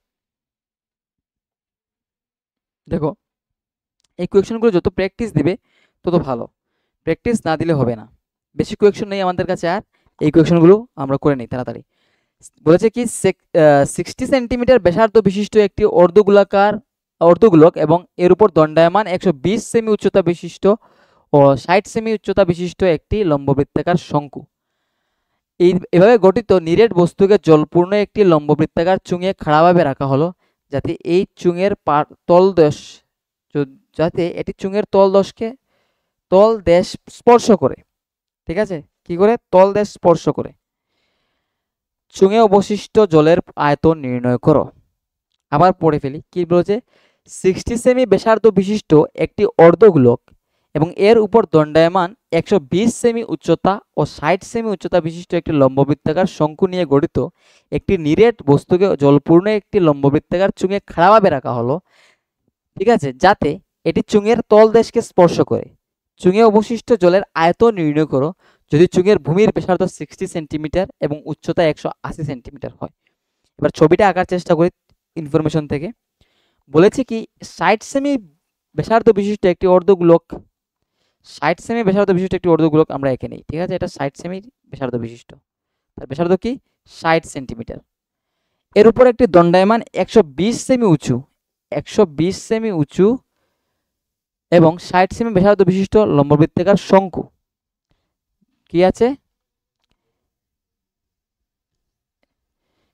দেখো, এই কোয়েকশনগুলো যত প্র্যাকটিস দিবে তত ভালো, প্র্যাকটিস না দিলে হবে না। বেশি কোয়েকশন নেই আমাদের কাছে, আর এই কোয়েকশনগুলো আমরা করে নিই তাড়াতাড়ি। বলেছে কি 60 সেন্টিমিটার ব্যাসার্ধ বিশিষ্ট একটি অর্ধগোলক এবং এর উপর দণ্ডায়মান 120 সেমি উচ্চতা বিশিষ্ট ও 60 সেমি উচ্চতা বিশিষ্ট একটি লম্ববৃত্তাকার শঙ্কু। এভাবে গঠিত নিরেট বস্তুকে জলপূর্ণ একটি লম্ববৃত্তাকার চুঙে খাড়াভাবে রাখা হলো, যাতে এই চুঙের তলদেশ যাতে এটি চুঙের তলদেশ স্পর্শ করে। ঠিক আছে, কি করে, তলদেশ স্পর্শ করে। চুঙে অবশিষ্ট জলের আয়তন নির্ণয় করো। আবার পড়ে ফেলি, কি বলেছে, 60 সেমি ব্যাসার্ধ বিশিষ্ট একটি অর্ধগোলক এবং এর উপর দণ্ডায়মান 120 সেমি উচ্চতা ও 60 সেমি উচ্চতা বিশিষ্ট একটি লম্ববৃত্তাকার শঙ্কু নিয়ে গঠিত একটি নিরেট বস্তুকে জলপূর্ণ একটি লম্ববৃত্তাকার চুঙে খাড়াভাবে রাখা হলো, ঠিক আছে, যাতে এটি চুঙের তলদেশকে স্পর্শ করে। চুঙে অবশিষ্ট জলের আয়তন নির্ণয় করো যদি চুঙের ভূমির ব্যাসার্ধ 60 সেন্টিমিটার এবং উচ্চতা 180 সেন্টিমিটার হয়। এবার ছবিটা আঁকার চেষ্টা করি ইনফরমেশন থেকে। বলেছে কি 60 সেমি ব্যাসার্ধ বিশিষ্ট একটি অর্ধগোলক, 60 সেমি ব্যাসার্ধ বিশিষ্ট একটি অর্ধগোলক আমরা এঁকে নিই। ঠিক আছে, এটা 60 সেমি ব্যাসার্ধ বিশিষ্ট, তার ব্যাসার্ধ কি 60 সেন্টিমিটার। এর উপর একটি দণ্ডায়মান 120 সেমি উঁচু, 120 সেমি উঁচু এবং 60 সেমি ব্যাসার্ধ বিশিষ্ট লম্ববৃত্তাকার শঙ্কু কি আছে,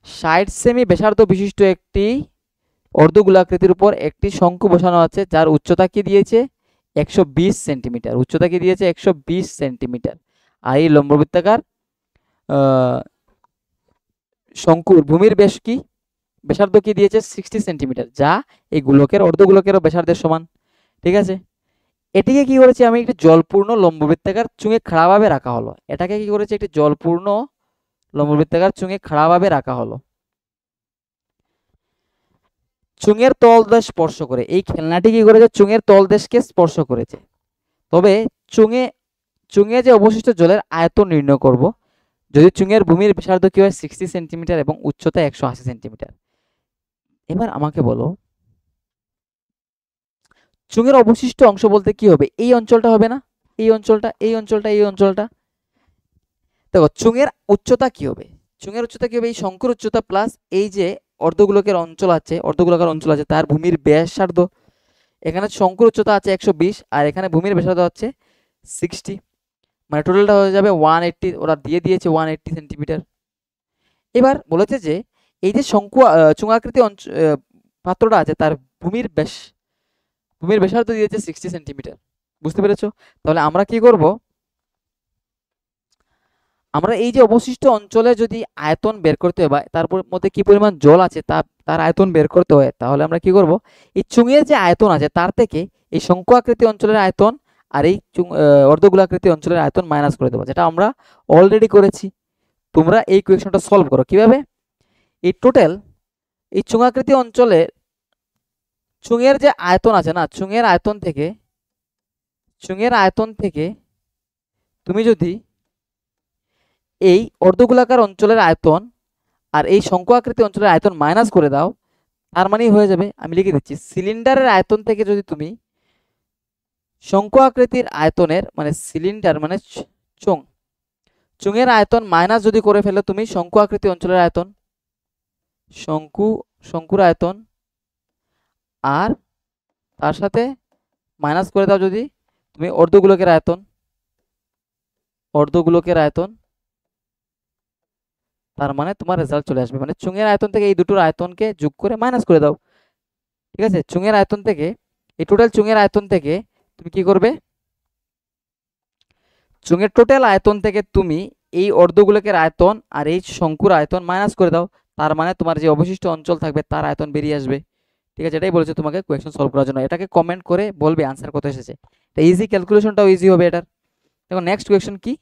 60 সেমি ব্যাসার্ধ বিশিষ্ট একটি অর্ধগোলাকৃতির উপর একটি শঙ্কু বসানো আছে, যার উচ্চতা কি দিয়েছে 120 সেন্টিমিটার, উচ্চতা কি দিয়েছে 120 সেন্টিমিটার। আর এই লম্ববৃত্তাকার শঙ্কুর ভূমির ব্যাস কি, ব্যাসার্ধ কি দিয়েছে 60 সেন্টিমিটার, যা এই গোলকের অর্ধগোলকেরও ব্যাসার্ধের সমান। ঠিক আছে, এটিকে কি করেছে আমি, একটি জলপূর্ণ লম্ববৃত্তাকার চুঙে খাড়াভাবে রাখা হলো। এটাকে কি করেছে, একটি জলপূর্ণ লম্ববৃত্তাকার চুঙে খাড়াভাবে রাখা হলো, চুঙের তলদেশ স্পর্শ করে। এই খেলনাটি কি করেছে, চুঙের তলদেশকে স্পর্শ করেছে। তবে চুঙে যে অবশিষ্ট জলের আয়তন নির্ণয় করব যদি চুঙের ভূমির ব্যাসার্ধ কি হয় 60 সেন্টিমিটার এবং উচ্চতা 180 সেন্টিমিটার। এবার আমাকে বলো, চুঙের অবশিষ্ট অংশ বলতে কি হবে, এই অঞ্চলটা হবে না, এই অঞ্চলটা, এই অঞ্চলটা, এই অঞ্চলটা। দেখো, চুঙের উচ্চতা কি হবে, চুঙের উচ্চতা কি হবে, এই শঙ্কুর উচ্চতা প্লাস এই যে অর্ধগোলকের অঞ্চল আছে, অর্ধগোলাকার অঞ্চল আছে, তার ভূমির ব্যাসার্ধ। এখানে শঙ্কুর উচ্চতা আছে 120 আর এখানে ভূমির ব্যাসার্ধ হচ্ছে 60, মানে টোটালটা হয়ে যাবে 180, ওরা দিয়ে দিয়েছে 180 সেন্টিমিটার। এবার বলেছে যে এই যে চুঙাকৃতি পাত্রটা আছে তার ভূমির ব্যাসার্ধ দিয়েছে 60 সেন্টিমিটার। বুঝতে পেরেছো? তাহলে আমরা কি করব, আমরা এই যে অবশিষ্ট অঞ্চলে যদি আয়তন বের করতে হয় বা তার মধ্যে কি পরিমাণ জল আছে তার আয়তন বের করতে হয়, তাহলে আমরা কি করব, এই চুঙের যে আয়তন আছে তার থেকে এই শঙ্কু আকৃতি অঞ্চলের আয়তন আর এই অর্ধগোলাকৃতি অঞ্চলের আয়তন মাইনাস করে দেবো, যেটা আমরা অলরেডি করেছি। তোমরা এই কোয়েকশনটা সলভ করো কিভাবে, এই টোটাল এই চুঙাকৃতি অঞ্চলে চুঙের যে আয়তন আছে না, চুঙের আয়তন থেকে তুমি যদি এই অর্ধগোলাকার অঞ্চলের আয়তন আর এই শঙ্কু আকৃতি অঞ্চলের আয়তন মাইনাস করে দাও, তার মানেই হয়ে যাবে, আমি লিখে দিচ্ছি, সিলিন্ডারের আয়তন থেকে যদি তুমি শঙ্কু আকৃতির আয়তনের, মানে সিলিন্ডার মানে চুঙের আয়তন মাইনাস যদি করে ফেলো তুমি শঙ্কু আকৃতি অঞ্চলের আয়তন, শঙ্কুর আয়তন, আর তার সাথে মাইনাস করে দাও যদি তুমি অর্ধগোলকের আয়তন, তার মানে তোমার রেজাল্ট চলে আসবে। মানে চুঙের আয়তন থেকে এই দুটোর আয়তনকে যোগ করে মাইনাস করে দাও। ঠিক আছে, চুঙের আয়তন থেকে এই টোটাল চুঙের আয়তন থেকে তুমি কি করবে, চুঙের টোটাল আয়তন থেকে তুমি এই অর্ধগোলকের আয়তন আর এই শঙ্কুর আয়তন মাইনাস করে দাও, তার মানে তোমার যে অবশিষ্ট অঞ্চল থাকবে তার আয়তন বেরিয়ে আসবে। ঠিক আছে, এটাই বলেছে তোমাকে কোয়েশ্চন সলভ করার জন্য। এটাকে কমেন্ট করে বলবে আনসার কত এসেছে। এটা ইজি, ক্যালকুলেশনটাও ইজি হবে এটার। দেখো নেক্সট কোয়েশ্চন কি,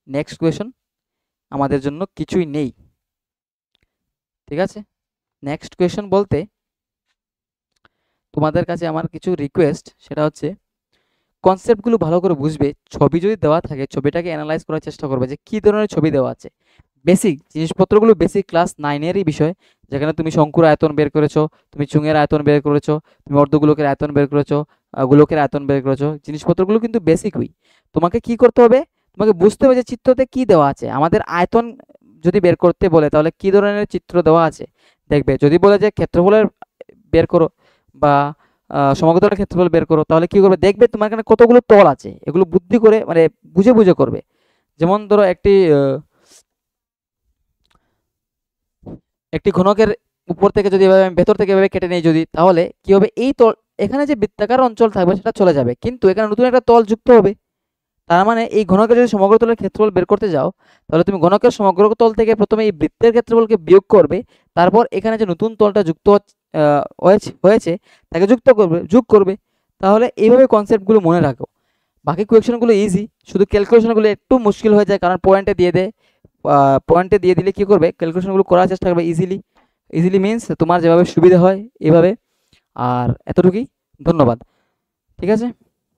নেক্সট কোয়েশ্চন আমাদের জন্য কিছুই নেই। ঠিক আছে, নেক্সট কোয়েশ্চন বলতে তোমাদের কাছে আমার কিছু রিকোয়েস্ট, সেটা হচ্ছে কনসেপ্টগুলো ভালো করে বুঝবে। ছবি যদি দেওয়া থাকে ছবিটাকে অ্যানালাইজ করার চেষ্টা করবে যে কী ধরনের ছবি দেওয়া আছে। বেসিক জিনিসপত্রগুলো বেসিক ক্লাস 9-এরই বিষয়, যেখানে তুমি শঙ্কুর আয়তন বের করেছো, তুমি চুঙের আয়তন বের করেছো, তুমি অর্ধগোলকের আয়তন বের করেছো, গোলকের আয়তন বের করেছো। জিনিসপত্রগুলো কিন্তু বেসিকই। তোমাকে কি করতে হবে, তোমাকে বুঝতে হবে যে চিত্রতে কি দেওয়া আছে। আমাদের আয়তন যদি বের করতে বলে তাহলে কি ধরনের চিত্র দেওয়া আছে দেখবে। যদি বলে যে ক্ষেত্রফলের বের করো বা সমগ্রতলের ক্ষেত্রফল বের করো, তাহলে কি করবে, দেখবে তোমার এখানে কতগুলো তল আছে, এগুলো বুদ্ধি করে মানে বুঝে বুঝে করবে। যেমন ধরো একটি ঘনকের উপর থেকে যদি এভাবে আমি ভেতর থেকে এভাবে কেটে নিই যদি, তাহলে কি হবে, এই তল এখানে যে বৃত্তাকার অঞ্চল থাকবে সেটা চলে যাবে, কিন্তু এখানে নতুন একটা তল যুক্ত হবে। তার মানে এই ঘনকের যদি সমগ্র তলের ক্ষেত্রফল বের করতে যাও, তাহলে তুমি ঘনকের সমগ্র তল থেকে প্রথমে এই বৃত্তের ক্ষেত্রফলকে বিয়োগ করবে, তারপর এখানে যে নতুন তলটা যুক্ত হয়েছে তাকে যোগ করবে। তাহলে এইভাবে কনসেপ্টগুলো মনে রাখো। বাকি কোয়েকশনগুলো ইজি, শুধু ক্যালকুলেশনগুলো একটু মুশকিল হয়ে যায়, কারণ পয়েন্টে দিয়ে দেয়। পয়েন্টে দিয়ে দিলে কি করবে, ক্যালকুলেশনগুলো করার চেষ্টা করবে ইজিলি। ইজিলি মিন্স তোমার যেভাবে সুবিধা হয় এভাবে। আর এতটুকুই, ধন্যবাদ। ঠিক আছে।